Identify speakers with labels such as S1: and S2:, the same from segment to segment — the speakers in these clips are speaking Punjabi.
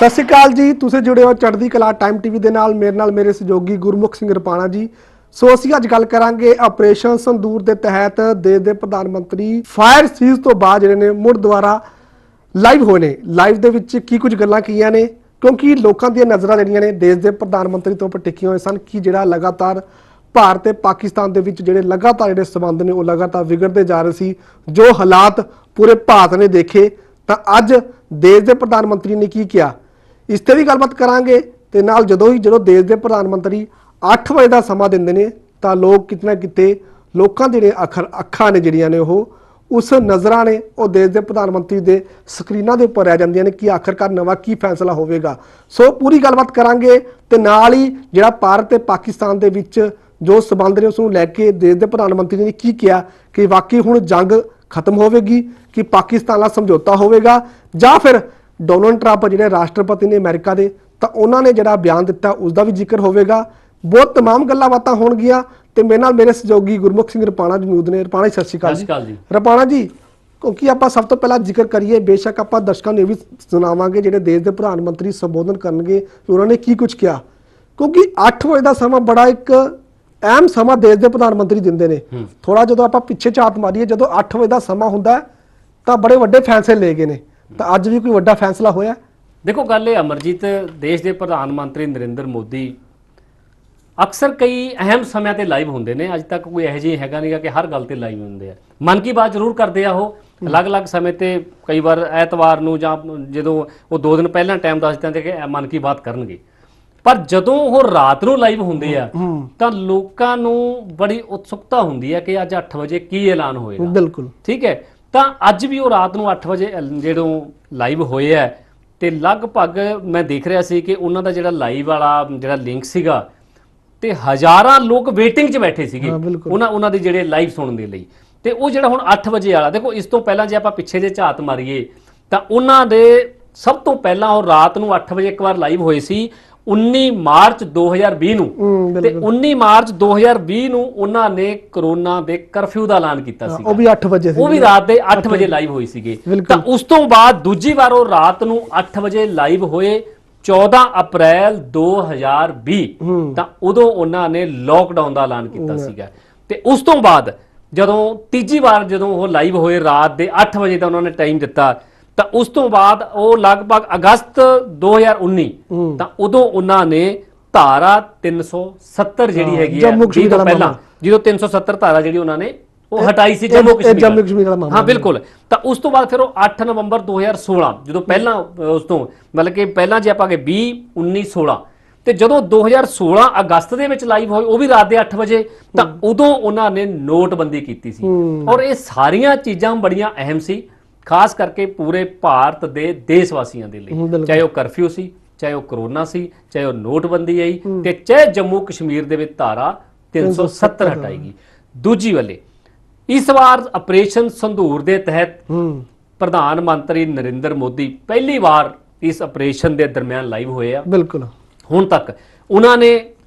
S1: ਸਤਿ ਸ਼੍ਰੀ ਅਕਾਲ ਜੀ। ਤੁਸੀਂ ਜੁੜੇ ਹੋ ਚੜ੍ਹਦੀ ਕਲਾ ਟਾਈਮ ਟੀਵੀ ਦੇ ਨਾਲ ਮੇਰੇ ਸਹਿਯੋਗੀ ਗੁਰਮੁਖ ਸਿੰਘ ਰਪਾਣਾ ਜੀ। ਸੋ ਅਸੀਂ ਅੱਜ ਗੱਲ ਕਰਾਂਗੇ ਆਪਰੇਸ਼ਨ ਸੰਦੂਰ ਦੇ ਤਹਿਤ ਦੇਸ਼ ਦੇ ਪ੍ਰਧਾਨ ਮੰਤਰੀ ਫਾਇਰ ਸੀਜ਼ ਤੋਂ ਬਾਅਦ ਜਿਹੜੇ ਨੇ ਮੁੜ ਦੁਆਰਾ ਲਾਈਵ ਹੋਏ ਨੇ। ਲਾਈਵ ਦੇ ਵਿੱਚ ਕੀ ਕੁਝ ਗੱਲਾਂ ਕੀਆਂ ਨੇ, ਕਿਉਂਕਿ ਲੋਕਾਂ ਦੀਆਂ ਨਜ਼ਰਾਂ ਜਿਹੜੀਆਂ ਨੇ ਦੇਸ਼ ਦੇ ਪ੍ਰਧਾਨ ਮੰਤਰੀ ਤੋਂ ਟਿਕੀਆਂ ਹੋਏ ਸਨ ਕਿ ਜਿਹੜਾ ਲਗਾਤਾਰ ਭਾਰਤ ਤੇ ਪਾਕਿਸਤਾਨ ਦੇ ਵਿੱਚ ਜਿਹੜੇ ਲਗਾਤਾਰ ਜਿਹੜੇ ਸੰਬੰਧ ਨੇ ਉਹ ਲਗਾਤਾਰ ਵਿਗੜਦੇ ਜਾ ਰਹੇ ਸੀ। ਜੋ ਹਾਲਾਤ ਪੂਰੇ ਭਾਰਤ ਨੇ ਦੇਖੇ ਤਾਂ ਅੱਜ ਦੇਸ਼ ਦੇ ਪ੍ਰਧਾਨ ਮੰਤਰੀ ਨੇ ਕੀ ਕਿਹਾ, ਇਸ ਤੇ ਵੀ ਗੱਲਬਾਤ ਕਰਾਂਗੇ। ਤੇ ਨਾਲ ਜਦੋਂ ਦੇਸ਼ ਦੇ ਪ੍ਰਧਾਨ ਮੰਤਰੀ 8 ਵਜੇ ਦਾ ਸਮਾਂ ਦਿੰਦੇ ਨੇ ਤਾਂ ਲੋਕ ਕਿਤੇ ਨਾ ਕਿਤੇ ਲੋਕਾਂ ਦੇ ਅੱਖਾਂ ਨੇ ਜਿਹੜੀਆਂ ਨੇ ਉਹ ਉਸ ਨਜ਼ਰਾਂ ਨੇ ਉਹ ਦੇਸ਼ ਦੇ ਪ੍ਰਧਾਨ ਮੰਤਰੀ ਦੇ ਸਕਰੀਨਾਂ ਦੇ ਉੱਪਰ ਰਹਿ ਜਾਂਦੀਆਂ ਨੇ ਕਿ ਆਖਰਕਾਰ ਨਵਾਂ ਕੀ ਫੈਸਲਾ ਹੋਵੇਗਾ। ਸੋ ਪੂਰੀ ਗੱਲਬਾਤ ਕਰਾਂਗੇ ਤੇ ਨਾਲ ਹੀ ਜਿਹੜਾ ਭਾਰਤ ਤੇ ਪਾਕਿਸਤਾਨ ਦੇ ਵਿੱਚ ਜੋ ਸਬੰਧ ਨੇ ਉਸ ਨੂੰ ਲੈ ਕੇ ਦੇਸ਼ ਦੇ ਪ੍ਰਧਾਨ ਮੰਤਰੀ ਨੇ ਕੀ ਕਿਹਾ ਕਿ ਵਾਕਈ ਹੁਣ ਜੰਗ ਖਤਮ ਹੋਵੇਗੀ, ਕਿ ਪਾਕਿਸਤਾਨ ਨਾਲ ਸਮਝੌਤਾ ਹੋਵੇਗਾ, ਜਾਂ ਫਿਰ ਡੋਨਲਡ ਟਰੰਪ ਜਿਹੜੇ ਰਾਸ਼ਟਰਪਤੀ ਨੇ ਅਮਰੀਕਾ ਦੇ ਤਾਂ ਉਹਨਾਂ ਨੇ ਜਿਹੜਾ ਬਿਆਨ ਦਿੱਤਾ ਉਸ ਦਾ ਵੀ ਜ਼ਿਕਰ ਹੋਵੇਗਾ। ਬਹੁਤ तमाम ਗੱਲਾਂ ਬਾਤਾਂ ਹੋਣਗੀਆਂ ਤੇ ਮੇਰੇ ਸਹਿਯੋਗੀ ਗੁਰਮੁਖ ਸਿੰਘ ਰਪਾਣਾ ਜੀ ਮੌਜੂਦ ਨੇ। ਰਪਾਣਾ ਜੀ ਸਤਿ ਸ਼੍ਰੀ ਅਕਾਲ ਜੀ। ਰਪਾਣਾ ਜੀ, ਕਿਉਂਕਿ ਆਪਾਂ ਸਭ ਤੋਂ ਪਹਿਲਾਂ ਜ਼ਿਕਰ ਕਰੀਏ, ਬੇਸ਼ੱਕ ਆਪਾਂ ਦਰਸ਼ਕਾਂ ਨੂੰ ਇਹ ਵੀ ਸੁਣਾਵਾਂਗੇ ਜਿਹੜੇ ਦੇਸ਼ ਦੇ ਪ੍ਰਧਾਨ ਮੰਤਰੀ ਸੰਬੋਧਨ ਕਰਨਗੇ ਕਿ ਉਹਨਾਂ ਨੇ ਕੀ ਕੁਝ ਕਿਹਾ, ਕਿਉਂਕਿ 8 ਵਜੇ ਦਾ ਸਮਾਂ ਬੜਾ ਇੱਕ ਅਹਿਮ ਸਮਾਂ ਦੇਸ਼ ਦੇ ਪ੍ਰਧਾਨ ਮੰਤਰੀ ਦਿੰਦੇ ਨੇ। ਥੋੜਾ ਜਦੋਂ ਆਪਾਂ ਪਿੱਛੇ ਝਾਤ ਮਾਰੀਏ, ਜਦੋਂ 8 ਵਜੇ ਦਾ ਸਮਾਂ ਹੁੰਦਾ ਤਾਂ ਬੜੇ ਵੱਡੇ ਫੈਸਲੇ ਲਏ ਗਏ ਨੇ, ਤਾਂ ਅੱਜ ਵੀ ਕੋਈ ਵੱਡਾ ਫੈਸਲਾ ਹੋਇਆ?
S2: देखो गल अमरजीत, देश के प्रधानमंत्री नरेंद्र मोदी अक्सर कई अहम समय ते लाइव होंगे ने। अज तक कोई यह जिहा हैगा नहीं कि हर गल ते लाइव होंगे। मन की बात जरूर करते आ वो अलग अलग समय ते, कई बार ऐतवार नूं जां जदों वो 2 दिन पहला टाइम दस दिंदे कि मन की बात करनगे, पर जदों वो रात नूं लाइव होंगे आ तां लोकां नूं बड़ी उत्सुकता होंदी है कि अज 8 वजे की ऐलान होएगा।
S1: बिल्कुल ठीक है।
S2: ਤਾਂ ਅੱਜ ਵੀ ਉਹ ਰਾਤ ਨੂੰ 8 ਵਜੇ ਜਦੋਂ ਲਾਈਵ ਹੋਏ ਆ ਤੇ ਲਗਭਗ ਮੈਂ ਦੇਖ ਰਿਹਾ ਸੀ ਕਿ ਉਹਨਾਂ ਦਾ ਜਿਹੜਾ ਲਾਈਵ ਵਾਲਾ ਜਿਹੜਾ ਲਿੰਕ ਸੀਗਾ ਤੇ ਹਜ਼ਾਰਾਂ ਲੋਕ ਵੇਟਿੰਗ 'ਚ ਬੈਠੇ ਸੀਗੇ ਉਹਨਾਂ ਦੇ ਜਿਹੜੇ ਲਾਈਵ ਸੁਣਨ ਦੇ ਲਈ। ਤੇ ਉਹ ਜਿਹੜਾ ਹੁਣ 8 ਵਜੇ ਵਾਲਾ, ਦੇਖੋ ਇਸ ਤੋਂ ਪਹਿਲਾਂ ਜੇ ਆਪਾਂ ਪਿੱਛੇ ਜੇ ਝਾਤ ਮਾਰੀਏ ਤਾਂ ਉਹਨਾਂ ਦੇ ਸਭ ਤੋਂ ਪਹਿਲਾਂ ਉਹ ਰਾਤ ਨੂੰ 8 ਵਜੇ ਇੱਕ ਵਾਰ ਲਾਈਵ ਹੋਏ ਸੀ 19 ਮਾਰਚ 2020 ਨੂੰ। ਤੇ 19 ਮਾਰਚ 2020 ਨੂੰ ਉਹਨਾਂ ਨੇ ਕਰੋਨਾ ਦੇ ਕਰਫਿਊ ਦਾ ਐਲਾਨ ਕੀਤਾ ਸੀ।
S1: ਉਹ ਵੀ 8 ਵਜੇ ਸੀ,
S2: ਉਹ ਵੀ ਰਾਤ ਦੇ 8 ਵਜੇ ਲਾਈਵ ਹੋਈ ਸੀਗੇ। ਤਾਂ ਉਸ ਤੋਂ ਬਾਅਦ ਦੂਜੀ ਵਾਰ ਉਹ ਰਾਤ ਨੂੰ 8 ਵਜੇ ਲਾਈਵ ਹੋਏ 14 ਅਪ੍ਰੈਲ 2020। ਤਾਂ ਉਦੋਂ ਉਹਨਾਂ ਨੇ ਲੋਕਡਾਊਨ ਦਾ ਐਲਾਨ ਕੀਤਾ ਸੀਗਾ। ਤੇ ਉਸ ਤੋਂ ਬਾਅਦ ਜਦੋਂ ਤੀਜੀ ਵਾਰ ਜਦੋਂ ਉਹ ਲਾਈਵ ਹੋਏ ਰਾਤ ਦੇ 8 ਵਜੇ ਦਾ ਉਹਨਾਂ ਨੇ ਟਾਈਮ ਦਿੱਤਾ, ਤਾਂ ਉਸ ਤੋਂ ਬਾਅਦ ਉਹ ਲਗਭਗ ਅਗਸਤ 2019 ਤਾਂ ਉਦੋਂ ਉਹਨਾਂ ਨੇ ਧਾਰਾ 370 ਜਿਹੜੀ ਹੈਗੀ ਹੈ ਤੋਂ ਪਹਿਲਾਂ ਜਦੋਂ 370 ਧਾਰਾ ਜਿਹੜੀ ਉਹਨਾਂ ਨੇ ਉਹ ਹਟਾਈ ਸੀ ਜੰਮੂ ਕਸ਼ਮੀਰ ਦਾ। ਹਾਂ ਬਿਲਕੁਲ। ਤਾਂ ਉਸ ਤੋਂ ਬਾਅਦ ਫਿਰ ਉਹ 8 ਨਵੰਬਰ 2016 ਜਦੋਂ ਪਹਿਲਾਂ ਉਸ ਤੋਂ ਮਤਲਬ ਕਿ ਪਹਿਲਾਂ ਜੇ ਆਪਾਂ ਕਿ 20 19 16 ਤੇ ਜਦੋਂ 2016 ਅਗਸਤ ਦੇ ਵਿੱਚ ਲਾਈਵ ਹੋਏ ਉਹ ਵੀ ਰਾਤ ਦੇ 8 ਵਜੇ, ਤਾਂ ਉਦੋਂ ਉਹਨਾਂ ਨੇ ਨੋਟਬੰਦੀ ਕੀਤੀ ਸੀ। ਔਰ ਇਹ ਸਾਰੀਆਂ ਚੀਜ਼ਾਂ ਬੜੀਆਂ ਅਹਿਮ ਸੀ, ਖਾਸ ਕਰਕੇ ਪੂਰੇ ਭਾਰਤ ਦੇ ਦੇਸ਼ ਵਾਸੀਆਂ ਦੇ ਲਈ, ਚਾਹੇ ਉਹ ਕਰਫਿਊ ਸੀ, ਚਾਹੇ ਉਹ ਕਰੋਨਾ ਸੀ, ਚਾਹੇ ਉਹ ਨੋਟਬੰਦੀ ਆਈ ਤੇ ਚਾਹੇ ਜੰਮੂ ਕਸ਼ਮੀਰ ਦੇ ਵਿੱਚ ਧਾਰਾ 370 ਹਟਾਈ ਗਈ। ਦੂਜੀ ਵੱਲੇ ਇਸ ਵਾਰ ਆਪਰੇਸ਼ਨ ਸੰਦੂਰ ਦੇ ਤਹਿਤ ਪ੍ਰਧਾਨ ਮੰਤਰੀ ਨਰਿੰਦਰ ਮੋਦੀ ਪਹਿਲੀ ਵਾਰ ਇਸ ਆਪਰੇਸ਼ਨ ਦੇ ਦਰਮਿਆਨ ਲਾਈਵ ਹੋਏ ਆ। ਬਿਲਕੁਲ ਹੁਣ ਤੱਕ ਉਹਨਾਂ ਨੇ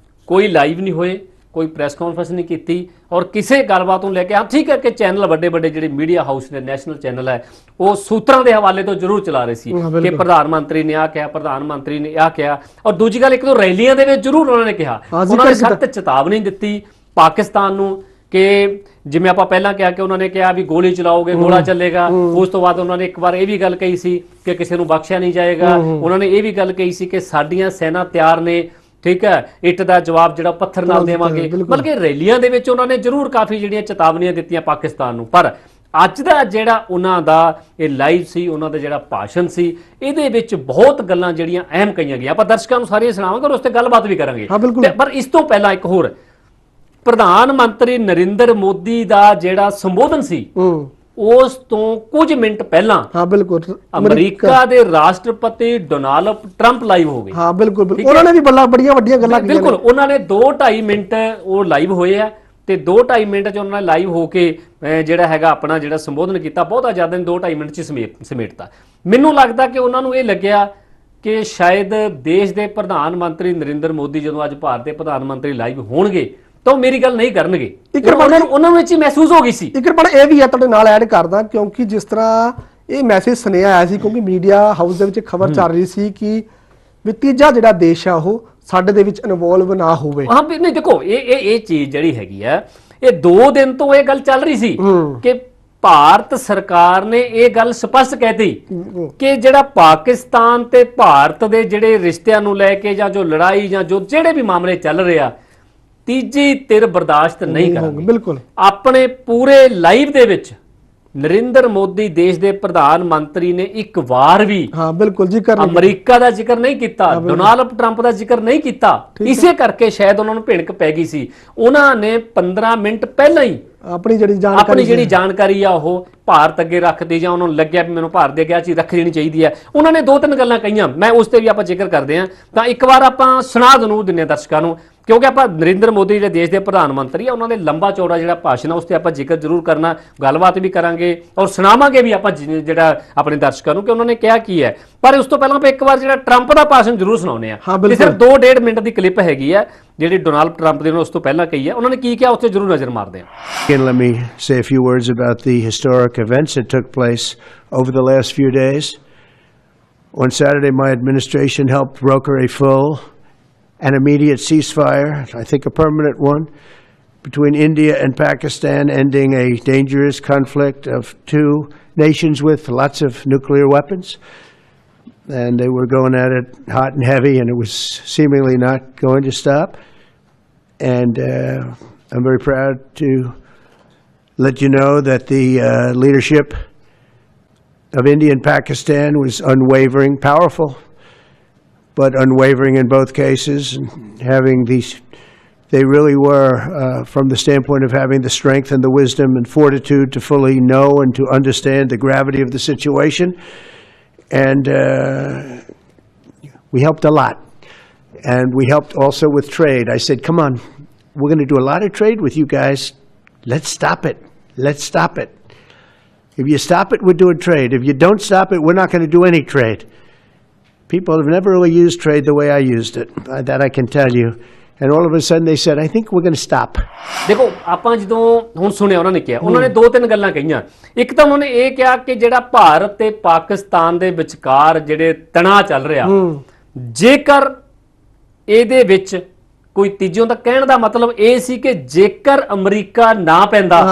S2: ਕੋਈ ਲਾਈਵ ਨਹੀਂ ਹੋਏ, ਕੋਈ ਪ੍ਰੈਸ ਕਾਨਫਰੰਸ ਨਹੀਂ ਕੀਤੀ ਔਰ ਕਿਸੇ ਗੱਲਬਾਤ ਨੂੰ ਲੈ ਕੇ, ਹਾਂ ਠੀਕ ਹੈ ਕਿ ਚੈਨਲ ਵੱਡੇ ਜਿਹੜੇ ਮੀਡੀਆ ਹਾਊਸ ਨੇ, ਨੈਸ਼ਨਲ ਚੈਨਲ ਹੈ, ਉਹ ਸੂਤਰਾਂ ਦੇ ਹਵਾਲੇ ਤੋਂ ਜ਼ਰੂਰ ਚਲਾ ਰਹੇ ਸੀ ਕਿ ਪ੍ਰਧਾਨ ਮੰਤਰੀ ਨੇ ਆਹ ਕਿਹਾ, ਪ੍ਰਧਾਨ ਮੰਤਰੀ ਨੇ ਆਹ ਕਿਹਾ। ਔਰ ਦੂਜੀ ਗੱਲ, ਇੱਕ ਦੋ ਰੈਲੀਆਂ ਦੇ ਵਿੱਚ ਜ਼ਰੂਰ ਉਹਨਾਂ ਨੇ ਕਿਹਾ, ਉਹਨਾਂ ਨੇ ਸਖਤ ਚੇਤਾਵਨੀ ਦਿੱਤੀ ਪਾਕਿਸਤਾਨ ਨੂੰ ਕਿ ਜਿਵੇਂ ਆਪਾਂ ਪਹਿਲਾਂ ਕਿਹਾ ਕਿ ਉਹਨਾਂ ਨੇ ਕਿਹਾ ਵੀ ਗੋਲੀ ਚਲਾਓਗੇ ਗੋਲਾ ਚੱਲੇਗਾ। ਉਸ ਤੋਂ ਬਾਅਦ ਉਹਨਾਂ ਨੇ ਇੱਕ ਵਾਰ ਇਹ ਵੀ ਗੱਲ ਕਹੀ ਸੀ ਕਿ ਕਿਸੇ ਨੂੰ ਬਖਸ਼ਿਆ ਨਹੀਂ ਜਾਏਗਾ। ਉਹਨਾਂ ਨੇ ਇਹ ਵੀ ਗੱਲ ਕਹੀ ਸੀ ਕਿ ਸਾਡੀਆਂ ਸੈਨਾ ਤਿਆਰ ਨੇ, ਠੀਕ ਹੈ, ਇੱਟ ਦਾ ਜਵਾਬ ਜਿਹੜਾ ਪੱਥਰ ਨਾਲ ਦੇਵਾਂਗੇ। ਮਤਲਬ ਕਿ ਰੈਲੀਆਂ ਦੇ ਵਿੱਚ ਉਹਨਾਂ ਨੇ ਜ਼ਰੂਰ ਕਾਫੀ ਜਿਹੜੀਆਂ ਚੇਤਾਵਨੀਆਂ ਦਿੱਤੀਆਂ ਪਾਕਿਸਤਾਨ ਨੂੰ। ਪਰ ਅੱਜ ਦਾ ਜਿਹੜਾ ਉਹਨਾਂ ਦਾ ਇਹ ਲਾਈਵ ਸੀ, ਉਹਨਾਂ ਦਾ ਜਿਹੜਾ ਭਾਸ਼ਣ ਸੀ, ਇਹਦੇ ਵਿੱਚ ਬਹੁਤ ਗੱਲਾਂ ਜਿਹੜੀਆਂ ਅਹਿਮ ਕਹੀਆਂ ਗਈਆਂ। ਆਪਾਂ ਦਰਸ਼ਕਾਂ ਨੂੰ ਸਾਰੀਆਂ ਸੁਣਾਵਾਂਗੇ ਔਰ ਉਸ ਤੇ ਗੱਲਬਾਤ ਵੀ ਕਰਾਂਗੇ। ਪਰ ਇਸ ਤੋਂ ਪਹਿਲਾਂ ਇੱਕ ਹੋਰ, ਪ੍ਰਧਾਨ ਮੰਤਰੀ ਨਰਿੰਦਰ ਮੋਦੀ ਦਾ ਜਿਹੜਾ ਸੰਬੋਧਨ ਸੀ ਉਸ ਤੋਂ ਕੁਝ ਮਿੰਟ ਪਹਿਲਾਂ ਅਮਰੀਕਾ ਦੇ ਰਾਸ਼ਟਰਪਤੀ ਡੋਨਾਲਡ ਟਰੰਪ ਲਾਈਵ ਹੋ ਗਏ। ਹਾਂ ਬਿਲਕੁਲ, ਉਹਨਾਂ ਨੇ ਵੀ ਬੜੀਆਂ ਵੱਡੀਆਂ ਗੱਲਾਂ ਕੀਤੀਆਂ। ਬਿਲਕੁਲ, ਉਹਨਾਂ ਨੇ 2-2.5 ਮਿੰਟ ਉਹ ਲਾਈਵ ਹੋਏ ਆ ਤੇ 2-2.5 ਮਿੰਟ 'ਚ ਉਹਨਾਂ ਨੇ ਲਾਈਵ ਹੋ ਕੇ ਜਿਹੜਾ ਹੈਗਾ ਆਪਣਾ ਜਿਹੜਾ ਸੰਬੋਧਨ ਕੀਤਾ, ਬਹੁਤਾ ਜ਼ਿਆਦਾ ਨਹੀਂ, 2-2.5 ਮਿੰਟ 'ਚ ਸਮੇਟਤਾ। ਮੈਨੂੰ ਲੱਗਦਾ ਕਿ ਉਹਨਾਂ ਨੂੰ ਇਹ ਲੱਗਿਆ ਕਿ ਸ਼ਾਇਦ ਦੇਸ਼ ਦੇ ਪ੍ਰਧਾਨ ਮੰਤਰੀ ਨਰਿੰਦਰ ਮੋਦੀ ਜਦੋਂ ਅੱਜ ਭਾਰਤ ਦੇ ਪ੍ਰਧਾਨ ਮੰਤਰੀ ਲਾਈਵ ਹੋਣਗੇ ਤਾਂ ਮੇਰੀ ਗੱਲ ਨਹੀਂ ਕਰਨਗੇ। ਉਹਨਾਂ ਨੂੰ ਇਹ ਚੀਜ਼ ਮਹਿਸੂਸ ਹੋ ਗਈ ਸੀ। ਇੱਕ ਪਰ ਇਹ ਵੀ ਹੈ ਤੁਹਾਡੇ ਨਾਲ ਐਡ ਕਰਦਾ, ਕਿਉਂਕਿ ਜਿਸ ਤਰ੍ਹਾਂ ਇਹ ਮੈਸੇਜ ਸੁਨੇਹਾ ਆਇਆ ਸੀ, ਕਿਉਂਕਿ ਮੀਡੀਆ ਹਾਊਸ ਦੇ ਵਿੱਚ ਖਬਰ ਚੱਲ ਰਹੀ ਸੀ ਕਿ
S1: ਵੀ ਤੀਜਾ ਜਿਹੜਾ ਦੇਸ਼ ਆ ਉਹ ਸਾਡੇ ਦੇ ਵਿੱਚ ਇਨਵੋਲਵ ਨਾ ਹੋਵੇ।
S2: ਹਾਂ ਵੀ ਨਹੀਂ ਦੇਖੋ ਇਹ ਚੀਜ਼ ਜਿਹੜੀ ਹੈਗੀ ਆ ਇਹ 2 ਦਿਨ ਤੋਂ ਇਹ ਗੱਲ ਚੱਲ ਰਹੀ ਸੀ ਕਿ ਭਾਰਤ ਸਰਕਾਰ ਨੇ ਇਹ ਗੱਲ ਸਪਸ਼ਟ ਕਹਿਤੀ ਕਿ ਜਿਹੜਾ ਪਾਕਿਸਤਾਨ ਤੇ ਭਾਰਤ ਦੇ ਜਿਹੜੇ ਰਿਸ਼ਤਿਆਂ ਨੂੰ ਲੈ ਕੇ ਜਾਂ ਜੋ ਲੜਾਈ ਜਾਂ ਜੋ ਜਿਹੜੇ ਵੀ ਮਾਮਲੇ ਚੱਲ ਰਹੇ ਆ ਤੀਜੀ ਧਿਰ ਬਰਦਾਸ਼ਤ ਨਹੀਂ ਕਰਾਂਗੇ।
S1: ਬਿਲਕੁਲ ਆਪਣੇ
S2: ਪੂਰੇ ਲਾਈਵ ਦੇ ਵਿੱਚ ਨਰਿੰਦਰ ਮੋਦੀ ਦੇਸ਼ ਦੇ ਪ੍ਰਧਾਨ ਮੰਤਰੀ ਨੇ ਇੱਕ ਵਾਰ ਵੀ
S1: ਬਿਲਕੁਲ ਜ਼ਿਕਰ
S2: ਅਮਰੀਕਾ ਦਾ ਜ਼ਿਕਰ ਨਹੀਂ ਕੀਤਾ, ਡੋਨਾਲਡ ਟਰੰਪ ਦਾ ਜ਼ਿਕਰ ਨਹੀਂ ਕੀਤਾ। ਇਸੇ ਕਰਕੇ ਸ਼ਾਇਦ ਉਹਨਾਂ ਨੂੰ ਭਿਣਕ ਪੈ ਗਈ ਸੀ। ਉਹਨਾਂ ਨੇ 15 ਮਿੰਟ ਪਹਿਲਾਂ ਹੀ ਆਪਣੀ ਜਿਹੜੀ ਜਾਣਕਾਰੀ ਆ ਉਹ ਭਾਰਤ ਅੱਗੇ ਰੱਖਦੀ ਜਾਂ ਉਹਨਾਂ ਨੂੰ ਲੱਗਿਆ ਵੀ ਮੈਨੂੰ ਭਾਰਤ ਦੇ ਅੱਗੇ ਆ ਚੀਜ਼ ਰੱਖ ਦੇਣੀ ਚਾਹੀਦੀ ਹੈ। ਉਹਨਾਂ ਨੇ 2-3 ਗੱਲਾਂ ਕਹੀਆਂ, ਮੈਂ ਉਸ ਤੇ ਵੀ ਆਪਾਂ ਜ਼ਿਕਰ ਕਰਦੇ ਹਾਂ। ਤਾਂ ਇੱਕ ਵਾਰ ਆਪਾਂ ਸੁਣਾ ਜ਼ਰੂਰ ਦਿੰਦੇ ਹਾਂ ਦਰਸ਼ਕਾਂ ਨੂੰ, ਕਿਉਂਕਿ ਆਪਾਂ ਨਰਿੰਦਰ ਮੋਦੀ ਜਿਹੜੇ ਦੇਸ਼ ਦੇ ਪ੍ਰਧਾਨ ਮੰਤਰੀ ਆ ਉਹਨਾਂ ਦੇ ਲੰਬਾ ਚੌੜਾ ਜਿਹੜਾ ਭਾਸ਼ਣ ਆ ਉਸ ਤੇ ਆਪਾਂ ਜ਼ਿਕਰ ਜ਼ਰੂਰ ਕਰਨਾ, ਗੱਲਬਾਤ ਵੀ ਕਰਾਂਗੇ ਔਰ ਸੁਣਾਵਾਂਗੇ ਵੀ ਆਪਾਂ ਜਿਹੜਾ ਆਪਣੇ ਦਰਸ਼ਕਾਂ ਨੂੰ ਕਿ ਉਹਨਾਂ ਨੇ ਕਿਹਾ ਕੀ ਹੈ। ਪਰ ਉਸ ਤੋਂ ਪਹਿਲਾਂ ਆਪਾਂ ਇੱਕ ਵਾਰ ਜਿਹੜਾ ਟਰੰਪ ਦਾ ਭਾਸ਼ਣ ਜ਼ਰੂਰ ਸੁਣਾਉਂਦੇ ਆ। ਤੇ ਸਿਰਫ 2.5 ਮਿੰਟ ਦੀ ਕਲਿੱਪ ਹੈਗੀ ਆ ਜਿਹੜੀ ਡੋਨਾਲਡ ਟਰੰਪ ਦੇ ਉਸ ਤੋਂ ਪਹਿਲਾਂ ਕਹੀ ਹੈ। ਉਹਨਾਂ ਨੇ ਕੀ ਕਿਹਾ ਉਸ ਤੇ ਜ਼ਰੂਰ ਨਜ਼ਰ ਮਾਰਦੇ ਆ।
S3: Let me say a few words about the historic events that took place over the last few days. On Saturday, my administration helped broker a full and immediate ceasefire, I think a permanent one, between India and Pakistan, ending a dangerous conflict of 2 nations with lots of nuclear weapons. And they were going at it hot and heavy, and it was seemingly not going to stop. And I'm very proud to let you know that the leadership of India and Pakistan was unwavering, powerful, but unwavering in both cases, and having these, they really were, from the standpoint of having the strength and the wisdom and fortitude to fully know and to understand the gravity of the situation. And we helped a lot. And we helped also with trade. I said, come on, we're going to do a lot of trade with you guys. Let's stop it. Let's stop it. If you stop it, we're doing trade. If you don't stop it, we're not going to do any trade. People have never really used trade the way I used it. That I can tell you. And all of a sudden they said, I think we're going to stop.
S2: ਦੇਖੋ ਆਪਾਂ ਜਦੋਂ ਹੁਣ ਸੁਣਿਆ ਉਹਨਾਂ ਨੇ ਕਿਹਾ, ਉਹਨਾਂ ਨੇ 2-3 ਗੱਲਾਂ ਕਹੀਆਂ। ਇੱਕ ਤਾਂ ਉਹਨਾਂ ਨੇ ਇਹ ਕਿਹਾ ਕਿ ਜਿਹੜਾ ਭਾਰਤ ਤੇ ਪਾਕਿਸਤਾਨ ਦੇ ਵਿਚਕਾਰ ਜਿਹੜੇ ਤਣਾਅ ਚੱਲ ਰਿਹਾ, ਜੇਕਰ ਇਹਦੇ ਵਿੱਚ ਕੋਈ ਤੀਜੋਂ ਤਾਂ ਕਹਿਣ ਦਾ ਮਤਲਬ ਇਹ ਸੀ ਕਿ ਜੇਕਰ ਅਮਰੀਕਾ ਨਾ ਪੈਂਦਾ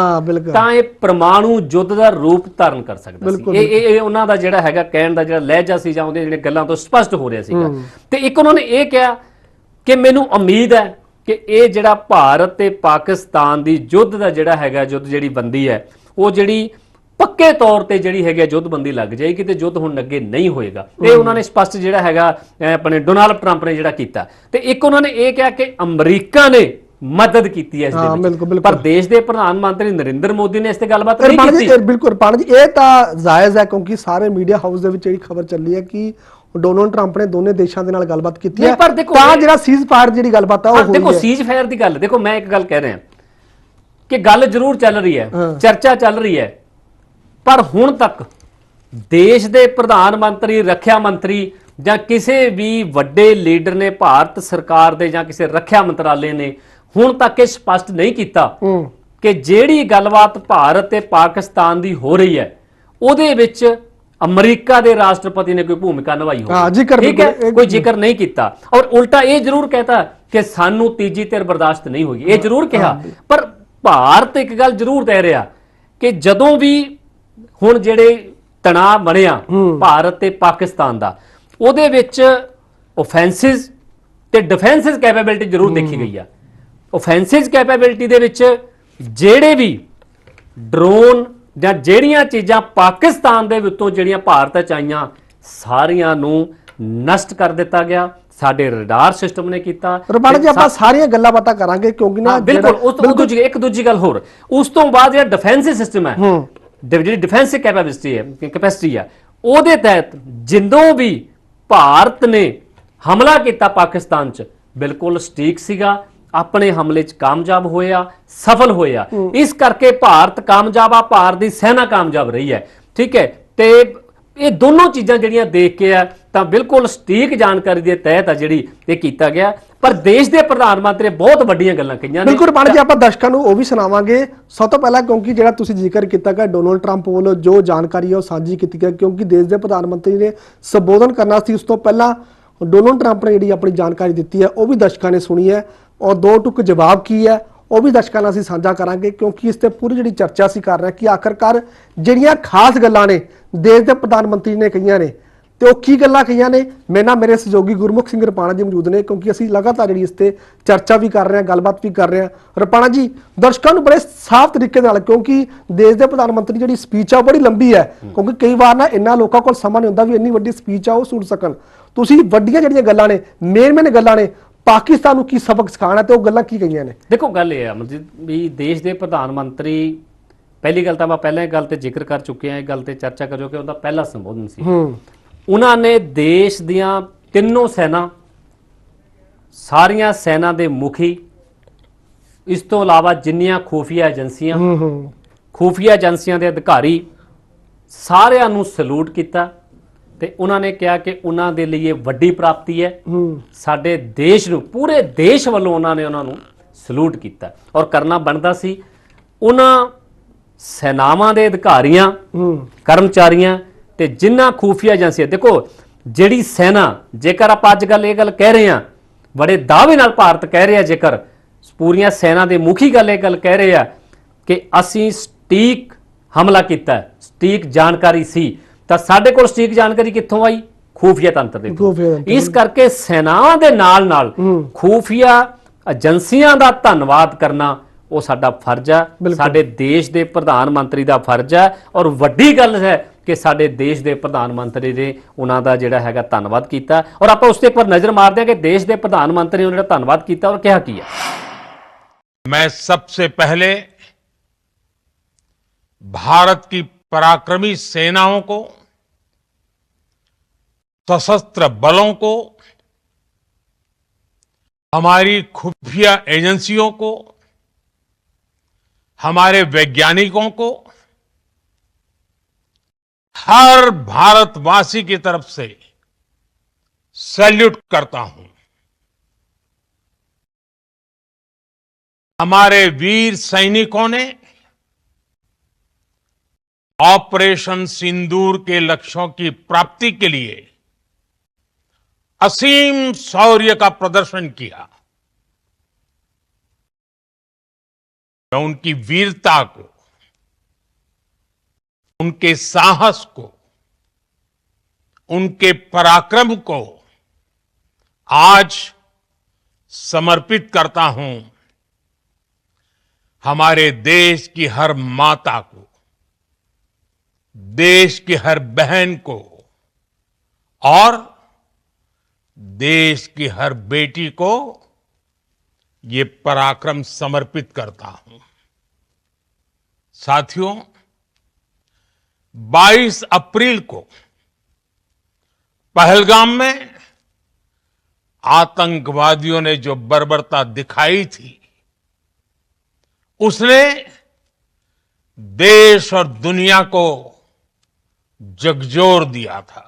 S2: ਤਾਂ ਇਹ ਪਰਮਾਣੂ ਯੁੱਧ ਦਾ ਰੂਪ ਧਾਰਨ ਕਰ ਸਕਦਾ ਸੀ। ਇਹ ਉਹਨਾਂ ਦਾ ਜਿਹੜਾ ਹੈਗਾ ਕਹਿਣ ਦਾ ਜਿਹੜਾ ਲਹਿਜਾ ਸੀ ਜਾਂ ਉਹਦੇ ਜਿਹੜੇ ਗੱਲਾਂ ਤੋਂ ਸਪਸ਼ਟ ਹੋ ਰਿਹਾ ਸੀਗਾ। ਤੇ ਇੱਕ ਉਹਨਾਂ ਨੇ ਇਹ ਕਿਹਾ ਕਿ ਮੈਨੂੰ ਉਮੀਦ ਹੈ ਕਿ ਇਹ ਜਿਹੜਾ ਭਾਰਤ ਤੇ ਪਾਕਿਸਤਾਨ ਦੀ ਯੁੱਧ ਦਾ ਜਿਹੜਾ ਹੈਗਾ ਯੁੱਧ ਜਿਹੜੀ ਬੰਦੀ ਹੈ ਉਹ ਜਿਹੜੀ ਪੱਕੇ ਤੌਰ ਤੇ ਜਿਹੜੀ ਹੈਗੀ ਯੁੱਧਬੰਦੀ ਲੱਗ ਜਾਏਗੀ ਤੇ ਯੁੱਧ ਹੁਣ ਅੱਗੇ ਨਹੀਂ ਹੋਏਗਾ। ਇਹ ਉਹਨਾਂ ਨੇ ਸਪਸ਼ਟ ਜਿਹੜਾ ਹੈਗਾ ਆਪਣੇ ਡੋਨਾਲਡ ਟਰੰਪ ਨੇ ਜਿਹੜਾ ਕੀਤਾ। ਤੇ ਇੱਕ ਉਹਨਾਂ ਨੇ ਇਹ ਕਿਹਾ ਕਿ ਅਮਰੀਕਾ ਨੇ ਮਦਦ ਕੀਤੀ ਹੈ ਇਸ ਦੇ ਵਿੱਚ, ਪਰ ਦੇਸ਼ ਦੇ ਪ੍ਰਧਾਨ ਮੰਤਰੀ ਨਰਿੰਦਰ ਮੋਦੀ ਨੇ ਇਸ ਤੇ ਗੱਲਬਾਤ ਨਹੀਂ ਕੀਤੀ।
S1: ਬਿਲਕੁਲ ਪਾਣ ਜੀ, ਇਹ ਤਾਂ ਜਾਇਜ਼ ਹੈ ਕਿਉਂਕਿ ਸਾਰੇ ਮੀਡੀਆ ਹਾਊਸ ਦੇ ਵਿੱਚ ਜਿਹੜੀ ਖਬਰ ਚੱਲੀ ਹੈ ਕਿ ਡੋਨਾਲਡ ਟਰੰਪ ਨੇ ਦੋਨੇ ਦੇਸ਼ਾਂ ਦੇ ਨਾਲ ਗੱਲਬਾਤ ਕੀਤੀ ਹੈ।
S2: ਪਰ ਦੇਖੋ
S1: ਤਾਂ ਜਿਹੜਾ ਸੀਜ਼ ਫਾਇਰ ਜਿਹੜੀ ਗੱਲਬਾਤ ਆ ਉਹ ਹੋਈ ਹੈ।
S2: ਦੇਖੋ ਸੀਜ਼ ਫਾਇਰ ਦੀ ਗੱਲ, ਦੇਖੋ ਮੈਂ ਇੱਕ ਗੱਲ ਕਹਿ ਰਿਹਾ ਕਿ ਗੱਲ ਜ਼ਰੂਰ ਚੱਲ ਰਹੀ ਹੈ, ਚਰਚਾ ਚੱਲ ਰਹੀ ਹੈ, ਪਰ ਹੁਣ ਤੱਕ ਦੇਸ਼ ਦੇ ਪ੍ਰਧਾਨ ਮੰਤਰੀ, ਰੱਖਿਆ ਮੰਤਰੀ ਜਾਂ ਕਿਸੇ ਵੀ ਵੱਡੇ ਲੀਡਰ ਨੇ ਭਾਰਤ ਸਰਕਾਰ ਦੇ ਜਾਂ ਕਿਸੇ ਰੱਖਿਆ ਮੰਤਰਾਲੇ ਨੇ ਹੁਣ ਤੱਕ ਇਹ ਸਪਸ਼ਟ ਨਹੀਂ ਕੀਤਾ ਕਿ ਜਿਹੜੀ ਗੱਲਬਾਤ ਭਾਰਤ ਤੇ ਪਾਕਿਸਤਾਨ ਦੀ ਹੋ ਰਹੀ ਹੈ ਉਹਦੇ ਵਿੱਚ ਅਮਰੀਕਾ ਦੇ ਰਾਸ਼ਟਰਪਤੀ ਨੇ ਕੋਈ ਭੂਮਿਕਾ ਨਿਭਾਈ ਹੋਵੇ। ਠੀਕ ਹੈ, ਕੋਈ ਜ਼ਿਕਰ ਨਹੀਂ ਕੀਤਾ ਔਰ ਉਲਟਾ ਇਹ ਜ਼ਰੂਰ ਕਹਿਤਾ ਕਿ ਸਾਨੂੰ ਤੀਜੀ ਧਿਰ ਬਰਦਾਸ਼ਤ ਨਹੀਂ ਹੋਗੀ, ਇਹ ਜ਼ਰੂਰ ਕਿਹਾ। ਪਰ ਭਾਰਤ ਇੱਕ ਗੱਲ ਜ਼ਰੂਰ ਕਹਿ ਰਿਹਾ ਕਿ ਜਦੋਂ ਵੀ ਹੁਣ ਜਿਹੜੇ ਤਣਾਅ ਬਣਿਆ ਭਾਰਤ ਤੇ ਪਾਕਿਸਤਾਨ ਦਾ, ਉਹਦੇ ਵਿੱਚ ਆਫੈਂਸਿਸ ਤੇ ਡਿਫੈਂਸਿਸ ਕੈਪੇਬਿਲਿਟੀ ਜ਼ਰੂਰ ਦੇਖੀ ਗਈ ਆ। ਆਫੈਂਸਿਸ ਕੈਪੇਬਿਲਿਟੀ ਦੇ ਵਿੱਚ ਜਿਹੜੇ ਵੀ ਡਰੋਨ ਜਾਂ ਜਿਹੜੀਆਂ ਚੀਜ਼ਾਂ ਪਾਕਿਸਤਾਨ ਦੇ ਵਿੱਚੋਂ ਜਿਹੜੀਆਂ ਭਾਰਤ ਚ ਆਈਆਂ ਸਾਰੀਆਂ ਨੂੰ ਨਸ਼ਟ ਕਰ ਦਿੱਤਾ ਗਿਆ। ਸਾਡੇ ਰਡਾਰ ਸਿਸਟਮ ਨੇ ਕੀਤਾ।
S1: ਰਬਾਣਾ ਜੀ ਆਪਾਂ ਸਾਰੀਆਂ ਗੱਲਾਂ ਬਾਤਾਂ ਕਰਾਂਗੇ ਕਿਉਂਕਿ ਨਾ
S2: ਬਿਲਕੁਲ ਇੱਕ ਦੂਜੀ ਗੱਲ ਹੋਰ, ਉਸ ਤੋਂ ਬਾਅਦ ਜਿਹੜਾ ਡਿਫੈਂਸਿਵ ਸਿਸਟਮ ਹੈ, ਜਿਹੜੀ ਡਿਫੈਂਸਿਵ ਕੈਪੈਸਿਟੀ ਹੈ, ਉਹਦੇ ਤਹਿਤ ਜਦੋਂ ਵੀ ਭਾਰਤ ਨੇ ਹਮਲਾ ਕੀਤਾ ਪਾਕਿਸਤਾਨ 'ਚ ਬਿਲਕੁਲ ਸਟੀਕ ਸੀਗਾ, ਆਪਣੇ ਹਮਲੇ 'ਚ ਕਾਮਯਾਬ ਹੋਇਆ, ਸਫਲ ਹੋਇਆ। ਇਸ ਕਰਕੇ ਭਾਰਤ ਕਾਮਯਾਬ ਆ, ਭਾਰਤ ਦੀ ਸੈਨਾ ਕਾਮਯਾਬ ਰਹੀ ਹੈ। ਠੀਕ ਹੈ, ਤੇ ਇਹ ਦੋਨੋਂ ਚੀਜ਼ਾਂ ਜਿਹੜੀਆਂ ਦੇਖ ਕੇ ਆ ਤਾਂ ਬਿਲਕੁਲ ਸਟੀਕ ਜਾਣਕਾਰੀ ਦੇ ਤਹਿਤ ਆ ਜਿਹੜੀ ਇਹ ਕੀਤਾ ਗਿਆ। ਪਰ ਦੇਸ਼ ਦੇ ਪ੍ਰਧਾਨ ਮੰਤਰੀ ਬਹੁਤ ਵੱਡੀਆਂ ਗੱਲਾਂ ਕਹੀਆਂ ਨੇ।
S1: ਬਿਲਕੁਲ ਪਾਣੀ ਜੀ, ਆਪਾਂ ਦਰਸ਼ਕਾਂ ਨੂੰ ਉਹ ਵੀ ਸੁਣਾਵਾਂਗੇ। ਸਭ ਤੋਂ ਪਹਿਲਾਂ ਕਿਉਂਕਿ ਜਿਹੜਾ ਤੁਸੀਂ ਜ਼ਿਕਰ ਕੀਤਾ ਕਿ ਡੋਨਾਲਡ ਟਰੰਪ ਵੱਲੋਂ ਜੋ ਜਾਣਕਾਰੀ ਹੈ ਉਹ ਸਾਂਝੀ ਕੀਤੀ ਗਈ, ਕਿਉਂਕਿ ਦੇਸ਼ ਦੇ ਪ੍ਰਧਾਨ ਮੰਤਰੀ ਨੇ ਸੰਬੋਧਨ ਕਰਨਾ ਸੀ ਉਸ ਤੋਂ ਪਹਿਲਾਂ ਡੋਨਲਡ ਟਰੰਪ ਨੇ ਜਿਹੜੀ ਆਪਣੀ ਜਾਣਕਾਰੀ ਦਿੱਤੀ ਹੈ ਉਹ ਵੀ ਦਰਸ਼ਕਾਂ ਨੇ ਸੁਣੀ ਹੈ, ਔਰ ਦੋ ਟੁਕ ਜਵਾਬ ਕੀ ਹੈ ਉਹ ਵੀ ਦਰਸ਼ਕਾਂ ਨਾਲ ਅਸੀਂ ਸਾਂਝਾ ਕਰਾਂਗੇ, ਕਿਉਂਕਿ ਇਸ ਤੇ ਪੂਰੀ ਜਿਹੜੀ ਚਰਚਾ ਅਸੀਂ ਕਰ ਰਹੇ ਹਾਂ ਕਿ ਆਖਰਕਾਰ ਜਿਹੜੀਆਂ ਖਾਸ ਗੱਲਾਂ ਨੇ ਦੇਸ਼ ਦੇ ਪ੍ਰਧਾਨ ਮੰਤਰੀ ਨੇ ਕਹੀਆਂ ਨੇ ਤੇ ਉਹ ਕੀ ਗੱਲਾਂ ਕਹੀਆਂ ਨੇ। ਮੇਰੇ ਨਾਲ ਮੇਰੇ ਸਹਿਯੋਗੀ ਗੁਰਮੁਖ ਸਿੰਘ ਰਪਾਣਾ ਜੀ ਮੌਜੂਦ ਨੇ, ਕਿਉਂਕਿ ਅਸੀਂ ਲਗਾਤਾਰ ਜਿਹੜੀ ਇਸ ਤੇ ਚਰਚਾ ਵੀ ਕਰ ਰਹੇ ਹਾਂ, ਗੱਲਬਾਤ ਵੀ ਕਰ ਰਹੇ ਹਾਂ। ਰਪਾਣਾ ਜੀ, ਦਰਸ਼ਕਾਂ ਨੂੰ ਬੜੇ ਸਾਫ਼ ਤਰੀਕੇ ਨਾਲ, ਕਿਉਂਕਿ ਦੇਸ਼ ਦੇ ਪ੍ਰਧਾਨ ਮੰਤਰੀ ਜਿਹੜੀ ਸਪੀਚ ਆ ਉਹ ਬੜੀ ਲੰਬੀ ਹੈ, ਕਿਉਂਕਿ ਕਈ ਵਾਰ ਨਾ ਇੰਨਾ ਲੋਕਾਂ ਕੋਲ ਸਮਾਂ ਨਹੀਂ ਹੁੰਦਾ ਵੀ ਇੰਨੀ ਵੱਡੀ ਸਪੀਚ ਆ ਉਹ ਸੁਣ ਸਕਣ। ਤੁਸੀਂ ਵੱਡੀਆਂ ਜਿਹੜੀਆਂ ਗੱਲਾਂ ਨੇ, ਮੇਨ ਗੱਲਾਂ ਨੇ, ਪਾਕਿਸਤਾਨ ਨੂੰ ਕੀ ਸਬਕ ਸਿਖਾਉਣਾ ਤੇ ਉਹ ਗੱਲਾਂ ਕੀ ਕਹੀਆਂ ਨੇ?
S2: ਦੇਖੋ, ਗੱਲ ਇਹ ਆ ਮਤਲਬ ਵੀ ਦੇਸ਼ ਦੇ ਪ੍ਰਧਾਨ ਮੰਤਰੀ, ਪਹਿਲੀ ਗੱਲ ਤਾਂ ਮੈਂ ਪਹਿਲਾਂ ਇਹ ਗੱਲ ਤੇ ਜ਼ਿਕਰ ਕਰ ਚੁੱਕੇ ਹਾਂ, ਇਹ ਗੱਲ ਤੇ ਚਰਚਾ ਕਰਿਓ ਕਿ ਉਹਦਾ ਪਹਿਲਾ ਸੰਬੋਧਨ ਸੀ। ਉਹਨਾਂ ਨੇ ਦੇਸ਼ ਦੀਆਂ ਤਿੰਨੋਂ ਸੈਨਾ, ਸਾਰੀਆਂ ਸੈਨਾ ਦੇ ਮੁਖੀ, ਇਸ ਤੋਂ ਇਲਾਵਾ ਜਿੰਨੀਆਂ ਖੂਫੀਆ ਏਜੰਸੀਆਂ ਦੇ ਅਧਿਕਾਰੀ, ਸਾਰਿਆਂ ਨੂੰ ਸਲੂਟ ਕੀਤਾ ਤੇ ਉਹਨਾਂ ਨੇ ਕਿਹਾ ਕਿ ਉਹਨਾਂ ਦੇ ਲਈ ਇਹ ਵੱਡੀ ਪ੍ਰਾਪਤੀ ਹੈ। ਸਾਡੇ ਦੇਸ਼ ਨੂੰ, ਪੂਰੇ ਦੇਸ਼ ਵੱਲੋਂ ਉਹਨਾਂ ਨੂੰ ਸਲੂਟ ਕੀਤਾ ਔਰ ਕਰਨਾ ਬਣਦਾ ਸੀ। ਉਹਨਾਂ ਸੈਨਾਵਾਂ ਦੇ ਅਧਿਕਾਰੀਆਂ, ਕਰਮਚਾਰੀਆਂ ਤੇ ਜਿੰਨਾ ਖੂਫੀਆ ਏਜੰਸੀਆਂ, ਦੇਖੋ ਜਿਹੜੀ ਸੈਨਾ, ਜੇਕਰ ਆਪਾਂ ਅੱਜ ਕੱਲ ਇਹ ਗੱਲ ਕਹਿ ਰਹੇ ਹਾਂ, ਬੜੇ ਦਾਅਵੇ ਨਾਲ ਭਾਰਤ ਕਹਿ ਰਿਹਾ, ਜੇਕਰ ਪੂਰੀਆਂ ਸੈਨਾ ਦੇ ਮੁਖੀ ਇਹ ਗੱਲ ਕਹਿ ਰਹੇ ਆ ਕਿ ਅਸੀਂ ਸਟੀਕ ਹਮਲਾ ਕੀਤਾ, ਸਟੀਕ ਜਾਣਕਾਰੀ ਸੀ, ਤਾਂ ਸਾਡੇ ਕੋਲ ਸਟੀਕ ਜਾਣਕਾਰੀ ਕਿੱਥੋਂ ਆਈ? ਖੂਫੀਆ ਤੰਤਰ ਦੇ ਤੋਂ। ਇਸ ਕਰਕੇ ਸੈਨਾਵਾਂ ਦੇ ਨਾਲ ਖੂਫੀਆ ਏਜੰਸੀਆਂ ਦਾ ਧੰਨਵਾਦ ਕਰਨਾ ਉਹ ਸਾਡਾ ਫਰਜ਼ ਹੈ, ਸਾਡੇ ਦੇਸ਼ ਦੇ ਪ੍ਰਧਾਨ ਮੰਤਰੀ ਦਾ ਫਰਜ਼ ਹੈ। ਔਰ ਵੱਡੀ ਗੱਲ ਹੈ ਕਿ ਸਾਡੇ ਦੇਸ਼ ਦੇ ਪ੍ਰਧਾਨ ਮੰਤਰੀ ਨੇ ਉਹਨਾਂ ਦਾ ਜਿਹੜਾ ਹੈਗਾ ਧੰਨਵਾਦ ਕੀਤਾ। ਔਰ ਆਪਾਂ ਉਸ ਤੇ ਇੱਕ ਵਾਰ ਨਜ਼ਰ ਮਾਰਦੇ ਹਾਂ ਕਿ ਦੇਸ਼ ਦੇ ਪ੍ਰਧਾਨ ਮੰਤਰੀ ਨੇ ਜਿਹੜਾ ਧੰਨਵਾਦ ਕੀਤਾ ਔਰ ਕਿਹਾ ਕੀ ਹੈ।
S4: मैं सबसे पहले भारत की पराक्रमी सेनाओं को, सशस्त्र बलों को, हमारी खुफिया एजेंसियों को, हमारे वैज्ञानिकों को, हर भारतवासी की तरफ से सैल्यूट करता हूं। हमारे वीर सैनिकों ने ऑपरेशन सिंदूर के लक्ष्यों की प्राप्ति के लिए असीम शौर्य का प्रदर्शन किया। मैं उनकी वीरता को, उनके साहस को, उनके पराक्रम को आज समर्पित करता हूं। हमारे देश की हर माता को, देश की हर बहन को और देश की हर बेटी को ये पराक्रम समर्पित करता हूं। साथियों, 22 अप्रैल को पहलगाम में आतंकवादियों ने जो बर्बरता दिखाई थी, उसने देश और दुनिया को झकझोर दिया था।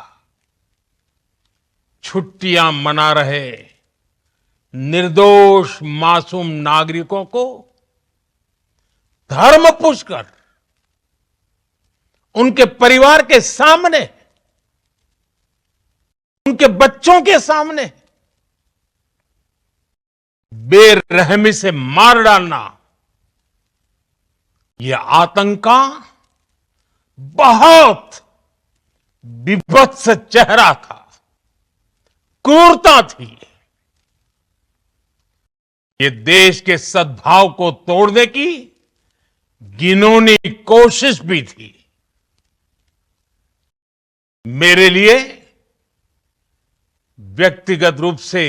S4: छुट्टियां मना रहे निर्दोष मासूम नागरिकों को धर्म पूछकर उनके परिवार के सामने, उनके बच्चों के सामने बेरहमी से मार डालना, यह आतंक का बहुत विभत्स चेहरा था, क्रूरता थी। ये देश के सद्भाव को तोड़ने की घिनौनी कोशिश भी थी। मेरे लिए व्यक्तिगत रूप से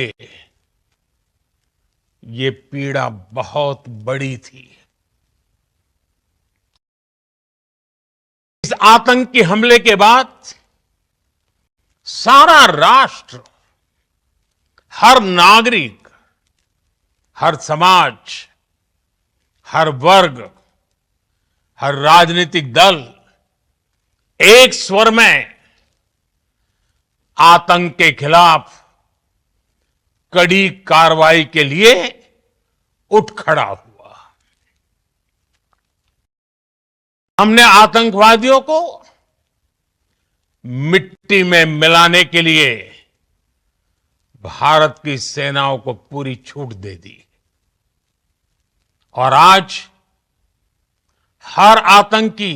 S4: ये पीड़ा बहुत बड़ी थी। इस आतंकी हमले के बाद सारा राष्ट्र, हर नागरिक, हर समाज, हर वर्ग, हर राजनीतिक दल एक स्वर में आतंक के खिलाफ कड़ी कार्रवाई के लिए उठ खड़ा हुआ। हमने आतंकवादियों को मिट्टी में मिलाने के लिए भारत की सेनाओं को पूरी छूट दे दी और आज हर आतंकी,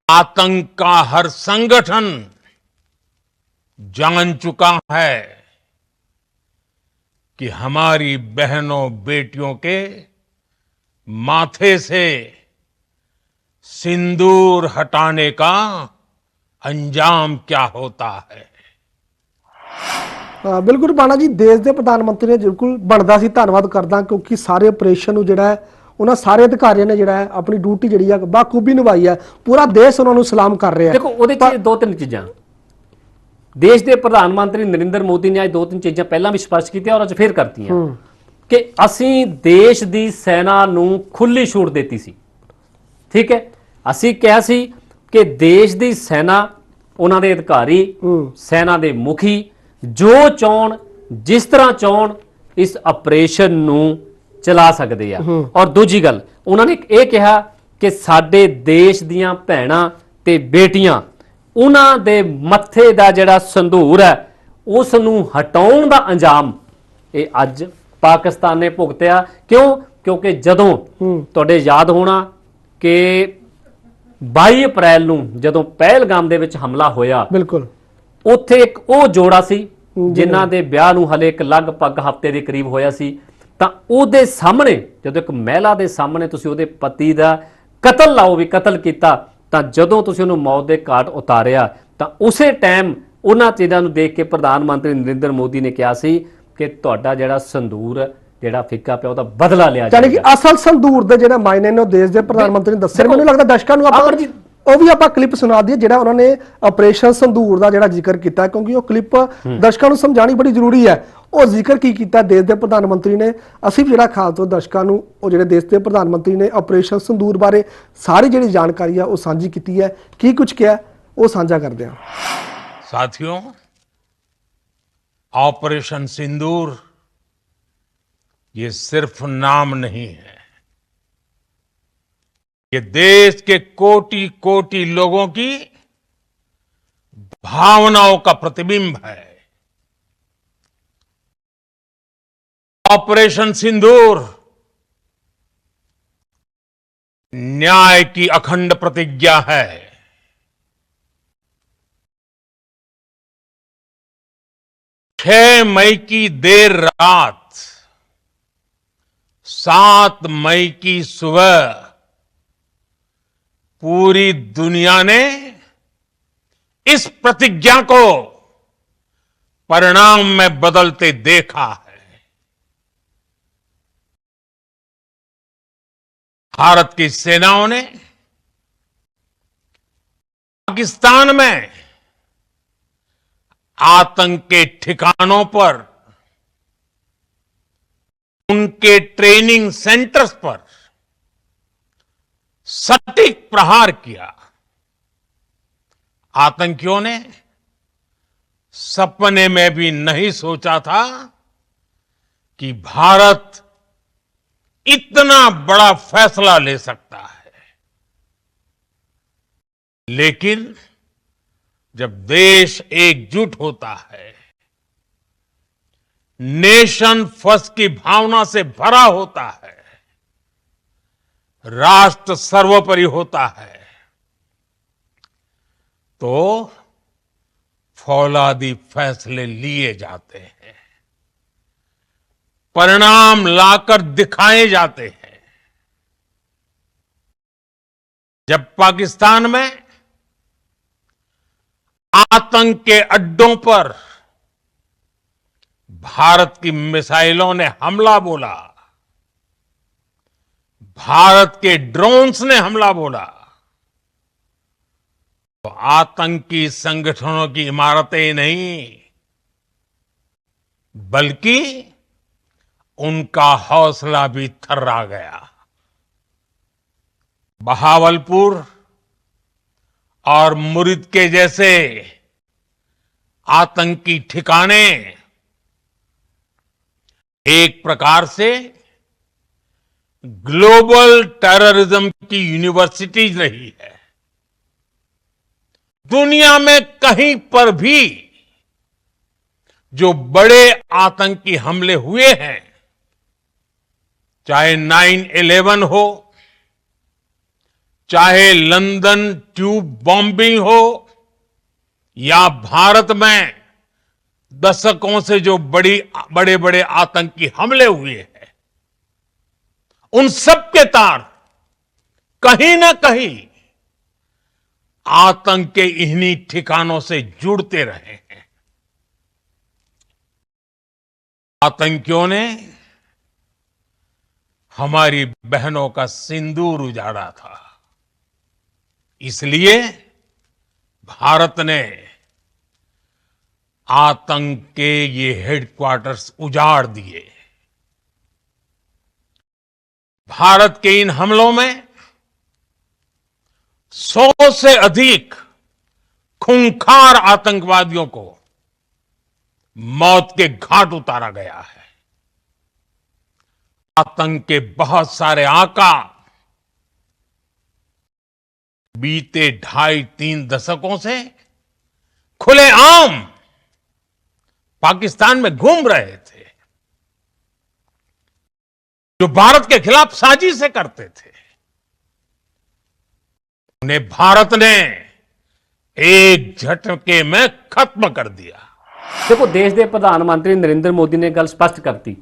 S4: आतंक का हर संगठन जान चुका है कि हमारी बहनों बेटियों के माथे से सिंदूर हटाने का अंजाम क्या होता है।
S1: ਬਿਲਕੁਲ ਰਾਣਾ ਜੀ, ਦੇਸ਼ ਦੇ ਪ੍ਰਧਾਨ ਮੰਤਰੀ ਨੇ ਬਿਲਕੁਲ ਬਣਦਾ ਸੀ ਧੰਨਵਾਦ ਕਰਦਾ, ਕਿਉਂਕਿ ਸਾਰੇ ਆਪਰੇਸ਼ਨ ਨੂੰ ਜਿਹੜਾ ਹੈ ਉਹਨਾਂ ਸਾਰੇ ਅਧਿਕਾਰੀਆਂ ਨੇ ਜਿਹੜਾ ਹੈ ਆਪਣੀ ਡਿਊਟੀ ਜਿਹੜੀ ਹੈ ਬਾਖੂਬੀ ਨਿਭਾਈ ਹੈ। ਪੂਰਾ ਦੇਸ਼ ਉਹਨਾਂ ਨੂੰ ਸਲਾਮ ਕਰ ਰਿਹਾ ਹੈ।
S2: ਦੇਖੋ ਉਹਦੇ 'ਚ ਦੋ ਤਿੰਨ ਚੀਜ਼ਾਂ ਦੇਸ਼ ਦੇ ਪ੍ਰਧਾਨ ਮੰਤਰੀ ਨਰਿੰਦਰ ਮੋਦੀ ਨੇ ਅੱਜ ਦੋ ਤਿੰਨ ਚੀਜ਼ਾਂ ਪਹਿਲਾਂ ਵੀ ਸਪਸ਼ਟ ਕੀਤੀਆਂ ਔਰ ਅੱਜ ਫੇਰ ਕਰਤੀਆਂ ਕਿ ਅਸੀਂ ਦੇਸ਼ ਦੀ ਸੈਨਾ ਨੂੰ ਖੁੱਲੀ ਛੂਟ ਦਿੱਤੀ ਸੀ। ਠੀਕ ਹੈ, ਅਸੀਂ ਕਿਹਾ ਸੀ ਕਿ ਦੇਸ਼ ਦੀ ਸੈਨਾ, ਉਹਨਾਂ ਦੇ ਅਧਿਕਾਰੀ, ਸੈਨਾ ਦੇ ਮੁਖੀ ਜੋ ਚਾਹਣ, ਜਿਸ ਤਰ੍ਹਾਂ ਚਾਹਣ ਇਸ ਆਪਰੇਸ਼ਨ ਨੂੰ ਚਲਾ ਸਕਦੇ ਆ। ਔਰ ਦੂਜੀ ਗੱਲ ਉਹਨਾਂ ਨੇ ਇਹ ਕਿਹਾ ਕਿ ਸਾਡੇ ਦੇਸ਼ ਦੀਆਂ ਭੈਣਾਂ ਤੇ ਬੇਟੀਆਂ, ਉਹਨਾਂ ਦੇ ਮੱਥੇ ਦਾ ਜਿਹੜਾ ਸੰਧੂਰ ਹੈ ਉਸ ਨੂੰ ਹਟਾਉਣ ਦਾ ਅੰਜਾਮ ਇਹ ਅੱਜ ਪਾਕਿਸਤਾਨ ਨੇ ਭੁਗਤਿਆ। ਕਿਉਂਕਿ ਜਦੋਂ ਤੁਹਾਡੇ ਯਾਦ ਹੋਣਾ ਕਿ 22 ਅਪ੍ਰੈਲ ਨੂੰ ਜਦੋਂ ਪਹਿਲਗਾਮ ਦੇ ਵਿੱਚ ਹਮਲਾ ਹੋਇਆ,
S1: ਬਿਲਕੁਲ
S2: ਉੱਥੇ ਇੱਕ ਉਹ ਜੋੜਾ ਸੀ ਜਿਨ੍ਹਾਂ ਦੇ ਵਿਆਹ ਨੂੰ ਹਲੇ ਇੱਕ ਲਗਭਗ ਹਫ਼ਤੇ ਦੇ ਕਰੀਬ ਹੋਇਆ ਸੀ, ਤਾਂ ਉਹਦੇ ਸਾਹਮਣੇ ਜਦੋਂ ਇੱਕ ਮਹਿਲਾ ਦੇ ਸਾਹਮਣੇ ਤੁਸੀਂ ਉਹਦੇ ਪਤੀ ਦਾ ਕਤਲ ਲਾਓ ਵੀ ਕਤਲ ਕੀਤਾ, ਤਾਂ ਜਦੋਂ ਤੁਸੀਂ ਉਹਨੂੰ ਮੌਤ ਦੇ ਘਾਟ ਉਤਾਰਿਆ ਤਾਂ ਉਸੇ ਟਾਈਮ ਉਹਨਾਂ ਚੀਜ਼ਾਂ ਨੂੰ ਦੇਖ ਕੇ ਪ੍ਰਧਾਨ ਮੰਤਰੀ ਨਰਿੰਦਰ ਮੋਦੀ ਨੇ ਕਿਹਾ ਸੀ ਕਿ ਤੁਹਾਡਾ ਜਿਹੜਾ ਸੰਦੂਰ ਜਿਹੜਾ ਫਿੱਕਾ ਪਿਆ ਉਹਦਾ ਬਦਲਾ ਲਿਆ
S1: ਜਾਏਗਾ। ਯਾਨੀ ਕਿ ਅਸਲ ਸੰਦੂਰ ਦੇ ਜਿਹੜੇ ਮਾਇਨੇ ਨੇ ਉਹ ਦੇਸ਼ ਦੇ ਪ੍ਰਧਾਨ ਮੰਤਰੀ ਨੇ ਦੱਸੇ। ਮੈਨੂੰ ਲੱਗਦਾ ਦਰਸ਼ਕਾਂ ਨੂੰ ਆਪਾਂ ਉਹ ਵੀ ਆਪਾਂ ਕਲਿੱਪ ਸੁਣਾ ਦਈਏ ਜਿਹੜਾ ਉਹਨਾਂ ਨੇ ਆਪਰੇਸ਼ਨ ਸੰਦੂਰ ਦਾ ਜਿਹੜਾ ਜ਼ਿਕਰ ਕੀਤਾ, ਕਿਉਂਕਿ ਉਹ ਕਲਿੱਪ ਦਰਸ਼ਕਾਂ ਨੂੰ ਸਮਝਾਣੀ ਬੜੀ ਜ਼ਰੂਰੀ ਹੈ। ਉਹ ਜ਼ਿਕਰ ਕੀ ਕੀਤਾ ਦੇਸ਼ ਦੇ ਪ੍ਰਧਾਨ ਮੰਤਰੀ ਨੇ, ਅਸੀਂ ਵੀ ਜਿਹੜਾ ਖਾਸ ਤੌਰ ਦਰਸ਼ਕਾਂ ਨੂੰ ਉਹ ਜਿਹੜੇ ਦੇਸ਼ ਦੇ ਪ੍ਰਧਾਨ ਮੰਤਰੀ ਨੇ ਆਪਰੇਸ਼ਨ ਸੰਦੂਰ ਬਾਰੇ ਸਾਰੀ ਜਿਹੜੀ ਜਾਣਕਾਰੀ ਆ ਉਹ ਸਾਂਝੀ ਕੀਤੀ ਹੈ। ਕੀ ਕੁਝ ਕਿਹਾ ਉਹ ਸਾਂਝਾ ਕਰਦੇ ਹਾਂ।
S4: साथियों, ऑपरेशन सिंदूर ये सिर्फ नाम नहीं है, ये देश के कोटि कोटि लोगों की भावनाओं का प्रतिबिंब है। ऑपरेशन सिंदूर न्याय की अखंड प्रतिज्ञा है। 6 मई की देर रात, 7 मई की सुबह पूरी दुनिया ने इस प्रतिज्ञा को परिणाम में बदलते देखा है। भारत की सेनाओं ने पाकिस्तान में आतंक के ठिकानों पर, उनके ट्रेनिंग सेंटर्स पर सटीक प्रहार किया। आतंकियों ने सपने में भी नहीं सोचा था कि भारत इतना बड़ा फैसला ले सकता है। लेकिन जब देश एकजुट होता है, नेशन फर्स्ट की भावना से भरा होता है, राष्ट्र सर्वोपरि होता है, तो फौलादी फैसले लिए जाते हैं, परिणाम लाकर दिखाए जाते हैं। जब पाकिस्तान में आतंक के अड्डों पर भारत की मिसाइलों ने हमला बोला, भारत के ड्रोन्स ने हमला बोला, तो आतंकी संगठनों की इमारतें नहीं बल्कि उनका हौसला भी थर्रा गया। बहावलपुर और मुरिद के जैसे आतंकी ठिकाने एक प्रकार से ग्लोबल टेररिज्म की यूनिवर्सिटीज रही है। दुनिया में कहीं पर भी जो बड़े आतंकी हमले हुए हैं, चाहे 9/11 हो, चाहे लंदन ट्यूब बॉम्बिंग हो, या भारत में दशकों से जो बड़े बड़े आतंकी हमले हुए हैं, उन सब के तार कहीं ना कहीं आतंक के इन्हीं ठिकानों से जुड़ते रहे हैं। आतंकियों ने हमारी बहनों का सिंदूर उजाड़ा था, इसलिए भारत ने आतंक के ये हेडक्वार्टर्स उजाड़ दिए। भारत के इन हमलों में 100 से अधिक खूंखार आतंकवादियों को मौत के घाट उतारा गया है। आतंक के बहुत सारे आका बीते 2.5-3 दशकों से खुलेआम पाकिस्तान में घूम रहे थे, जो भारत के खिलाफ साजिशें करते थे। उन्हें भारत ने एक झटके में खत्म कर दिया।
S2: ਦੇਖੋ ਦੇਸ਼ ਦੇ ਪ੍ਰਧਾਨ ਮੰਤਰੀ ਨਰਿੰਦਰ ਮੋਦੀ ਨੇ ਗੱਲ ਸਪਸ਼ਟ ਕਰਤੀ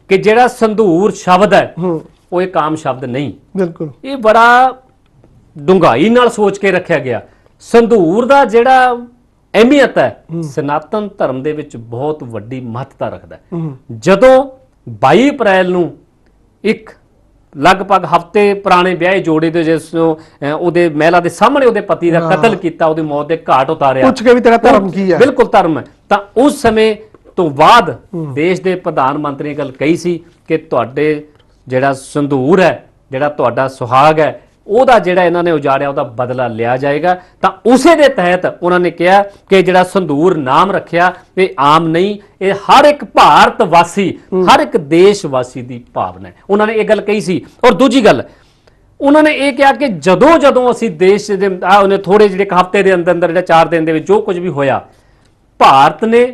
S2: ਕਿ ਜਿਹੜਾ ਸੰਧੂਰ ਸ਼ਬਦ ਹੈ ਉਹ ਇੱਕ ਆਮ ਸ਼ਬਦ ਨਹੀਂ।
S1: ਬਿਲਕੁਲ
S2: ਇਹ ਬੜਾ ਡੂੰਘਾਈ ਨਾਲ ਸੋਚ ਕੇ ਰੱਖਿਆ ਗਿਆ। ਸੰਧੂਰ ਦਾ ਜਿਹੜਾ ਅਹਿਮੀਅਤ ਹੈ ਸਨਾਤਨ ਧਰਮ ਦੇ ਵਿੱਚ ਬਹੁਤ ਵੱਡੀ ਮਹੱਤਤਾ ਰੱਖਦਾ ਹੈ। ਜਦੋਂ 22 ਅਪ੍ਰੈਲ ਨੂੰ ਇੱਕ ਲਗਭਗ ਹਫ਼ਤੇ ਪੁਰਾਣੇ ਵਿਆਹੇ ਜੋੜੇ ਦੇ ਜਿਸ ਨੂੰ ਉਹਦੇ ਮਹਿਲਾ ਦੇ ਸਾਹਮਣੇ ਉਹਦੇ ਪਤੀ ਦਾ ਕਤਲ ਕੀਤਾ, ਉਹਦੀ ਮੌਤ ਦੇ ਘਾਟ ਉਤਾਰਿਆ,
S1: ਪੁੱਛ ਕੇ ਵੀ ਤੇਰਾ ਧਰਮ ਕੀ ਹੈ,
S2: ਬਿਲਕੁਲ ਧਰਮ ਹੈ, ਤਾਂ ਉਸ ਸਮੇਂ ਤੋਂ ਬਾਅਦ ਦੇਸ਼ ਦੇ ਪ੍ਰਧਾਨ ਮੰਤਰੀ ਨੇ ਗੱਲ ਕਹੀ ਸੀ ਕਿ ਤੁਹਾਡੇ ਜਿਹੜਾ ਸੰਧੂਰ ਹੈ, ਜਿਹੜਾ ਤੁਹਾਡਾ ਸੁਹਾਗ ਹੈ, ਉਹਦਾ ਜਿਹੜਾ ਇਹਨਾਂ ਨੇ ਉਜਾੜਿਆ ਉਹਦਾ ਬਦਲਾ ਲਿਆ ਜਾਏਗਾ। ਤਾਂ ਉਸੇ ਦੇ ਤਹਿਤ ਉਹਨਾਂ ਨੇ ਕਿਹਾ ਕਿ ਜਿਹੜਾ ਸੰਧੂਰ ਨਾਮ ਰੱਖਿਆ ਇਹ ਆਮ ਨਹੀਂ, ਇਹ ਹਰ ਇੱਕ ਭਾਰਤ ਵਾਸੀ, ਹਰ ਇੱਕ ਦੇਸ਼ ਵਾਸੀ ਦੀ ਭਾਵਨਾ ਹੈ। ਉਹਨਾਂ ਨੇ ਇਹ ਗੱਲ ਕਹੀ ਸੀ। ਔਰ ਦੂਜੀ ਗੱਲ ਉਹਨਾਂ ਨੇ ਇਹ ਕਿਹਾ ਕਿ ਜਦੋਂ ਜਦੋਂ ਅਸੀਂ ਦੇਸ਼ ਦੇ ਉਹਨੇ ਥੋੜੇ ਜਿਹੜੇ ਹਫ਼ਤੇ ਦੇ ਅੰਦਰ ਅੰਦਰ ਜਿਹੜਾ 4 ਦਿਨ ਦੇ ਵਿੱਚ ਜੋ ਕੁਝ ਵੀ ਹੋਇਆ, ਭਾਰਤ ਨੇ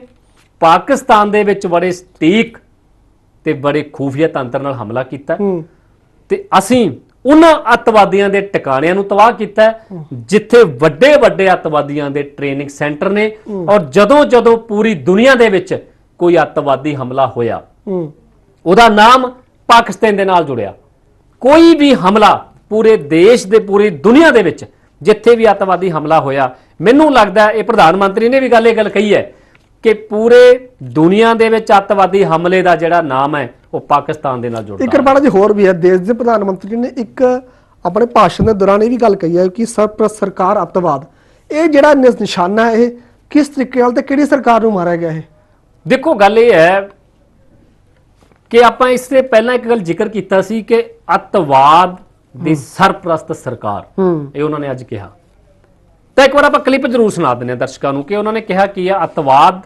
S2: ਪਾਕਿਸਤਾਨ ਦੇ ਵਿੱਚ ਬੜੇ ਸਟੀਕ ਤੇ ਬੜੇ ਖੂਫੀਆ ਤੰਤਰ ਨਾਲ ਹਮਲਾ ਕੀਤਾ ਤੇ ਅਸੀਂ ਉਹਨਾਂ ਅੱਤਵਾਦੀਆਂ ਦੇ ਟਿਕਾਣਿਆਂ ਨੂੰ ਤਬਾਹ ਕੀਤਾ ਜਿੱਥੇ ਵੱਡੇ ਵੱਡੇ ਅੱਤਵਾਦੀਆਂ ਦੇ ਟ੍ਰੇਨਿੰਗ ਸੈਂਟਰ ਨੇ। ਔਰ ਜਦੋਂ ਜਦੋਂ ਪੂਰੀ ਦੁਨੀਆ ਦੇ ਵਿੱਚ ਕੋਈ ਅੱਤਵਾਦੀ ਹਮਲਾ ਹੋਇਆ ਉਹਦਾ ਨਾਮ ਪਾਕਿਸਤਾਨ ਦੇ ਨਾਲ ਜੁੜਿਆ। ਕੋਈ ਵੀ ਹਮਲਾ ਪੂਰੇ ਦੇਸ਼ ਦੇ ਪੂਰੀ ਦੁਨੀਆ ਦੇ ਵਿੱਚ ਜਿੱਥੇ ਵੀ ਅੱਤਵਾਦੀ ਹਮਲਾ ਹੋਇਆ, ਮੈਨੂੰ ਲੱਗਦਾ ਇਹ ਪ੍ਰਧਾਨ ਮੰਤਰੀ ਨੇ ਵੀ ਇਹ ਗੱਲ ਕਹੀ ਹੈ ਕਿ ਪੂਰੇ ਦੁਨੀਆ ਦੇ ਵਿੱਚ ਅੱਤਵਾਦੀ ਹਮਲੇ ਦਾ ਜਿਹੜਾ ਨਾਮ ਹੈ ਉਹ ਪਾਕਿਸਤਾਨ ਦੇ ਨਾਲ ਜੁੜਦਾ।
S1: ਇੱਕ ਰਬਾੜਾ ਜੀ ਹੋਰ ਵੀ ਹੈ, ਦੇਸ਼ ਦੇ ਪ੍ਰਧਾਨ ਮੰਤਰੀ ਨੇ ਇੱਕ ਆਪਣੇ ਭਾਸ਼ਣ ਦੇ ਦੌਰਾਨ ਇਹ ਵੀ ਗੱਲ ਕਹੀ ਹੈ ਕਿ ਸਰਪ੍ਰਸਤ ਸਰਕਾਰ ਅੱਤਵਾਦ, ਇਹ ਜਿਹੜਾ ਨਿਸ਼ਾਨਾ ਹੈ ਇਹ ਕਿਸ ਤਰੀਕੇ ਨਾਲ ਤੇ ਕਿਹੜੀ ਸਰਕਾਰ ਨੂੰ ਮਾਰਿਆ ਗਿਆ ਹੈ?
S2: ਦੇਖੋ ਗੱਲ ਇਹ ਹੈ ਕਿ ਆਪਾਂ ਇਸ ਤੋਂ ਪਹਿਲਾਂ ਇੱਕ ਗੱਲ ਜ਼ਿਕਰ ਕੀਤਾ ਸੀ ਕਿ ਅੱਤਵਾਦ ਦੀ ਸਰਪ੍ਰਸਤ ਸਰਕਾਰ, ਇਹ ਉਹਨਾਂ ਨੇ ਅੱਜ ਕਿਹਾ। ਤਾਂ ਇੱਕ ਵਾਰ ਆਪਾਂ ਕਲਿੱਪ ਜ਼ਰੂਰ ਸੁਣਾ ਦਿੰਦੇ ਹਾਂ ਦਰਸ਼ਕਾਂ ਨੂੰ ਕਿ ਉਹਨਾਂ ਨੇ ਕਿਹਾ ਕੀ ਆ, ਅੱਤਵਾਦ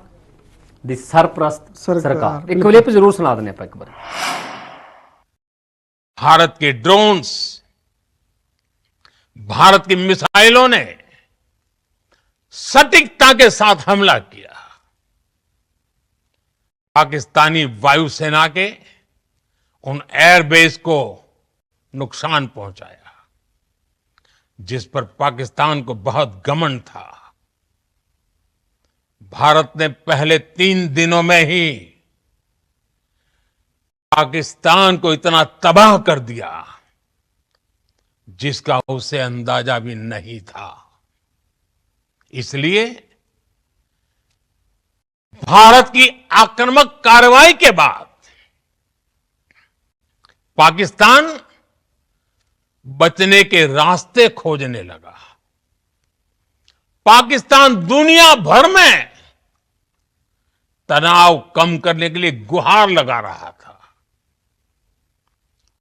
S2: ਦੀ ਸਰਪ੍ਰਸਤ सरकार। एक क्लिप जरूर सुना देने आप एक बार।
S4: भारत के ड्रोन्स, भारत की मिसाइलों ने सटीकता के साथ हमला किया। पाकिस्तानी वायुसेना के उन एयरबेस को नुकसान पहुंचाया, जिस पर पाकिस्तान को बहुत घमंड था। भारत ने पहले 3 दिनों में ही पाकिस्तान को इतना तबाह कर दिया जिसका उसे अंदाजा भी नहीं था। इसलिए भारत की आक्रामक कार्रवाई के बाद पाकिस्तान बचने के रास्ते खोजने लगा। पाकिस्तान दुनिया भर में तनाव कम करने के लिए गुहार लगा रहा था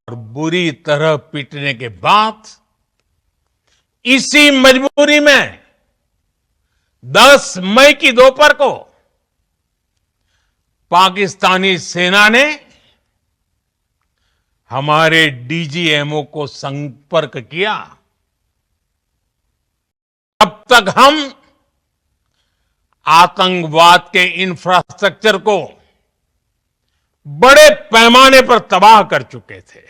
S4: और बुरी तरह पीटने के बाद इसी मजबूरी में 10 मई की दोपहर को पाकिस्तानी सेना ने हमारे डीजीएमओ को संपर्क किया। अब तक हम आतंकवाद के इंफ्रास्ट्रक्चर को बड़े पैमाने पर तबाह कर चुके थे।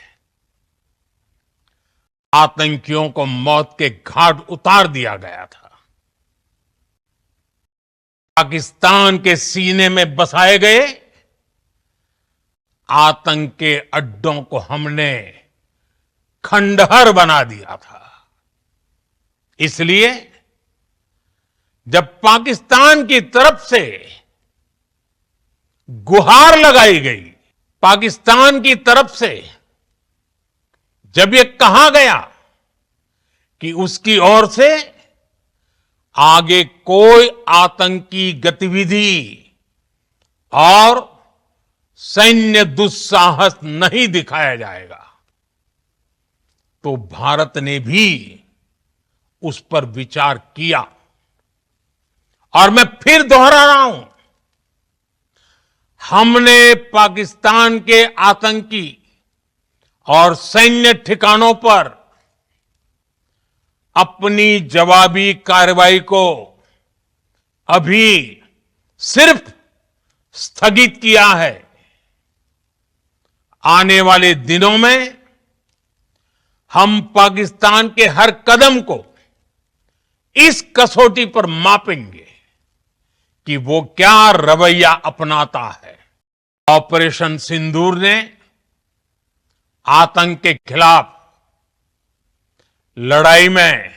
S4: आतंकियों को मौत के घाट उतार दिया गया था। पाकिस्तान के सीने में बसाए गए आतंक के अड्डों को हमने खंडहर बना दिया था। इसलिए जब पाकिस्तान की तरफ से गुहार लगाई गई, पाकिस्तान की तरफ से जब ये कहा गया कि उसकी ओर से आगे कोई आतंकी गतिविधि और सैन्य दुस्साहस नहीं दिखाया जाएगा, तो भारत ने भी उस पर विचार किया। और मैं फिर दोहरा रहा हूं, हमने पाकिस्तान के आतंकी और सैन्य ठिकानों पर अपनी जवाबी कार्रवाई को अभी सिर्फ स्थगित किया है। आने वाले दिनों में हम पाकिस्तान के हर कदम को इस कसौटी पर मापेंगे कि वो क्या रवैया अपनाता है। ऑपरेशन सिंदूर ने आतंक के खिलाफ लड़ाई में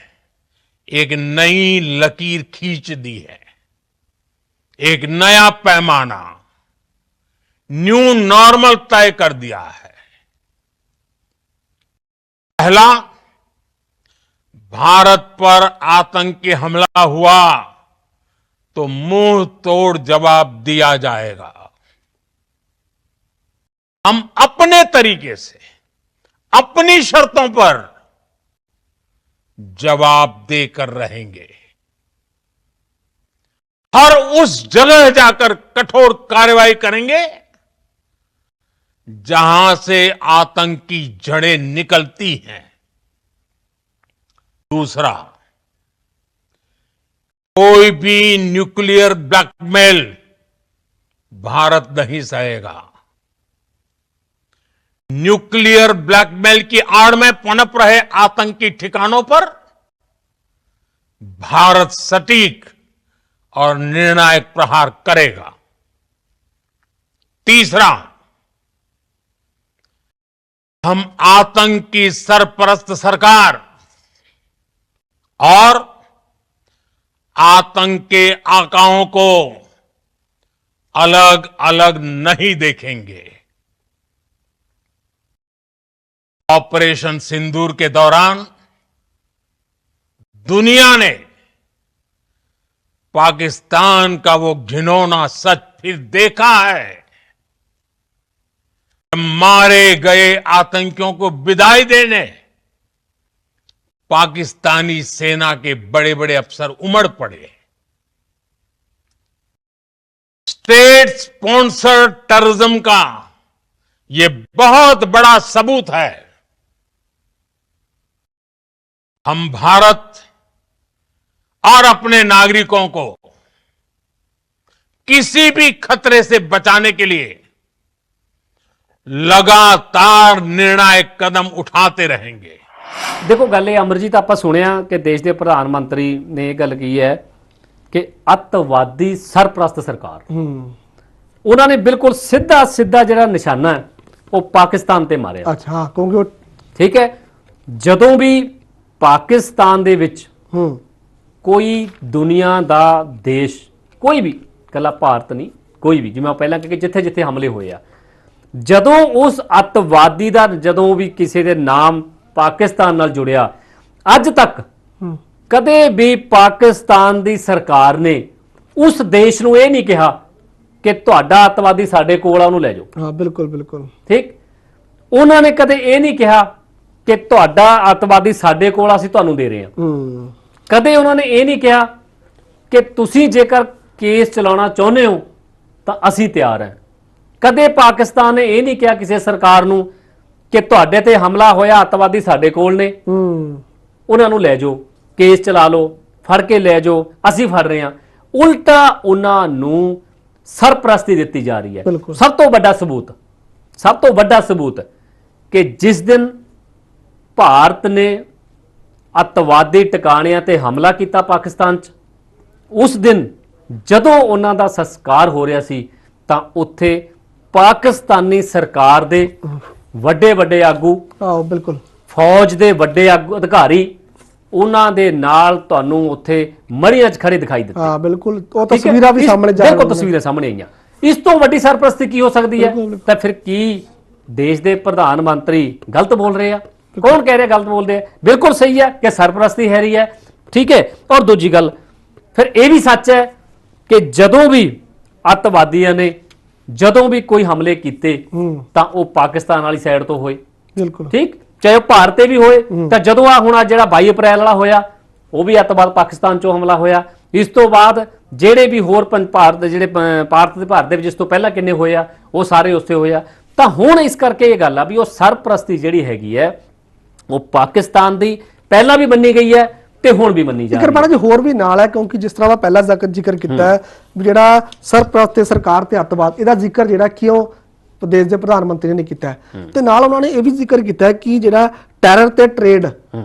S4: एक नई लकीर खींच दी है, एक नया पैमाना, न्यू नॉर्मल तय कर दिया है। पहला, भारत पर आतंकी हमला हुआ तो मुंह तोड़ जवाब दिया जाएगा। हम अपने तरीके से, अपनी शर्तों पर जवाब देकर रहेंगे। हर उस जगह जाकर कठोर कार्रवाई करेंगे जहां से आतंक की जड़ें निकलती हैं। दूसरा, कोई भी न्यूक्लियर ब्लैकमेल भारत नहीं सहेगा। न्यूक्लियर ब्लैकमेल की आड़ में पनप रहे आतंकी ठिकानों पर भारत सटीक और निर्णायक प्रहार करेगा। तीसरा, हम आतंक की सरपरस्त सरकार और आतंक के आकाओं को अलग अलग नहीं देखेंगे। ऑपरेशन सिंदूर के दौरान दुनिया ने पाकिस्तान का वो घिनौना सच फिर देखा है। मारे गए आतंकियों को विदाई देने पाकिस्तानी सेना के बड़े बड़े अफसर उमड़ पड़े। स्टेट स्पॉन्सर्ड टेररिज्म का यह बहुत बड़ा सबूत है। हम भारत और अपने नागरिकों को किसी भी खतरे से बचाने के लिए लगातार निर्णायक कदम उठाते रहेंगे।
S2: देखो ਗੱਲ ਇਹ ਅਮਰਜੀਤ ਆਪਾਂ ਸੁਣਿਆ ਕਿ ਦੇਸ਼ ਦੇ ਪ੍ਰਧਾਨ ਮੰਤਰੀ ਨੇ ਇਹ ਗੱਲ ਕਹੀ ਹੈ ਕਿ ਅੱਤਵਾਦੀ ਸਰਪ੍ਰਸਤ ਸਰਕਾਰ ਉਹਨਾਂ ਨੇ ਬਿਲਕੁਲ ਸਿੱਧਾ ਸਿੱਧਾ ਜਿਹੜਾ ਨਿਸ਼ਾਨਾ ਹੈ ਉਹ ਪਾਕਿਸਤਾਨ ਤੇ ਮਾਰਿਆ।
S1: ਅੱਛਾ, ਕਿਉਂਕਿ ਉਹ
S2: ਠੀਕ ਹੈ, ਜਦੋਂ ਵੀ ਪਾਕਿਸਤਾਨ ਦੇ ਵਿੱਚ ਕੋਈ ਦੁਨੀਆ ਦਾ ਦੇਸ਼, ਕੋਈ ਵੀ, ਕੱਲਾ ਭਾਰਤ ਨਹੀਂ, ਕੋਈ ਵੀ, ਜਿਵੇਂ ਪਹਿਲਾਂ ਕਿ ਜਿੱਥੇ ਜਿੱਥੇ ਹਮਲੇ ਹੋਏ ਆ, ਜਦੋਂ ਉਸ ਅੱਤਵਾਦੀ ਦਾ ਜਦੋਂ ਵੀ ਕਿਸੇ ਦੇ ਨਾਮ ਪਾਕਿਸਤਾਨ ਨਾਲ ਜੁੜਿਆ, ਅੱਜ ਤੱਕ ਕਦੇ ਵੀ ਪਾਕਿਸਤਾਨ ਦੀ ਸਰਕਾਰ ਨੇ ਉਸ ਦੇਸ਼ ਨੂੰ ਇਹ ਨਹੀਂ ਕਿਹਾ ਕਿ ਤੁਹਾਡਾ ਅੱਤਵਾਦੀ ਸਾਡੇ ਕੋਲ ਆ, ਉਹਨੂੰ ਲੈ ਜਾਓ।
S1: ਹਾਂ, ਬਿਲਕੁਲ ਬਿਲकुल
S2: ਠੀਕ। ਉਹਨਾਂ ਨੇ ਕਦੇ ਇਹ ਨਹੀਂ ਕਿਹਾ ਕਿ ਤੁਹਾਡਾ ਅੱਤਵਾਦੀ ਸਾਡੇ ਕੋਲ ਆ, ਅਸੀਂ ਤੁਹਾਨੂੰ ਦੇ ਰਹੇ ਹਾਂ। ਕਦੇ ਉਹਨਾਂ ਨੇ ਇਹ ਨਹੀਂ ਕਿਹਾ ਕਿ ਤੁਸੀਂ ਜੇਕਰ ਕੇਸ ਚਲਾਉਣਾ ਚਾਹੁੰਦੇ ਹੋ ਤਾਂ ਅਸੀਂ ਤਿਆਰ ਹਾਂ। ਕਦੇ ਪਾਕਿਸਤਾਨ ਨੇ ਇਹ ਨਹੀਂ ਕਿਹਾ ਕਿਸੇ ਸਰਕਾਰ ਨੂੰ ਕਿ ਤੁਹਾਡੇ ਤੇ ਹਮਲਾ ਹੋਇਆ, ਅੱਤਵਾਦੀ ਸਾਡੇ ਕੋਲ ਨੇ, ਉਹਨਾਂ ਨੂੰ ਲੈ ਜਾਓ, ਕੇਸ ਚਲਾ ਲਓ, ਫੜ ਕੇ ਲੈ ਜਾਓ, ਅਸੀਂ ਫੜ ਰਹੇ ਹਾਂ। ਉਲਟਾ ਉਹਨਾਂ ਨੂੰ ਸਰਪ੍ਰਸਤੀ ਦਿੱਤੀ ਜਾ ਰਹੀ ਹੈ।
S1: ਬਿਲਕੁਲ।
S2: ਸਭ ਤੋਂ ਵੱਡਾ ਸਬੂਤ ਕਿ ਜਿਸ ਦਿਨ ਭਾਰਤ ਨੇ ਅੱਤਵਾਦੀ ਟਿਕਾਣਿਆਂ ਤੇ ਹਮਲਾ ਕੀਤਾ ਪਾਕਿਸਤਾਨ 'ਚ, ਉਸ ਦਿਨ ਜਦੋਂ ਉਹਨਾਂ ਦਾ ਸੰਸਕਾਰ ਹੋ ਰਿਹਾ ਸੀ ਤਾਂ ਉੱਥੇ ਪਾਕਿਸਤਾਨੀ ਸਰਕਾਰ ਦੇ ਵੱਡੇ ਆਗੂ,
S1: ਆਹੋ ਬਿਲਕੁਲ,
S2: ਫੌਜ ਦੇ ਵੱਡੇ ਆਗੂ ਅਧਿਕਾਰੀ, ਉਹਨਾਂ ਦੇ ਨਾਲ ਤੁਹਾਨੂੰ ਉੱਥੇ ਮੜੀਆਂ 'ਚ ਖੜੇ ਦਿਖਾਈ ਦਿੱਤੇ।
S1: ਹਾਂ ਬਿਲਕੁਲ, ਉਹ
S2: ਠੀਕ ਹੈ?
S1: ਤਸਵੀਰਾਂ ਵੀ ਸਾਹਮਣੇ ਜਾ
S2: ਬਿਲਕੁਲ ਤਸਵੀਰਾਂ ਸਾਹਮਣੇ ਆਈਆਂ। ਇਸ ਤੋਂ ਵੱਡੀ ਸਰਪ੍ਰਸਤੀ ਕੀ ਹੋ ਸਕਦੀ ਹੈ?
S1: ਬਿਲਕੁਲ।
S2: ਤਾਂ ਫਿਰ ਕੀ ਦੇਸ਼ ਦੇ ਪ੍ਰਧਾਨ ਮੰਤਰੀ ਗਲਤ ਬੋਲ ਰਹੇ ਆ? ਕੌਣ ਕਹਿ ਰਿਹਾ ਗਲਤ ਬੋਲਦੇ ਆ? ਬਿਲਕੁਲ ਸਹੀ ਹੈ ਕਿ ਸਰਪ੍ਰਸਤੀ ਹੈ ਰਹੀ ਹੈ, ਠੀਕ ਹੈ। ਔਰ ਦੂਜੀ ਗੱਲ, ਫਿਰ ਇਹ ਵੀ ਸੱਚ ਹੈ ਕਿ ਜਦੋਂ ਵੀ ਅੱਤਵਾਦੀਆਂ ਨੇ ਜਦੋਂ ਵੀ ਕੋਈ ਹਮਲੇ ਕੀਤੇ ਤਾਂ ਉਹ ਪਾਕਿਸਤਾਨ ਵਾਲੀ ਸਾਈਡ ਤੋਂ ਹੋਏ,
S1: ਬਿਲਕੁਲ
S2: ਠੀਕ, ਚਾਹੇ ਉਹ ਭਾਰਤ ਤੇ ਵੀ ਹੋਏ। ਤਾਂ ਜਦੋਂ ਹੁਣ ਜਿਹੜਾ 22 ਅਪ੍ਰੈਲ ਵਾਲਾ ਹੋਇਆ ਉਹ ਵੀ ਅੱਤਵਾਦ ਪਾਕਿਸਤਾਨ ਚੋਂ ਹਮਲਾ ਹੋਇਆ। ਇਸ ਤੋਂ ਬਾਅਦ ਜਿਹੜੇ ਵੀ ਹੋਰ ਭਾਰਤ ਦੇ ਵਿੱਚ ਇਸ ਤੋਂ ਪਹਿਲਾਂ ਕਿੰਨੇ ਹੋਏ ਆ, ਉਹ ਸਾਰੇ ਉਸੇ ਹੋਏ ਆ। ਤਾਂ ਹੁਣ ਇਸ ਕਰਕੇ ਇਹ ਗੱਲ ਆ ਵੀ ਉਹ ਸਰਪ੍ਰਸਤੀ ਜਿਹੜੀ ਹੈਗੀ ਹੈ ਉਹ ਪਾਕਿਸਤਾਨ ਦੀ ਪਹਿਲਾਂ ਵੀ ਮੰਨੀ ਗਈ ਹੈ ਤੇ ਹੁਣ ਵੀ ਮੰਨੀ ਜਾ ਰਹੀ ਹੈ।
S1: ਕਿਰਪਾਲ ਜੀ ਹੋਰ ਵੀ ਨਾਲ ਹੈ, ਕਿਉਂਕਿ ਜਿਸ ਤਰ੍ਹਾਂ ਦਾ ਪਹਿਲਾਂ ਜ਼ਿਕਰ ਕੀਤਾ ਹੈ ਵੀ ਜਿਹੜਾ ਸਰਪ੍ਰਸਤੀ ਸਰਕਾਰ ਤੇ ਅੱਤਵਾਦ, ਇਹਦਾ ਜ਼ਿਕਰ ਜਿਹੜਾ ਕਿਉਂ ਦੇਸ਼ ਦੇ ਪ੍ਰਧਾਨ ਮੰਤਰੀ ਨੇ ਕੀਤਾ ਹੈ। ਤੇ ਨਾਲ ਉਹਨਾਂ ਨੇ ਇਹ ਵੀ ਜ਼ਿਕਰ ਕੀਤਾ ਹੈ ਕਿ ਜਿਹੜਾ ਟੈਰਰ ਤੇ ਟ੍ਰੇਡ,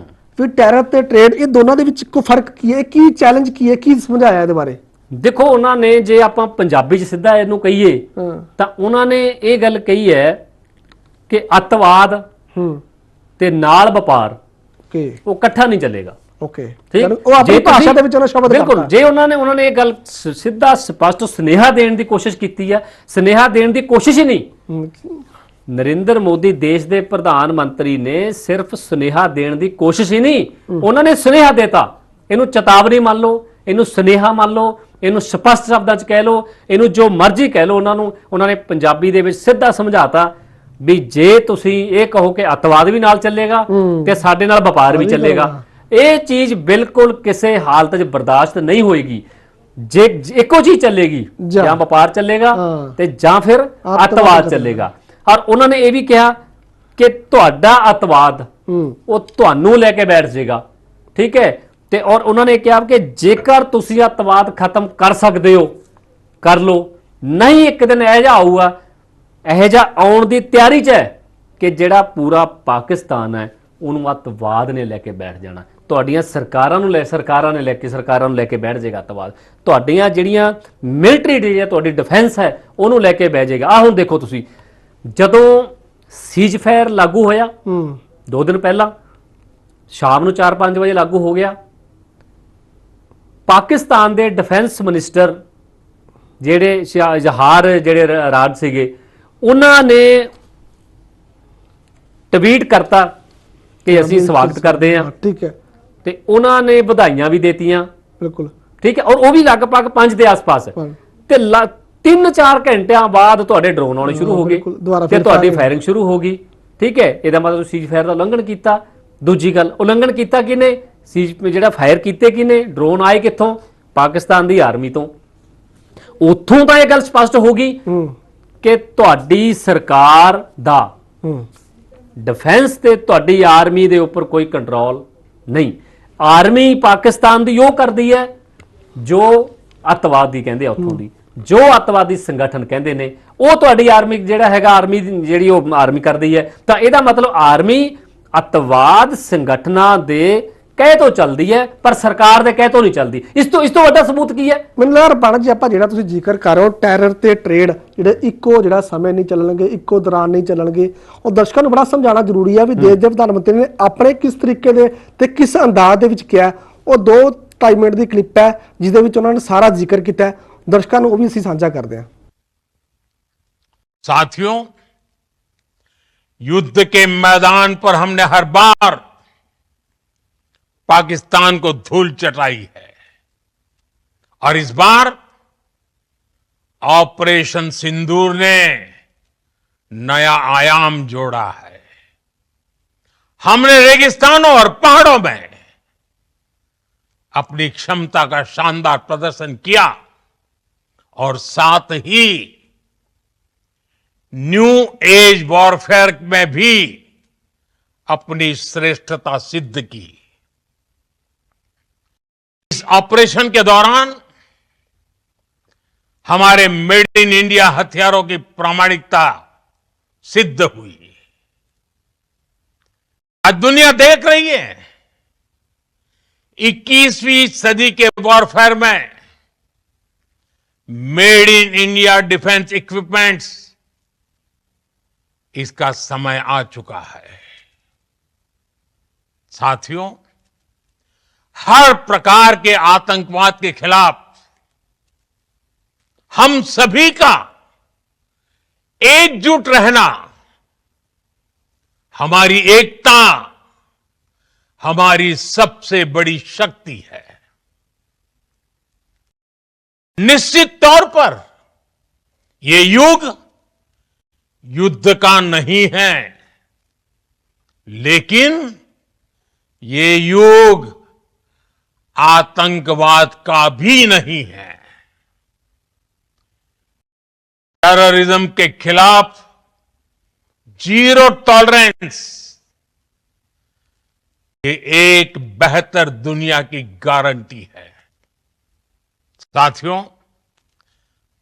S1: ਫਿਰ ਟੈਰਰ ਤੇ ਟ੍ਰੇਡ, ਇਹ ਦੋਨਾਂ ਦੇ ਵਿੱਚ ਇੱਕੋ ਫਰਕ ਕੀ ਹੈ, ਕੀ ਚੈਲੰਜ ਕੀ ਹੈ, ਕੀ ਸਮਝਾਇਆ ਇਹਦੇ ਬਾਰੇ?
S2: ਦੇਖੋ, ਉਹਨਾਂ ਨੇ ਜੇ ਆਪਾਂ ਪੰਜਾਬੀ 'ਚ ਸਿੱਧਾ ਇਹਨੂੰ ਕਹੀਏ ਤਾਂ ਉਹਨਾਂ ਨੇ ਇਹ ਗੱਲ ਕਹੀ ਹੈ ਕਿ ਅੱਤਵਾਦ ਤੇ ਨਾਲ ਵਪਾਰ
S1: ਓਕੇ
S2: ਉਹ ਇਕੱਠਾ ਨਹੀਂ ਚੱਲੇਗਾ।
S1: ਓਕੇ,
S2: ਠੀਕ,
S1: ਉਹ ਆਪਣੀ ਭਾਸ਼ਾ ਦੇ ਵਿੱਚ ਉਹਨਾਂ ਸ਼ਬਦ
S2: ਬਿਲਕੁਲ,
S1: ਕਰਤਾ।
S2: ਜੇ ਉਹਨਾਂ ਨੇ ਇਹ ਗੱਲ ਸਿੱਧਾ ਸਪਸ਼ਟ ਸੁਨੇਹਾ ਦੇਣ ਦੀ ਕੋਸ਼ਿਸ਼ ਕੀਤੀ ਹੈ, ਸੁਨੇਹਾ ਦੇਣ ਦੀ ਕੋਸ਼ਿਸ਼ ਹੀ ਨਹੀਂ। ਨਰਿੰਦਰ ਮੋਦੀ ਦੇਸ਼ ਦੇ ਪ੍ਰਧਾਨ ਮੰਤਰੀ ਨੇ ਸਿਰਫ ਸੁਨੇਹਾ ਦੇਣ ਦੀ ਕੋਸ਼ਿਸ਼ ਹੀ ਨਹੀਂ, ਉਹਨਾਂ ਨੇ ਸੁਨੇਹਾ ਦੇਤਾ। ਇਹਨੂੰ ਚੇਤਾਵਨੀ ਮੰਨ ਲਓ, ਇਹਨੂੰ ਸੁਨੇਹਾ ਮੰਨ ਲਓ, ਇਹਨੂੰ ਸਪਸ਼ਟ ਸ਼ਬਦਾਂ 'ਚ ਕਹਿ ਲਓ, ਇਹਨੂੰ ਜੋ ਮਰਜ਼ੀ ਕਹਿ ਲਓ। ਉਹਨਾਂ ਨੇ ਪੰਜਾਬੀ ਦੇ ਵਿੱਚ ਸਿੱਧਾ ਸਮਝਾਤਾ ਵੀ ਜੇ ਤੁਸੀਂ ਇਹ ਕਹੋ ਕਿ ਅੱਤਵਾਦ ਵੀ ਨਾਲ ਚੱਲੇਗਾ ਤੇ ਸਾਡੇ ਨਾਲ ਵਪਾਰ ਵੀ ਚੱਲੇਗਾ, ਇਹ ਚੀਜ਼ ਬਿਲਕੁਲ ਕਿਸੇ ਹਾਲਤ 'ਚ ਬਰਦਾਸ਼ਤ ਨਹੀਂ ਹੋਏਗੀ। ਜੇ ਇੱਕੋ ਚੀਜ਼ ਚੱਲੇਗੀ, ਜਾਂ ਵਪਾਰ ਚੱਲੇਗਾ ਤੇ ਜਾਂ ਫਿਰ ਅੱਤਵਾਦ ਚੱਲੇਗਾ। ਔਰ ਉਹਨਾਂ ਨੇ ਇਹ ਵੀ ਕਿਹਾ ਕਿ ਤੁਹਾਡਾ ਅੱਤਵਾਦ ਉਹ ਤੁਹਾਨੂੰ ਲੈ ਕੇ ਬੈਠ ਜਾਏਗਾ, ਠੀਕ ਹੈ। ਤੇ ਔਰ ਉਹਨਾਂ ਨੇ ਕਿਹਾ ਕਿ ਜੇਕਰ ਤੁਸੀਂ ਅੱਤਵਾਦ ਖਤਮ ਕਰ ਸਕਦੇ ਹੋ ਕਰ ਲਓ, ਨਹੀਂ ਇੱਕ ਦਿਨ ਇਹੋ ਜਿਹਾ ਆਊਗਾ, ਇਹੋ ਜਿਹਾ ਆਉਣ ਦੀ ਤਿਆਰੀ 'ਚ ਹੈ ਕਿ ਜਿਹੜਾ ਪੂਰਾ ਪਾਕਿਸਤਾਨ ਹੈ ਉਹਨੂੰ ਅੱਤਵਾਦ ਨੇ ਲੈ ਕੇ ਬੈਠ ਜਾਣਾ। ਤੁਹਾਡੀਆਂ ਸਰਕਾਰਾਂ ਨੂੰ ਲੈ ਕੇ ਬੈਠ ਜਾਏਗਾ ਅੱਤਵਾਦ। ਤੁਹਾਡੀਆਂ ਜਿਹੜੀਆਂ ਮਿਲਟਰੀ ਜਿਹੜੀ ਤੁਹਾਡੀ ਡਿਫੈਂਸ ਹੈ ਉਹਨੂੰ ਲੈ ਕੇ ਬਹਿ ਜਾਏਗਾ। ਆਹ ਹੁਣ ਦੇਖੋ ਤੁਸੀਂ, ਜਦੋਂ ਸੀਜ਼ਫਾਇਰ ਲਾਗੂ ਹੋਇਆ 2 ਦਿਨ ਪਹਿਲਾਂ ਸ਼ਾਮ ਨੂੰ 4-5 ਵਜੇ ਲਾਗੂ ਹੋ ਗਿਆ, ਪਾਕਿਸਤਾਨ ਦੇ ਡਿਫੈਂਸ ਮਿਨਿਸਟਰ ਜਿਹੜੇ ਜਹਾਰ ਰਾਜ ਸੀਗੇ, ਉਹਨਾਂ ਨੇ ਟਵੀਟ ਕਰਤਾ ਕਿ ਅਸੀਂ ਸਵਾਗਤ ਕਰਦੇ ਹਾਂ,
S1: ਠੀਕ ਹੈ,
S2: ਤੇ ਉਹਨਾਂ ਨੇ ਵਧਾਈਆਂ ਵੀ ਦੇਤੀਆਂ,
S1: ਬਿਲਕੁਲ
S2: ਠੀਕ ਹੈ। ਔਰ ਉਹ ਵੀ ਲਗਭਗ 5 ਦੇ ਆਸ-ਪਾਸ, ਤੇ 3-4 ਘੰਟਿਆਂ ਬਾਅਦ ਤੁਹਾਡੇ ਡਰੋਨ ਆਉਣੇ ਸ਼ੁਰੂ ਹੋ ਗਏ ਤੇ ਤੁਹਾਡੀ ਫਾਇਰਿੰਗ ਸ਼ੁਰੂ ਹੋ ਗਈ, ਠੀਕ ਹੈ। ਇਹਦਾ ਮਤਲਬ ਸੀਜ਼ਫਾਇਰ ਦਾ ਉਲੰਘਣ ਕੀਤਾ। ਦੂਜੀ ਗੱਲ, ਉਲੰਘਣ ਕੀਤਾ ਕਿਹਨੇ? ਜਿਹੜਾ ਫਾਇਰ ਕੀਤੇ ਕਿਹਨੇ? ਡਰੋਨ ਆਏ ਕਿੱਥੋਂ? ਪਾਕਿਸਤਾਨ ਦੀ ਆਰਮੀ ਤੋਂ। ਉੱਥੋਂ ਤਾਂ ਇਹ ਗੱਲ ਸਪਸ਼ਟ ਹੋ ਗਈ ਕਿ ਤੁਹਾਡੀ ਸਰਕਾਰ ਦਾ ਡਿਫੈਂਸ ਤੇ ਤੁਹਾਡੀ ਆਰਮੀ ਦੇ ਉੱਪਰ ਕੋਈ ਕੰਟਰੋਲ ਨਹੀਂ। ਆਰਮੀ ਪਾਕਿਸਤਾਨ ਦੀ ਉਹ ਕਰਦੀ ਹੈ ਜੋ ਅੱਤਵਾਦੀ ਕਹਿੰਦੇ ਆ, ਉੱਥੋਂ ਦੀ ਜੋ ਅੱਤਵਾਦੀ ਸੰਗਠਨ ਕਹਿੰਦੇ ਨੇ ਉਹ ਤੁਹਾਡੀ ਆਰਮੀ ਜਿਹੜਾ ਹੈਗਾ, ਆਰਮੀ ਜਿਹੜੀ ਉਹ ਆਰਮੀ ਕਰਦੀ ਹੈ। ਤਾਂ ਇਹਦਾ ਮਤਲਬ ਆਰਮੀ ਅੱਤਵਾਦ ਸੰਗਠਨਾਂ ਦੇ ਕਹਿ ਤੋਂ ਚੱਲਦੀ ਹੈ, ਪਰ ਸਰਕਾਰ ਦੇ ਕਹਿ ਤੋਂ ਨਹੀਂ ਚੱਲਦੀ। ਇਸ ਤੋਂ ਵੱਡਾ ਸਬੂਤ ਕੀ ਹੈ?
S1: ਮੈਨੂੰ ਲੱਗਦਾ ਰਪਾਣਾ ਜੀ, ਆਪਾਂ ਜਿਹੜਾ ਤੁਸੀਂ ਜ਼ਿਕਰ ਕਰ ਰਹੇ ਹੋ ਟੈਰਰ ਤੇ ਟ੍ਰੇਡ, ਜਿਹੜੇ ਇੱਕੋ ਜਿਹੜਾ ਸਮੇਂ ਨਹੀਂ ਚੱਲਣਗੇ, ਇੱਕੋ ਦੌਰਾਨ ਨਹੀਂ ਚੱਲਣਗੇ, ਉਹ ਦਰਸ਼ਕਾਂ ਨੂੰ ਬੜਾ ਸਮਝਾਉਣਾ ਜ਼ਰੂਰੀ ਹੈ ਵੀ ਦੇਸ਼ ਦੇ ਪ੍ਰਧਾਨ ਮੰਤਰੀ ਨੇ ਆਪਣੇ ਕਿਸ ਤਰੀਕੇ ਦੇ ਤੇ ਕਿਸ ਅੰਦਾਜ਼ ਦੇ ਵਿੱਚ ਕਿਹਾ। ਉਹ 2-2.5 ਮਿੰਟ ਦੀ ਕਲਿੱਪ ਹੈ ਜਿਹਦੇ ਵਿੱਚ ਉਹਨਾਂ ਨੇ ਸਾਰਾ ਜ਼ਿਕਰ ਕੀਤਾ ਹੈ, ਦਰਸ਼ਕਾਂ ਨੂੰ ਉਹ ਵੀ ਅਸੀਂ ਸਾਂਝਾ ਕਰਦੇ ਹਾਂ।
S4: साथियों, युद्ध के मैदान पर हमने हर बार पाकिस्तान को धूल चटाई है और इस बार ऑपरेशन सिंदूर ने नया आयाम जोड़ा है। हमने रेगिस्तानों और पहाड़ों में अपनी क्षमता का शानदार प्रदर्शन किया और साथ ही न्यू एज वॉरफेयर में भी अपनी श्रेष्ठता सिद्ध की। इस ऑपरेशन के दौरान हमारे मेड इन इंडिया हथियारों की प्रामाणिकता सिद्ध हुई। आज दुनिया देख रही है 21वीं सदी के वॉरफेयर में made in India defence equipments, इसका समय आ चुका है। साथियों, हर प्रकार के आतंकवाद के खिलाफ हम सभी का एकजुट रहना, हमारी एकता हमारी सबसे बड़ी शक्ति है। निश्चित तौर पर यह युग युद्ध का नहीं है, लेकिन ये युग आतंकवाद का भी नहीं है। टेररिज्म के खिलाफ जीरो टॉलरेंस, ये एक बेहतर दुनिया की गारंटी है। साथियों,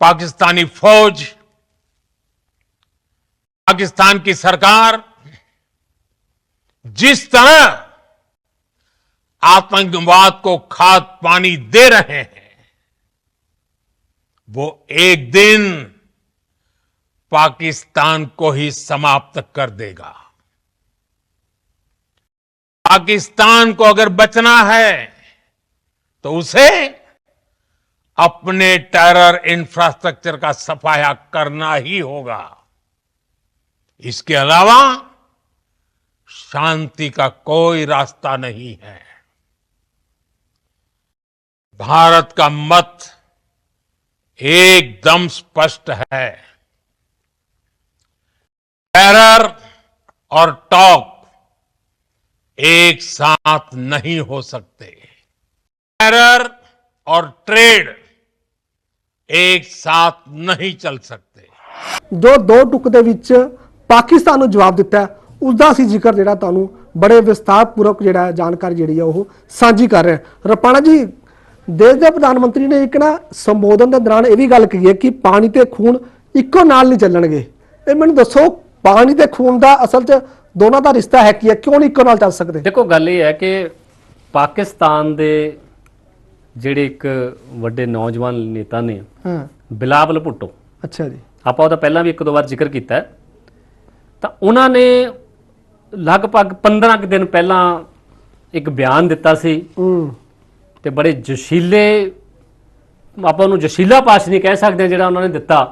S4: पाकिस्तानी फौज, पाकिस्तान की सरकार जिस तरह आतंकवाद को खाद पानी दे रहे हैं, वो एक दिन पाकिस्तान को ही समाप्त कर देगा। पाकिस्तान को अगर बचना है तो उसे अपने टेरर इंफ्रास्ट्रक्चर का सफाया करना ही होगा। इसके अलावा शांति का कोई रास्ता नहीं है। भारत का मत एकदम स्पष्ट है। टेरर और टॉक एक साथ नहीं हो सकते। टेरर और ट्रेड एक साथ नहीं चल सकते।
S1: ਜੋ ਦੋ ਟੁਕ ਦੇ ਵਿੱਚ ਪਾਕਿਸਤਾਨ ਨੂੰ ਜਵਾਬ ਦਿੱਤਾ ਉਸ ਦਾ ਅਸੀਂ ਜ਼ਿਕਰ ਜਿਹੜਾ ਤੁਹਾਨੂੰ ਬੜੇ ਵਿਸਤਾਰਪੂਰਵਕ ਜਿਹੜਾ ਹੈ ਜਾਣਕਾਰੀ ਜਿਹੜੀ ਹੈ ਉਹ ਸਾਂਝੀ ਕਰ ਰਹੇ ਹਾਂ। ਰਪਾਣਾ ਜੀ, ਦੇਸ਼ ਦੇ ਪ੍ਰਧਾਨ ਮੰਤਰੀ ਨੇ ਇੱਕ ਨਾ ਸੰਬੋਧਨ ਦੇ ਦੌਰਾਨ ਇਹ ਵੀ ਗੱਲ ਕਹੀ ਹੈ ਕਿ ਪਾਣੀ ਤੇ ਖੂਨ ਇੱਕੋ ਨਾਲ ਨਹੀਂ ਚੱਲਣਗੇ। ਇਹ ਮੈਨੂੰ ਦੱਸੋ, ਪਾਣੀ ਤੇ ਖੂਨ ਦਾ ਅਸਲ 'ਚ ਦੋਨਾਂ ਦਾ ਰਿਸ਼ਤਾ ਹੈ ਕੀ ਹੈ, ਕਿਉਂ ਨਹੀਂ ਇੱਕੋ ਨਾਲ ਚੱਲ ਸਕਦੇ?
S2: ਦੇਖੋ, ਗੱਲ ਇਹ ਹੈ ਕਿ ਪਾਕਿਸਤਾਨ ਦੇ ਜਿਹੜੇ ਇੱਕ ਵੱਡੇ ਨੌਜਵਾਨ ਨੇਤਾ ਨੇ,
S1: ਹਾਂ,
S2: ਬਿਲਾਵਲ ਭੁੱਟੋ,
S1: ਅੱਛਾ ਜੀ,
S2: ਆਪਾਂ ਉਹਦਾ ਪਹਿਲਾਂ ਵੀ ਇੱਕ ਦੋ ਵਾਰ ਜ਼ਿਕਰ ਕੀਤਾ ਹੈ, ਤਾਂ ਉਹਨਾਂ ਨੇ ਲਗਭਗ 15 ਕੁ ਦਿਨ ਪਹਿਲਾਂ ਇੱਕ ਬਿਆਨ ਦਿੱਤਾ ਸੀ ਤੇ ਬੜੇ ਜੋਸ਼ੀਲੇ, ਆਪਾਂ ਉਹਨੂੰ ਜੋਸ਼ੀਲਾ ਭਾਸ਼ਣ ਨਹੀਂ ਕਹਿ ਸਕਦੇ ਜਿਹੜਾ ਉਹਨਾਂ ਨੇ ਦਿੱਤਾ,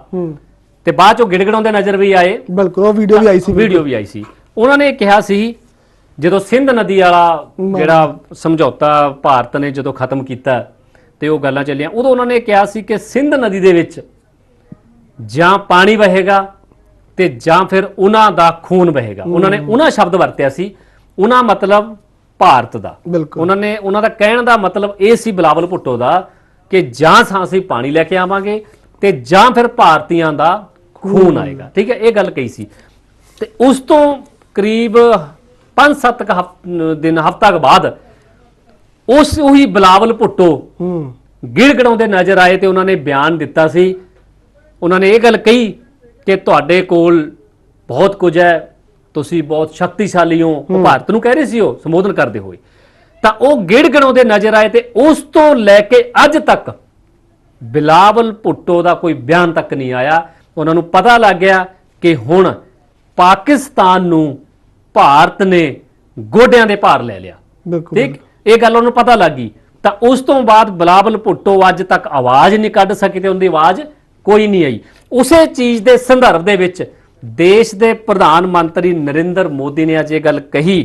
S2: ਤੇ ਬਾਅਦ ਚੋਂ ਗਿੜਗੜਾਉਂਦੇ ਨਜ਼ਰ ਵੀ ਆਏ।
S1: ਬਿਲਕੁਲ, ਉਹ ਵੀਡੀਓ ਵੀ ਆਈ ਸੀ।
S2: ਵੀਡੀਓ ਵੀ ਆਈ ਸੀ। ਉਹਨਾਂ ਨੇ ਕਿਹਾ ਸੀ ਜਦੋਂ ਸਿੰਧ ਨਦੀ ਵਾਲਾ ਜਿਹੜਾ ਸਮਝੌਤਾ ਭਾਰਤ ਨੇ ਜਦੋਂ ਖਤਮ ਕੀਤਾ ਤੇ ਉਹ ਗੱਲਾਂ ਚੱਲੀਆਂ, ਉਦੋਂ ਉਹਨਾਂ ਨੇ ਕਿਹਾ ਸੀ ਕਿ ਸਿੰਧ ਨਦੀ ਦੇ ਵਿੱਚ ਜਾਂ ਪਾਣੀ ਵਹੇਗਾ ਤੇ ਜਾਂ ਫਿਰ ਉਹਨਾਂ ਦਾ ਖੂਨ ਵਹੇਗਾ। ਉਹਨਾਂ ਨੇ ਉਹਨਾਂ ਸ਼ਬਦ ਵਰਤਿਆ ਸੀ, ਉਹਨਾਂ ਮਤਲਬ ਭਾਰਤ ਦਾ। ਉਹਨਾਂ ਦਾ ਕਹਿਣ ਦਾ ਮਤਲਬ ਇਹ ਸੀ ਬਿਲਾਵਲ ਭੁੱਟੋ ਦਾ ਕਿ ਜਾਂ ਅਸੀਂ ਪਾਣੀ ਲੈ ਕੇ ਆਵਾਂਗੇ ਤੇ ਜਾਂ ਫਿਰ ਭਾਰਤੀਆਂ ਦਾ ਖੂਨ ਆਏਗਾ। ਠੀਕ ਹੈ, ਇਹ ਗੱਲ ਕਹੀ ਸੀ। ਤੇ ਉਸ ਤੋਂ ਕਰੀਬ 5-7 ਦਿਨ, ਹਫ਼ਤਾ ਕੁ ਬਾਅਦ ਉਹੀ ਬਿਲਾਵਲ ਭੁੱਟੋ ਗਿੜਗੜਾਉਂਦੇ ਨਜ਼ਰ ਆਏ ਤੇ ਉਹਨਾਂ ਨੇ ਬਿਆਨ ਦਿੱਤਾ ਸੀ। ਉਹਨਾਂ ਨੇ ਇਹ ਗੱਲ ਕਹੀ ਕਿ ਤੁਹਾਡੇ ਕੋਲ ਬਹੁਤ ਕੁਝ ਹੈ, ਤੁਸੀਂ ਬਹੁਤ ਸ਼ਕਤੀਸ਼ਾਲੀ ਹੋ। ਉਹ ਭਾਰਤ ਨੂੰ ਕਹਿ ਰਹੇ ਸੀ, ਉਹ ਸੰਬੋਧਨ ਕਰਦੇ ਹੋਏ। ਤਾਂ ਉਹ ਗਿੜਗੜਾਉਂਦੇ ਨਜ਼ਰ ਆਏ ਤੇ ਉਸ ਤੋਂ ਲੈ ਕੇ ਅੱਜ ਤੱਕ ਬਿਲਾਵਲ ਭੁੱਟੋ ਦਾ ਕੋਈ ਬਿਆਨ ਤੱਕ ਨਹੀਂ ਆਇਆ। ਉਹਨਾਂ ਨੂੰ ਪਤਾ ਲੱਗ ਗਿਆ ਕਿ ਹੁਣ ਪਾਕਿਸਤਾਨ ਨੂੰ ਭਾਰਤ ਨੇ ਗੋਡਿਆਂ ਦੇ ਭਾਰ ਲੈ ਲਿਆ। ਠੀਕ, ਇਹ ਗੱਲ ਉਹਨੂੰ ਪਤਾ ਲੱਗ ਗਈ। ਤਾਂ ਉਸ ਤੋਂ ਬਾਅਦ ਬਿਲਾਵਲ ਭੁੱਟੋ ਅੱਜ ਤੱਕ ਆਵਾਜ਼ ਨਹੀਂ ਕੱਢ ਸਕੇ ਤੇ ਉਹਦੀ ਆਵਾਜ਼ ਕੋਈ ਨਹੀਂ ਆਈ। ਉਸੇ ਚੀਜ਼ ਦੇ ਸੰਦਰਭ ਦੇ ਵਿੱਚ ਦੇਸ਼ ਦੇ ਪ੍ਰਧਾਨ ਮੰਤਰੀ ਨਰਿੰਦਰ ਮੋਦੀ ਨੇ ਅੱਜ ਇਹ ਗੱਲ ਕਹੀ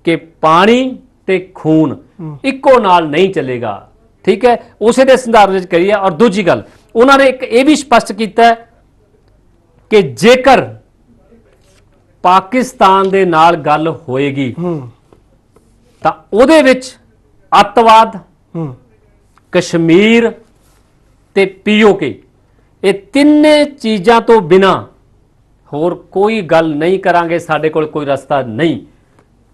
S2: ਕਿ ਪਾਣੀ ਤੇ ਖੂਨ ਇੱਕੋ ਨਾਲ ਨਹੀਂ ਚੱਲੇਗਾ। ਠੀਕ ਹੈ, ਉਸੇ ਦੇ ਸੰਦਰਭ ਵਿੱਚ ਕਹੀ ਹੈ। ਔਰ ਦੂਜੀ ਗੱਲ, ਉਹਨਾਂ ਨੇ ਇੱਕ ਇਹ ਵੀ ਸਪਸ਼ਟ ਕੀਤਾ ਕਿ ਜੇਕਰ ਪਾਕਿਸਤਾਨ ਦੇ ਨਾਲ ਗੱਲ ਹੋਏਗੀ ਤਾਂ ਉਹਦੇ ਵਿੱਚ ਅੱਤਵਾਦ, ਕਸ਼ਮੀਰ ਤੇ ਪੀਓਕੇ, ਇਹ ਤਿੰਨੇ ਚੀਜ਼ਾਂ ਤੋਂ ਬਿਨਾ ਹੋਰ ਕੋਈ ਗੱਲ ਨਹੀਂ ਕਰਾਂਗੇ। ਸਾਡੇ ਕੋਲ ਕੋਈ ਰਸਤਾ ਨਹੀਂ।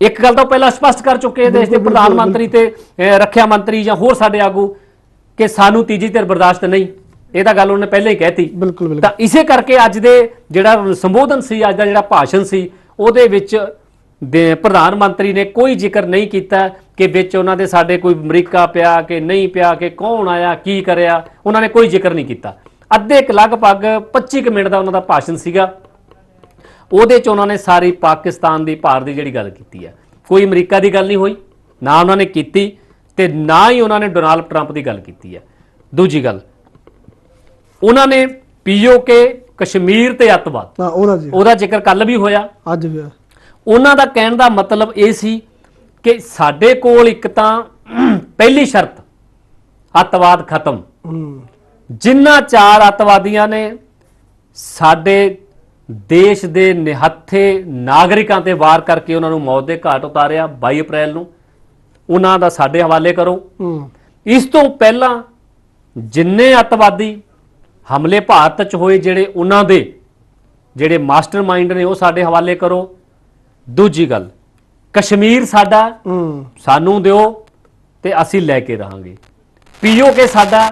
S2: ਇੱਕ ਗੱਲ ਤਾਂ ਪਹਿਲਾਂ ਸਪਸ਼ਟ ਕਰ ਚੁੱਕੇ ਦੇਸ਼ ਦੇ ਪ੍ਰਧਾਨ ਮੰਤਰੀ ਤੇ ਰੱਖਿਆ ਮੰਤਰੀ ਜਾਂ ਹੋਰ ਸਾਡੇ ਆਗੂ ਕਿ ਸਾਨੂੰ ਤੀਜੀ ਧਿਰ ਬਰਦਾਸ਼ਤ ਨਹੀਂ। ਇਹ ਤਾਂ ਗੱਲ ਉਹਨੇ ਪਹਿਲਾਂ ਹੀ ਕਹਿਤੀ।
S1: ਬਿਲਕੁਲ ਬਿਲਕੁਲ।
S2: ਤਾਂ ਇਸੇ ਕਰਕੇ ਅੱਜ ਦੇ ਜਿਹੜਾ ਸੰਬੋਧਨ ਸੀ, ਅੱਜ ਦਾ ਜਿਹੜਾ ਭਾਸ਼ਣ ਸੀ, ਉਹਦੇ ਵਿੱਚ ਪ੍ਰਧਾਨ ਮੰਤਰੀ ਨੇ ਕੋਈ ਜ਼ਿਕਰ ਨਹੀਂ ਕੀਤਾ ਕਿ ਵਿੱਚ ਉਹਨਾਂ ਦੇ ਸਾਡੇ ਕੋਈ ਅਮਰੀਕਾ ਪਿਆ ਕਿ ਨਹੀਂ ਪਿਆ, ਕਿ ਕੌਣ ਆਇਆ ਕੀ ਕਰਿਆ, ਉਹਨਾਂ ਨੇ ਕੋਈ ਜ਼ਿਕਰ ਨਹੀਂ ਕੀਤਾ। ਅੱਧੇ ਕੁ ਲਗਭਗ 25 ਕੁ ਮਿੰਟ ਦਾ ਉਹਨਾਂ ਦਾ ਭਾਸ਼ਣ ਸੀਗਾ। ਉਹਦੇ 'ਚ ਉਹਨਾਂ ਨੇ ਸਾਰੀ ਪਾਕਿਸਤਾਨ ਦੀ, ਭਾਰਤ ਦੀ ਜਿਹੜੀ ਗੱਲ ਕੀਤੀ ਹੈ, ਕੋਈ ਅਮਰੀਕਾ ਦੀ ਗੱਲ ਨਹੀਂ ਹੋਈ, ਨਾ ਉਹਨਾਂ ਨੇ ਕੀਤੀ, ਤੇ ਨਾ ਹੀ ਉਹਨਾਂ ਨੇ ਡੋਨਾਲਡ ਟਰੰਪ ਦੀ ਗੱਲ ਕੀਤੀ ਹੈ। ਦੂਜੀ ਗੱਲ, ਉਹਨਾਂ ਨੇ POK, ਕਸ਼ਮੀਰ ਤੇ ਅੱਤਵਾਦ, ਉਹਦਾ ਜ਼ਿਕਰ ਕੱਲ ਵੀ ਹੋਇਆ, ਅੱਜ ਵੀ ਹੋਇਆ। ਉਹਨਾਂ ਦਾ ਕਹਿਣ ਦਾ ਮਤਲਬ ਇਹ ਸੀ ਕਿ ਸਾਡੇ ਕੋਲ ਇੱਕ ਤਾਂ ਪਹਿਲੀ ਸ਼ਰਤ ਅੱਤਵਾਦ ਖਤਮ, ਜਿਨ੍ਹਾਂ 4 ਅੱਤਵਾਦੀਆਂ ਨੇ ਸਾਡੇ ਦੇਸ਼ ਦੇ ਨਿਹੱਥੇ ਨਾਗਰਿਕਾਂ ਤੇ ਵਾਰ ਕਰਕੇ ਉਹਨਾਂ ਨੂੰ ਮੌਤ ਦੇ ਘਾਟ ਉਤਾਰਿਆ 22 ਅਪ੍ਰੈਲ ਨੂੰ, ਉਹਨਾਂ ਦਾ ਸਾਡੇ ਹਵਾਲੇ ਕਰੋ। ਇਸ ਤੋਂ ਪਹਿਲਾਂ ਜਿੰਨੇ ਅੱਤਵਾਦੀ ਹਮਲੇ ਭਾਰਤ 'ਚ ਹੋਏ, ਜਿਹੜੇ ਉਹਨਾਂ ਦੇ ਜਿਹੜੇ ਮਾਸਟਰਮਾਈਂਡ ਨੇ, ਉਹ ਸਾਡੇ ਹਵਾਲੇ ਕਰੋ। ਦੂਜੀ ਗੱਲ, ਕਸ਼ਮੀਰ ਸਾਡਾ, ਸਾਨੂੰ ਦਿਓ ਤੇ ਅਸੀਂ ਲੈ ਕੇ ਰਹਾਂਗੇ। POK ਸਾਡਾ,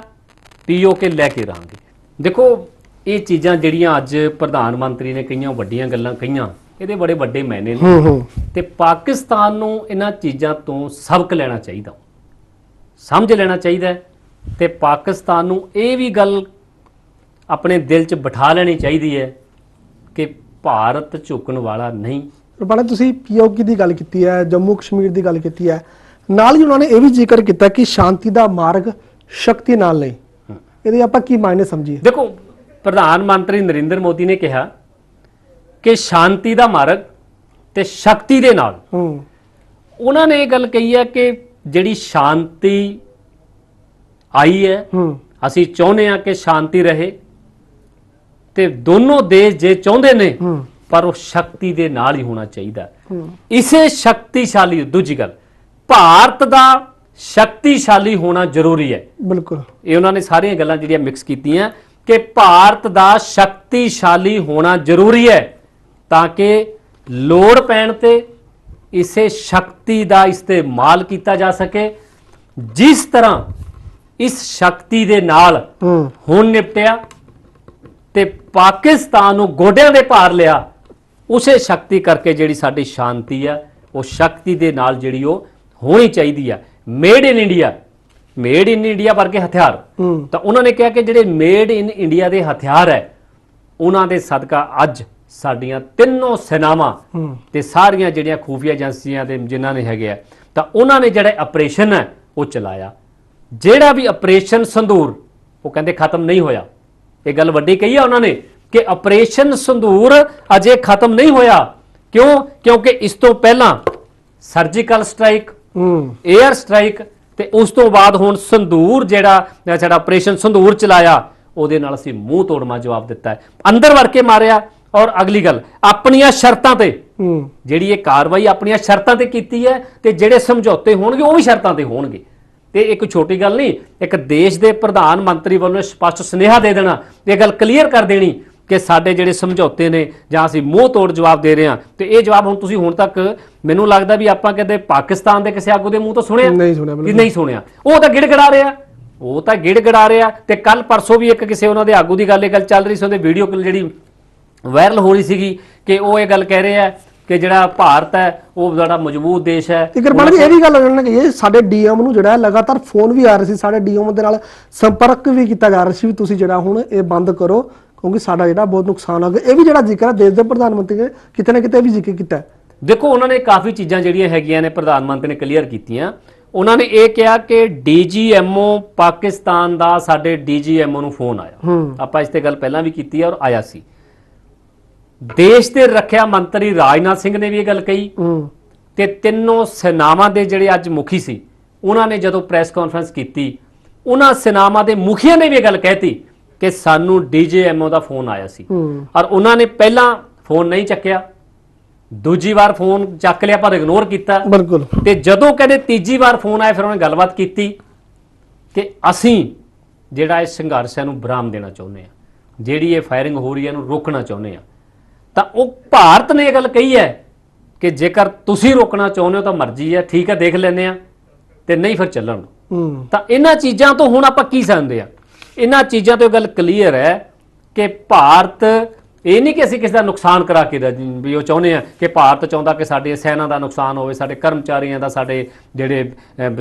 S2: POK ਲੈ ਕੇ ਰਹਾਂਗੇ। ਦੇਖੋ, ਇਹ ਚੀਜ਼ਾਂ ਜਿਹੜੀਆਂ ਅੱਜ ਪ੍ਰਧਾਨ ਮੰਤਰੀ ਨੇ ਕਈਆਂ ਵੱਡੀਆਂ ਗੱਲਾਂ ਕਹੀਆਂ, ਇਹਦੇ ਬੜੇ ਵੱਡੇ ਮਾਇਨੇ ਨੇ, ਤੇ ਪਾਕਿਸਤਾਨ ਨੂੰ ਇਹਨਾਂ ਚੀਜ਼ਾਂ ਤੋਂ ਸਬਕ ਲੈਣਾ ਚਾਹੀਦਾ, ਸਮਝ ਲੈਣਾ ਚਾਹੀਦਾ, ਤੇ ਪਾਕਿਸਤਾਨ ਨੂੰ ਇਹ ਵੀ ਗੱਲ ਆਪਣੇ ਦਿਲ 'ਚ ਬਿਠਾ ਲੈਣੀ ਚਾਹੀਦੀ ਹੈ ਕਿ ਭਾਰਤ ਝੁਕਣ ਵਾਲਾ ਨਹੀਂ।
S1: ਰੁਪਾਲਾ, ਤੁਸੀਂ POK ਦੀ ਗੱਲ ਕੀਤੀ ਹੈ, ਜੰਮੂ ਕਸ਼ਮੀਰ ਦੀ ਗੱਲ ਕੀਤੀ ਹੈ, ਨਾਲ ਹੀ ਉਹਨਾਂ ਨੇ ਇਹ ਵੀ ਜ਼ਿਕਰ ਕੀਤਾ ਕਿ ਸ਼ਾਂਤੀ ਦਾ ਮਾਰਗ ਸ਼ਕਤੀ ਨਾਲ ਨਹੀਂ। ਇਹਦੇ ਆਪਾਂ ਕੀ ਮਾਇਨੇ ਸਮਝੀਏ?
S2: ਦੇਖੋ, ਪ੍ਰਧਾਨ ਮੰਤਰੀ ਨਰਿੰਦਰ ਮੋਦੀ ਨੇ ਕਿਹਾ ਕਿ ਸ਼ਾਂਤੀ ਦਾ ਮਾਰਗ ਤੇ ਸ਼ਕਤੀ ਦੇ ਨਾਲ। ਉਹਨਾਂ ਨੇ ਇਹ ਗੱਲ ਕਹੀ ਹੈ ਕਿ ਜਿਹੜੀ ਸ਼ਾਂਤੀ ਆਈ ਹੈ, ਅਸੀਂ ਚਾਹੁੰਦੇ ਹਾਂ ਕਿ ਸ਼ਾਂਤੀ ਰਹੇ, ਤੇ ਦੋਨੋਂ ਦੇਸ਼ ਜੇ ਚਾਹੁੰਦੇ ਨੇ, ਪਰ ਉਹ ਸ਼ਕਤੀ ਦੇ ਨਾਲ ਹੀ ਹੋਣਾ ਚਾਹੀਦਾ। ਇਸੇ ਸ਼ਕਤੀਸ਼ਾਲੀ, ਦੂਜੀ ਗੱਲ, ਭਾਰਤ ਦਾ ਸ਼ਕਤੀਸ਼ਾਲੀ ਹੋਣਾ ਜ਼ਰੂਰੀ ਹੈ।
S1: ਬਿਲਕੁਲ,
S2: ਇਹ ਉਹਨਾਂ ਨੇ ਸਾਰੀਆਂ ਗੱਲਾਂ ਜਿਹੜੀਆਂ ਮਿਕਸ ਕੀਤੀਆਂ ਕਿ ਭਾਰਤ ਦਾ ਸ਼ਕਤੀਸ਼ਾਲੀ ਹੋਣਾ ਜ਼ਰੂਰੀ ਹੈ, ਤਾਂ ਕਿ ਲੋੜ ਪੈਣ ਤੇ ਇਸੇ ਸ਼ਕਤੀ ਦਾ ਇਸਤੇਮਾਲ ਕੀਤਾ ਜਾ ਸਕੇ। ਜਿਸ ਤਰ੍ਹਾਂ ਇਸ ਸ਼ਕਤੀ ਦੇ ਨਾਲ ਹੁਣ ਨਿਪਟਿਆ ਤੇ ਪਾਕਿਸਤਾਨ ਨੂੰ ਗੋਡਿਆਂ ਦੇ ਭਾਰ ਲਿਆ, ਉਸੇ ਸ਼ਕਤੀ ਕਰਕੇ ਜਿਹੜੀ ਸਾਡੀ ਸ਼ਾਂਤੀ ਆ, ਉਹ ਸ਼ਕਤੀ ਦੇ ਨਾਲ ਜਿਹੜੀ ਉਹ ਹੋਣੀ ਚਾਹੀਦੀ ਆ। ਮੇਡ ਇਨ ਇੰਡੀਆ ਵਰਗੇ ਹਥਿਆਰ, ਤਾਂ ਉਹਨਾਂ ਨੇ ਕਿਹਾ ਕਿ ਜਿਹੜੇ ਮੇਡ ਇਨ ਇੰਡੀਆ ਦੇ ਹਥਿਆਰ ਹੈ, ਉਹਨਾਂ ਦੇ ਸਦਕਾ ਅੱਜ ਸਾਡੀਆਂ ਤਿੰਨੋਂ ਸੈਨਾਵਾਂ ਤੇ ਸਾਰੀਆਂ ਜਿਹੜੀਆਂ ਖੂਫੀਆ ਏਜੰਸੀਆਂ ਦੇ ਜਿਨ੍ਹਾਂ ਨੇ ਹੈਗੇ ਆ, ਤਾਂ ਉਹਨਾਂ ਨੇ ਜਿਹੜਾ ਆਪਰੇਸ਼ਨ ਹੈ ਉਹ ਚਲਾਇਆ। ਜਿਹੜਾ ਵੀ ਆਪਰੇਸ਼ਨ ਸੰਦੂਰ, ਉਹ ਕਹਿੰਦੇ ਖਤਮ ਨਹੀਂ ਹੋਇਆ। ਇਹ ਗੱਲ ਵੱਡੀ ਕਹੀ ਆ ਉਹਨਾਂ ਨੇ ਕਿ ਆਪਰੇਸ਼ਨ ਸੰਦੂਰ ਅਜੇ ਖਤਮ ਨਹੀਂ ਹੋਇਆ। ਕਿਉਂ? ਕਿਉਂਕਿ ਇਸ ਤੋਂ ਪਹਿਲਾਂ ਸਰਜੀਕਲ ਸਟ੍ਰਾਈਕ, 에ਅਰ ਸਟ੍ਰਾਈਕ, ਤੇ ਉਸ ਤੋਂ ਬਾਅਦ ਹੁਣ ਸੰਦੂਰ ਜਿਹੜਾ ਸਾਡਾ ਆਪਰੇਸ਼ਨ ਸੰਦੂਰ ਚਲਾਇਆ, ਉਹਦੇ ਨਾਲ ਅਸੀਂ ਮੂੰਹ ਤੋੜਮਾ ਜਵਾਬ ਦਿੱਤਾ ਹੈ, ਅੰਦਰ ਵੜ ਕੇ ਮਾਰਿਆ। ਔਰ ਅਗਲੀ ਗੱਲ, ਆਪਣੀਆਂ ਸ਼ਰਤਾਂ ਤੇ ਜਿਹੜੀ ਇਹ ਕਾਰਵਾਈ ਆਪਣੀਆਂ ਸ਼ਰਤਾਂ ਤੇ ਕੀਤੀ ਹੈ, ਤੇ ਜਿਹੜੇ ਸਮਝੌਤੇ ਹੋਣਗੇ ਉਹ ਵੀ ਸ਼ਰਤਾਂ ਤੇ ਹੋਣਗੇ। ਤੇ ਇੱਕ ਛੋਟੀ ਗੱਲ ਨਹੀਂ, ਇੱਕ ਦੇਸ਼ ਦੇ ਪ੍ਰਧਾਨ ਮੰਤਰੀ ਵੱਲੋਂ ਸਪਸ਼ਟ ਸੁਨੇਹਾ ਦੇ ਦੇਣਾ, ਇਹ ਗੱਲ ਕਲੀਅਰ ਕਰ ਦੇਣੀ ਕਿ ਸਾਡੇ ਜਿਹੜੇ ਸਮਝੌਤੇ ਨੇ ਜਾਂ ਅਸੀਂ ਮੂੰਹ ਤੋੜ ਜਵਾਬ ਦੇ ਰਹੇ ਹਾਂ। ਤੇ ਇਹ ਜਵਾਬ ਹੁਣ ਤੁਸੀਂ ਹੁਣ ਤੱਕ ਮੈਨੂੰ ਲੱਗਦਾ ਵੀ ਆਪਾਂ ਕਦੇ ਪਾਕਿਸਤਾਨ ਦੇ ਕਿਸੇ ਆਗੂ ਦੇ ਮੂੰਹ ਤੋਂ ਸੁਣਿਆ ਨਹੀਂ ਸੁਣਿਆ। ਉਹ ਤਾਂ ਗਿੜਗੜਾ ਰਿਹਾ, ਤੇ ਕੱਲ ਪਰਸੋਂ ਵੀ ਇੱਕ ਕਿਸੇ ਉਹਨਾਂ ਦੇ ਆਗੂ ਦੀ ਗੱਲ ਚੱਲ ਰਹੀ ਸੀ, ਉਹਦੇ ਵੀਡੀਓ ਜਿਹੜੀ ਵਾਇਰਲ ਹੋ ਰਹੀ ਸੀਗੀ ਕਿ ਉਹ ਇਹ ਗੱਲ ਕਹਿ ਰਹੇ ਆ ਕਿ ਜਿਹੜਾ ਭਾਰਤ ਹੈ ਉਹ ਬੜਾ ਮਜ਼ਬੂਤ ਦੇਸ਼ ਹੈ।
S1: ਇਹ ਵੀ ਗੱਲ ਉਹਨਾਂ ਨੇ ਕਹੀ ਹੈ, ਸਾਡੇ DM ਨੂੰ ਜਿਹੜਾ ਲਗਾਤਾਰ ਫੋਨ ਵੀ ਆ ਰਹੇ ਸੀ, ਸਾਡੇ DM ਦੇ ਨਾਲ ਸੰਪਰਕ ਵੀ ਕੀਤਾ ਜਾ ਰਿਹਾ ਸੀ ਵੀ ਤੁਸੀਂ ਜਿਹੜਾ ਹੁਣ ਇਹ ਬੰਦ ਕਰੋ, ਕਿਉਂਕਿ ਸਾਡਾ ਜਿਹੜਾ ਬਹੁਤ ਨੁਕਸਾਨ ਹੋ ਗਿਆ। ਇਹ ਵੀ ਜਿਹੜਾ ਜ਼ਿਕਰ ਦੇਸ਼ ਦੇ ਪ੍ਰਧਾਨ ਮੰਤਰੀ ਨੇ ਕਿਤੇ ਨਾ ਕਿਤੇ ਵੀ ਜ਼ਿਕਰ ਕੀਤਾ।
S2: ਦੇਖੋ, ਉਹਨਾਂ ਨੇ ਕਾਫੀ ਚੀਜ਼ਾਂ ਜਿਹੜੀਆਂ ਹੈਗੀਆਂ ਨੇ ਪ੍ਰਧਾਨ ਮੰਤਰੀ ਨੇ ਕਲੀਅਰ ਕੀਤੀਆਂ। ਉਹਨਾਂ ਨੇ ਇਹ ਕਿਹਾ ਕਿ DGMO ਪਾਕਿਸਤਾਨ ਦਾ ਸਾਡੇ DGMO ਨੂੰ ਫੋਨ ਆਇਆ। ਆਪਾਂ ਇਸ ਤੇ ਗੱਲ ਪਹਿਲਾਂ ਵੀ ਕੀਤੀ ਹੈ ਔਰ ਆਇਆ ਸੀ। ਦੇਸ਼ ਦੇ ਰੱਖਿਆ ਮੰਤਰੀ ਰਾਜਨਾਥ ਸਿੰਘ ਨੇ ਵੀ ਇਹ ਗੱਲ ਕਹੀ, ਤੇ ਤਿੰਨੋਂ ਸੈਨਾਵਾਂ ਦੇ ਜਿਹੜੇ ਅੱਜ ਮੁਖੀ ਸੀ, ਉਹਨਾਂ ਨੇ ਜਦੋਂ ਪ੍ਰੈਸ ਕਾਨਫਰੰਸ ਕੀਤੀ, ਉਹਨਾਂ ਸੈਨਾਵਾਂ ਦੇ ਮੁਖੀਆਂ ਨੇ ਵੀ ਇਹ ਗੱਲ ਕਹਿਤੀ ਕਿ ਸਾਨੂੰ DGMO ਦਾ ਫੋਨ ਆਇਆ ਸੀ, ਔਰ ਉਹਨਾਂ ਨੇ ਪਹਿਲਾਂ ਫੋਨ ਨਹੀਂ ਚੱਕਿਆ, ਦੂਜੀ ਵਾਰ ਫੋਨ ਚੱਕ ਲਿਆ ਪਰ ਇਗਨੋਰ ਕੀਤਾ। ਬਿਲਕੁਲ। ਤੇ ਜਦੋਂ ਕਹਿੰਦੇ ਤੀਜੀ ਵਾਰ ਫੋਨ ਆਇਆ, ਫਿਰ ਉਹਨੇ ਗੱਲਬਾਤ ਕੀਤੀ ਕਿ ਅਸੀਂ ਜਿਹੜਾ ਇਸ ਸੰਘਰਸ਼ ਨੂੰ ਵਿਰਾਮ ਦੇਣਾ ਚਾਹੁੰਦੇ ਹਾਂ, ਜਿਹੜੀ ਇਹ ਫਾਇਰਿੰਗ ਹੋ ਰਹੀ ਹੈ ਇਹਨੂੰ ਰੋਕਣਾ ਚਾਹੁੰਦੇ ਹਾਂ। ਤਾਂ ਉਹ ਭਾਰਤ ਨੇ ਇਹ ਗੱਲ ਕਹੀ ਹੈ ਕਿ ਜੇਕਰ ਤੁਸੀਂ ਰੋਕਣਾ ਚਾਹੁੰਦੇ ਹੋ ਤਾਂ ਮਰਜ਼ੀ ਹੈ, ਠੀਕ ਹੈ, ਦੇਖ ਲੈਂਦੇ ਆ, ਤੇ ਨਹੀਂ ਫਿਰ ਚੱਲਣ। ਤਾਂ ਇਹਨਾਂ ਚੀਜ਼ਾਂ ਤੋਂ ਹੁਣ ਆਪਾਂ ਕੀ ਸਮਝਦੇ ਆ ਇਹਨਾਂ ਚੀਜ਼ਾਂ ਤੋਂ ਗੱਲ ਕਲੀਅਰ ਹੈ ਕਿ ਭਾਰਤ ਇਹ ਨਹੀਂ ਕਿ ਅਸੀਂ ਕਿਸੇ ਦਾ ਨੁਕਸਾਨ ਕਰਾ ਕੇ ਵੀ ਉਹ ਚਾਹੁੰਦੇ ਆ ਕਿ ਭਾਰਤ ਚਾਹੁੰਦਾ ਕਿ ਸਾਡੇ ਸੈਨਾ ਦਾ ਨੁਕਸਾਨ ਹੋਵੇ, ਸਾਡੇ ਕਰਮਚਾਰੀਆਂ ਦਾ, ਸਾਡੇ ਜਿਹੜੇ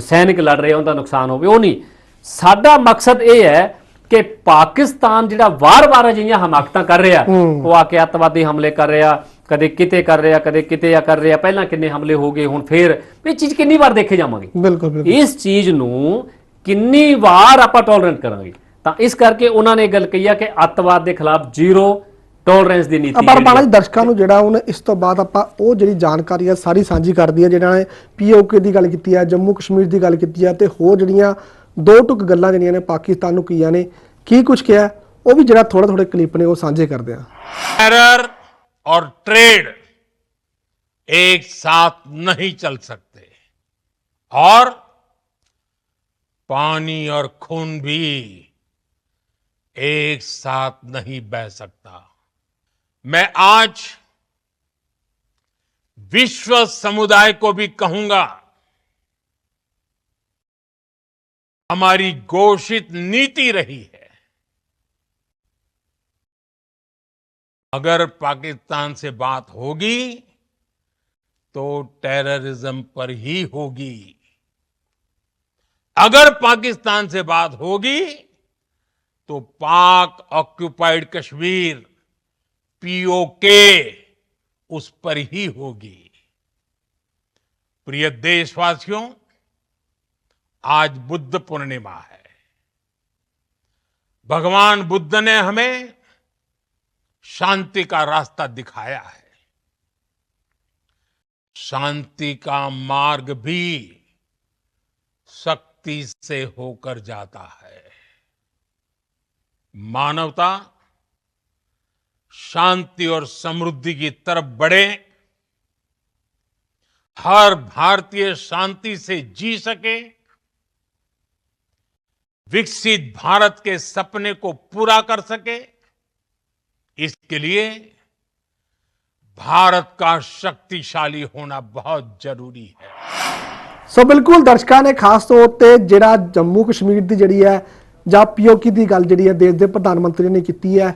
S2: ਸੈਨਿਕ ਲੜ ਰਹੇ ਉਹਨਾਂ ਦਾ ਨੁਕਸਾਨ ਹੋਵੇ, ਉਹ ਨਹੀਂ। ਸਾਡਾ ਮਕਸਦ ਇਹ ਹੈ ਕਿ ਪਾਕਿਸਤਾਨ ਜਿਹੜਾ ਵਾਰ-ਵਾਰ ਅਜਿਹੀਆਂ ਹਮਾਕਤਾਂ ਕਰ ਰਿਹਾ, ਉਹ ਆ ਕੇ ਅੱਤਵਾਦੀ ਹਮਲੇ ਕਰ ਰਿਹਾ, ਕਦੇ ਕਿਤੇ ਕਰ ਰਿਹਾ, ਕਦੇ ਕਿਤੇ ਆ ਕਰ ਰਿਹਾ, ਪਹਿਲਾਂ ਕਿੰਨੇ ਹਮਲੇ ਹੋ ਗਏ, ਹੁਣ ਫੇਰ ਇਹ ਚੀਜ਼ ਕਿੰਨੀ ਵਾਰ ਦੇਖੇ ਜਾਵਾਂਗੇ?
S1: ਬਿਲਕੁਲ
S2: ਇਸ ਚੀਜ਼ ਨੂੰ ਕਿੰਨੀ ਵਾਰ ਆਪਾਂ ਟੋਲਰੈਂਟ ਕਰਾਂਗੇ? ਤਾਂ ਇਸ ਕਰਕੇ ਉਹਨਾਂ ਨੇ ਇਹ ਗੱਲ ਕਹੀ ਆ ਕਿ ਅੱਤਵਾਦ ਦੇ ਖਿਲਾਫ ਜ਼ੀਰੋ ਟੋਲਰੈਂਸ ਦੀ ਨੀਤੀ।
S1: ਪਰ ਬਾਣਾ ਜੀ ਦਰਸ਼ਕਾਂ ਨੂੰ ਜਿਹੜਾ ਹੁਣ ਇਸ ਤੋਂ ਬਾਅਦ ਆਪਾਂ ਉਹ ਜਿਹੜੀ ਜਾਣਕਾਰੀ ਆ ਸਾਰੀ ਸਾਂਝੀ ਕਰਦੀ ਆ, ਜਿਹੜਾ ਨੇ POK ਦੀ ਗੱਲ ਕੀਤੀ ਆ, ਜੰਮੂ ਕਸ਼ਮੀਰ ਦੀ ਗੱਲ ਕੀਤੀ ਆ, ਤੇ ਹੋਰ ਜਿਹੜੀਆਂ ਦੋ ਟੁਕ ਗੱਲਾਂ ਜਿਹੜੀਆਂ ਨੇ ਪਾਕਿਸਤਾਨ ਨੂੰ ਕੀਆਂ ਨੇ, ਕੀ ਕੁਝ ਕਿਹਾ, ਉਹ ਵੀ ਜਿਹੜਾ ਥੋੜੇ ਕਲਿੱਪ ਨੇ ਉਹ ਸਾਂਝੇ ਕਰਦੇ ਆ।
S4: टेरर और ट्रेड एक साथ नहीं चल सकते और पानी और खून भी एक साथ नहीं बह सकता। मैं आज विश्व समुदाय को भी कहूंगा, हमारी घोषित नीति रही है, अगर पाकिस्तान से बात होगी तो टेररिज्म पर ही होगी। अगर पाकिस्तान से बात होगी तो पाक ऑक्युपाइड कश्मीर POK उस पर ही होगी। प्रिय देशवासियों, आज बुद्ध पूर्णिमा है। भगवान बुद्ध ने हमें शांति का रास्ता दिखाया है। शांति का मार्ग भी शक्ति से होकर जाता है। मानवता शांति और समृद्धि की तरफ बढ़े, हर भारतीय शांति से जी सके, विकसित भारत के सपने को पूरा कर सके, इसके लिए भारत का शक्तिशाली होना बहुत जरूरी है।
S1: ਸੋ ਬਿਲਕੁਲ ਦਰਸ਼ਕਾਂ ਨੇ ਖਾਸ ਤੌਰ ਤੇ ਜਿਹੜਾ ਜੰਮੂ ਕਸ਼ਮੀਰ ਦੀ ਜਿਹੜੀ ਹੈ ਜਾਂ POK ਦੀ ਗੱਲ ਜਿਹੜੀ ਹੈ ਦੇਸ਼ ਦੇ ਪ੍ਰਧਾਨ ਮੰਤਰੀ ਨੇ ਕੀਤੀ ਹੈ,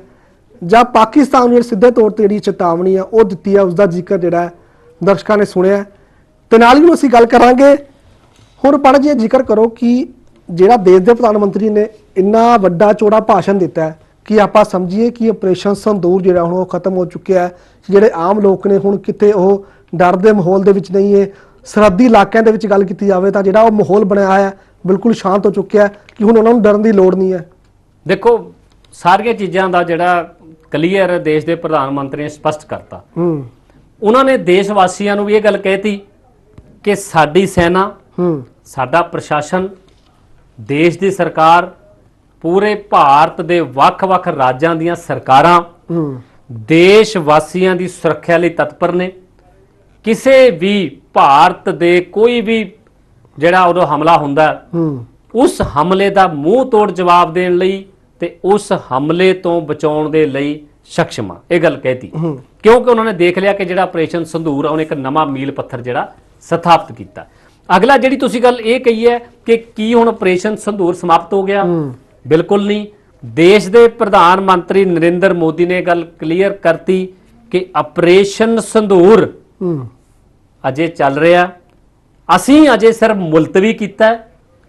S1: ਜਾਂ ਪਾਕਿਸਤਾਨ ਨੂੰ ਸਿੱਧੇ ਤੌਰ ਤੇ ਜਿਹੜੀ ਚੇਤਾਵਨੀ ਆ ਉਹ ਦਿੱਤੀ ਹੈ, ਉਸ ਦਾ ਜ਼ਿਕਰ ਜਿਹੜਾ ਹੈ ਦਰਸ਼ਕਾਂ ਨੇ ਸੁਣਿਆ। ਤੇ ਨਾਲ ਹੀ ਅਸੀਂ ਗੱਲ ਕਰਾਂਗੇ ਹੁਣ ਪੜ ਜੀ ਜ਼ਿਕਰ ਕਰੋ ਕਿ ਜਿਹੜਾ ਦੇਸ਼ ਦੇ ਪ੍ਰਧਾਨ ਮੰਤਰੀ ਨੇ ਇੰਨਾ ਵੱਡਾ ਚੌੜਾ ਭਾਸ਼ਣ ਦਿੱਤਾ ਹੈ ਕਿ ਆਪਾਂ ਸਮਝੀਏ ਕਿ ਆਪਰੇਸ਼ਨ ਸੰਦੂਰ ਜਿਹੜਾ ਹੁਣ ਉਹ ਖਤਮ ਹੋ ਚੁੱਕਿਆ ਹੈ। ਜਿਹੜੇ ਆਮ ਲੋਕ ਨੇ ਹੁਣ ਕਿਤੇ ਉਹ ਡਰ ਦੇ ਮਾਹੌਲ ਦੇ ਵਿੱਚ ਨਹੀਂ ਹੈ। ਸਰਹੱਦੀ ਇਲਾਕਿਆਂ ਦੇ ਵਿੱਚ ਗੱਲ ਕੀਤੀ ਜਾਵੇ ਤਾਂ ਜਿਹੜਾ ਉਹ ਮਾਹੌਲ ਬਣਿਆ ਹੈ ਬਿਲਕੁਲ ਸ਼ਾਂਤ ਹੋ ਚੁੱਕਿਆ ਹੈ ਕਿ ਹੁਣ ਉਹਨਾਂ ਨੂੰ ਡਰਨ ਦੀ ਲੋੜ ਨਹੀਂ ਹੈ।
S2: ਦੇਖੋ ਸਾਰੀਆਂ ਚੀਜ਼ਾਂ ਦਾ ਜਿਹੜਾ ਕਲੀਅਰ ਦੇਸ਼ ਦੇ ਪ੍ਰਧਾਨ ਮੰਤਰੀ ਨੇ ਸਪਸ਼ਟ ਕਰਤਾ। ਉਹਨਾਂ ਨੇ ਦੇਸ਼ ਵਾਸੀਆਂ ਨੂੰ ਵੀ ਇਹ ਗੱਲ ਕਹਿਤੀ ਕਿ ਸਾਡੀ ਸੈਨਾ, ਸਾਡਾ ਪ੍ਰਸ਼ਾਸਨ, ਦੇਸ਼ ਦੀ ਸਰਕਾਰ, ਪੂਰੇ ਭਾਰਤ ਦੇ ਵੱਖ-ਵੱਖ ਰਾਜਾਂ ਦੀਆਂ ਸਰਕਾਰਾਂ ਦੇਸ਼ ਵਾਸੀਆਂ ਦੀ ਸੁਰੱਖਿਆ ਲਈ ਤਤਪਰ ਨੇ। ਕਿਸੇ ਵੀ ਭਾਰਤ ਦੇ ਕੋਈ ਵੀ ਜਿਹੜਾ ਉਦੋਂ ਹਮਲਾ ਹੁੰਦਾ ਉਸ ਹਮਲੇ ਦਾ ਮੂੰਹ ਤੋੜ ਜਵਾਬ ਦੇਣ ਲਈ ਤੇ ਉਸ ਹਮਲੇ ਤੋਂ ਬਚਾਉਣ ਦੇ ਲਈ ਸક્ષਮ ਆ, ਇਹ ਗੱਲ ਕਹਿਤੀ। ਕਿਉਂਕਿ ਉਹਨਾਂ ਨੇ ਦੇਖ ਲਿਆ ਕਿ ਜਿਹੜਾ ਆਪਰੇਸ਼ਨ ਸੰਧੂਰ ਆ ਉਹਨੇ ਇੱਕ ਨਵਾਂ ਮੀਲ ਪੱਥਰ ਜਿਹੜਾ ਸਥਾਪਿਤ ਕੀਤਾ। ਅਗਲਾ ਜਿਹੜੀ ਤੁਸੀਂ ਗੱਲ ਇਹ ਕਹੀ ਹੈ ਕਿ ਕੀ ਹੁਣ ਆਪਰੇਸ਼ਨ ਸੰਧੂਰ ਸਮਾਪਤ ਹੋ ਗਿਆ? ਬਿਲਕੁਲ ਨਹੀਂ। ਦੇਸ਼ ਦੇ ਪ੍ਰਧਾਨ ਮੰਤਰੀ ਨਰਿੰਦਰ ਮੋਦੀ ਨੇ ਗੱਲ ਕਲੀਅਰ ਕਰਤੀ ਕਿ ਆਪਰੇਸ਼ਨ ਸੰਧੂਰ ਅਜੇ ਚੱਲ ਰਿਹਾ। ਅਸੀਂ ਅਜੇ ਸਿਰਫ ਮੁਲਤਵੀ ਕੀਤਾ,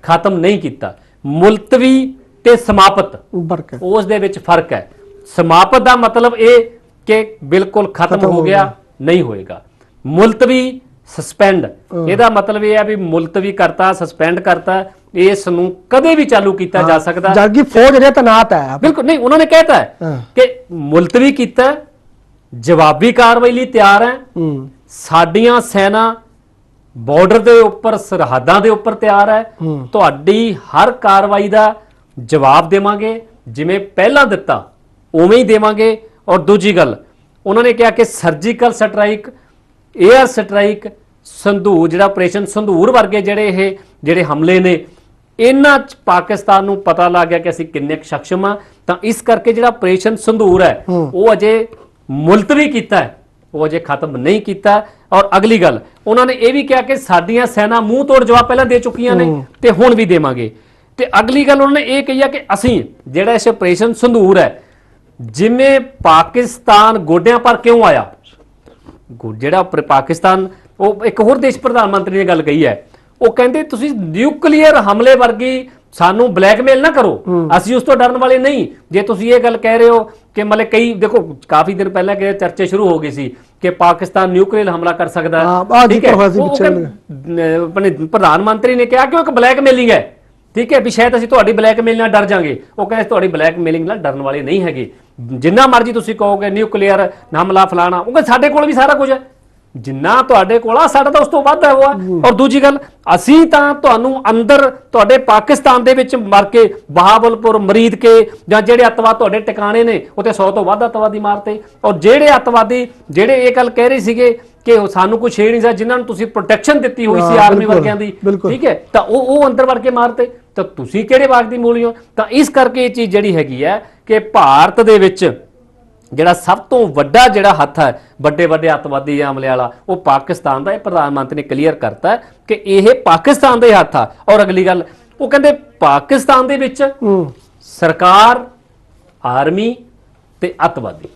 S2: ਖਤਮ ਨਹੀਂ ਕੀਤਾ। ਮੁਲਤਵੀ ਤੇ ਸਮਾਪਤ ਉਸ ਦੇ ਵਿੱਚ ਫਰਕ ਹੈ। ਸਮਾਪਤ ਦਾ ਮਤਲਬ ਇਹ ਕਿ ਬਿਲਕੁਲ ਖਤਮ ਹੋ ਗਿਆ ਨਹੀਂ ਹੋਏਗਾ। ਮੁਲਤਵੀ ਸਸਪੈਂਡ, ਇਹਦਾ ਮਤਲਬ ਇਹ ਹੈ ਵੀ ਮੁਲਤਵੀ ਕਰਤਾ, ਸਸਪੈਂਡ ਕਰਤਾ, ਇਸ ਨੂੰ ਕਦੇ ਵੀ ਚਾਲੂ ਕੀਤਾ ਜਾ ਸਕਦਾ।
S1: ਜਦਕਿ ਫੌਜ ਜਿਹੜੇ ਤੈਨਾਤ ਹੈ
S2: ਬਿਲਕੁਲ ਨਹੀਂ, ਉਹਨਾਂ ਨੇ ਕਹਿਤਾ ਹੈ ਕਿ ਮੁਲਤਵੀ ਕੀਤਾ, ਜਵਾਬੀ ਕਾਰਵਾਈ ਲਈ ਤਿਆਰ ਹੈ। ਸਾਡੀਆਂ ਸੈਨਾ ਬਾਰਡਰ ਦੇ ਉੱਪਰ, ਸਰਹੱਦਾਂ ਦੇ ਉੱਪਰ ਤਿਆਰ ਹੈ। ਤੁਹਾਡੀ ਹਰ ਕਾਰਵਾਈ ਦਾ ਜਵਾਬ ਦੇਵਾਂਗੇ, ਜਿਵੇਂ ਪਹਿਲਾਂ ਦਿੱਤਾ ਉਵੇਂ ਹੀ ਦੇਵਾਂਗੇ। ਔਰ ਦੂਜੀ ਗੱਲ ਉਹਨਾਂ ਨੇ ਕਿਹਾ ਕਿ ਸਰਜੀਕਲ ਸਟ੍ਰਾਈਕ, 에ਅਰ ਸਟ੍ਰਾਈਕ, ਸੰਧੂਰ ਜਿਹੜਾ ਆਪਰੇਸ਼ਨ ਸੰਧੂਰ ਵਰਗੇ ਜਿਹੜੇ ਹਮਲੇ ਨੇ, ਇਹਨਾਂ 'ਚ ਪਾਕਿਸਤਾਨ ਨੂੰ ਪਤਾ ਲੱਗ ਗਿਆ ਕਿ ਅਸੀਂ ਕਿੰਨੇ ਕੁ ਸક્ષਮ ਆ। ਤਾਂ ਇਸ ਕਰਕੇ ਜਿਹੜਾ ਆਪਰੇਸ਼ਨ ਸੰਧੂਰ ਹੈ ਉਹ ਅਜੇ ਮੁਲਤਵੀ ਕੀਤਾ ਹੈ, ਉਹ ਅਜੇ ਖਤਮ ਨਹੀਂ ਕੀਤਾ। ਔਰ ਅਗਲੀ ਗੱਲ ਉਹਨਾਂ ਨੇ ਇਹ ਵੀ ਕਿਹਾ ਕਿ ਸਾਡੀਆਂ ਸੈਨਾ ਮੂੰਹ ਤੋੜ ਜਵਾਬ ਪਹਿਲਾਂ ਦੇ ਚੁੱਕੀਆਂ ਨੇ ਤੇ ਹੁਣ ਵੀ ਦੇਵਾਂਗੇ। ਤੇ ਅਗਲੀ ਗੱਲ ਉਹਨਾਂ ਨੇ ਇਹ ਕਹੀ ਆ ਕਿ ਅਸੀਂ ਜਿਹੜਾ ਇਸ ਆਪਰੇਸ਼ਨ ਸੰਧੂਰ ਹੈ, ਜਿਵੇਂ ਪਾਕਿਸਤਾਨ ਗੋਡਿਆਂ ਪਰ ਕਿਉਂ ਆਇਆ, ਜਿਹੜਾ ਪਾਕਿਸਤਾਨ, ਉਹ ਇੱਕ ਹੋਰ ਦੇਸ਼ ਪ੍ਰਧਾਨ ਮੰਤਰੀ ਨੇ ਗੱਲ ਕਹੀ ਹੈ, ਉਹ ਕਹਿੰਦੇ ਤੁਸੀਂ ਨਿਊਕਲੀਅਰ ਹਮਲੇ ਵਰਗੀ ਸਾਨੂੰ ਬਲੈਕਮੇਲ ਨਾ ਕਰੋ, ਅਸੀਂ ਉਸ ਤੋਂ ਡਰਨ ਵਾਲੇ ਨਹੀਂ। ਜੇ ਤੁਸੀਂ ਇਹ ਗੱਲ ਕਹਿ ਰਹੇ ਹੋ ਕਿ ਮਤਲਬ ਕਈ ਦੇਖੋ ਕਾਫੀ ਦਿਨ ਪਹਿਲਾਂ ਕਿ ਚਰਚੇ ਸ਼ੁਰੂ ਹੋ ਗਈ ਸੀ ਕਿ ਪਾਕਿਸਤਾਨ ਨਿਊਕਲੀਅਰ ਹਮਲਾ ਕਰ ਸਕਦਾ ਹੈ, ਠੀਕ ਹੈ, ਆਪਣੇ ਪ੍ਰਧਾਨ ਮੰਤਰੀ ਨੇ ਕਿਹਾ ਕਿ ਉਹ ਇੱਕ ਬਲੈਕਮੇਲਿੰਗ ਹੈ, ਠੀਕ ਹੈ, ਵੀ ਸ਼ਾਇਦ ਅਸੀਂ ਤੁਹਾਡੀ ਬਲੈਕਮੇਲ ਨਾਲ ਡਰ ਜਾਾਂਗੇ। ਉਹ ਕਹਿੰਦੇ ਤੁਹਾਡੀ ਬਲੈਕਮੇਲਿੰਗ ਨਾਲ ਡਰਨ ਵਾਲੇ ਨਹੀਂ ਹੈਗੇ, ਜਿੰਨਾ ਮਰਜ਼ੀ ਤੁਸੀਂ ਕਹੋਗੇ ਨਿਊਕਲੀਅਰ ਹਮਲਾ ਫਲਾਣਾ, ਉਹ ਕਹਿੰਦੇ ਸਾਡੇ ਕੋਲ ਵੀ ਸਾਰਾ ਕੁਝ ਹੈ, ਜਿੰਨਾ ਤੁਹਾਡੇ ਕੋਲ ਆ ਸਾਡਾ ਤਾਂ ਉਸ ਤੋਂ ਵੱਧ ਹੈ ਉਹ। ਔਰ ਦੂਜੀ ਗੱਲ, ਅਸੀਂ ਤਾਂ ਤੁਹਾਨੂੰ ਅੰਦਰ ਤੁਹਾਡੇ ਪਾਕਿਸਤਾਨ ਦੇ ਵਿੱਚ ਮਰ ਕੇ ਬਹਾਵਲਪੁਰ, ਮਰੀਦ ਕੇ ਜਾਂ ਜਿਹੜੇ ਅੱਤਵਾਦ ਤੁਹਾਡੇ ਟਿਕਾਣੇ ਨੇ ਉੱਥੇ 100 ਤੋਂ ਵੱਧ ਅੱਤਵਾਦੀ ਮਾਰਤੇ। ਔਰ ਜਿਹੜੇ ਅੱਤਵਾਦੀ ਜਿਹੜੇ ਇਹ ਗੱਲ ਕਹਿ ਰਹੇ ਸੀਗੇ ਕਿ ਸਾਨੂੰ ਕੋਈ ਛੇੜ ਨਹੀਂ ਸਕਦਾ, ਜਿਨ੍ਹਾਂ ਨੂੰ ਤੁਸੀਂ ਪ੍ਰੋਟੈਕਸ਼ਨ ਦਿੱਤੀ ਹੋਈ ਸੀ ਆਰਮੀ ਵਰਗਿਆਂ ਦੀ, ਠੀਕ ਹੈ, ਤਾਂ ਉਹ ਅੰਦਰ ਵੜ ਕੇ ਮਾਰਤੇ, ਤਾਂ ਤੁਸੀਂ ਕਿਹੜੇ ਬਾਗ ਦੀ ਮੂਲੀ ਹੋ। ਤਾਂ ਇਸ ਕਰਕੇ ਇਹ ਚੀਜ਼ ਜਿਹੜੀ ਹੈਗੀ ਹੈ ਕਿ ਭਾਰਤ ਦੇ ਵਿੱਚ ਜਿਹੜਾ ਸਭ ਤੋਂ ਵੱਡਾ ਜਿਹੜਾ ਹੱਥ ਹੈ ਵੱਡੇ ਵੱਡੇ ਅੱਤਵਾਦੀ ਹਮਲੇ ਵਾਲਾ, ਉਹ ਪਾਕਿਸਤਾਨ ਦਾ। ਇਹ ਪ੍ਰਧਾਨ ਮੰਤਰੀ ਨੇ ਕਲੀਅਰ ਕਰਤਾ ਕਿ ਇਹ ਪਾਕਿਸਤਾਨ ਦੇ ਹੱਥ ਆ। ਔਰ ਅਗਲੀ ਗੱਲ, ਉਹ ਕਹਿੰਦੇ ਪਾਕਿਸਤਾਨ ਦੇ ਵਿੱਚ ਸਰਕਾਰ, ਆਰਮੀ ਤੇ ਅੱਤਵਾਦੀ,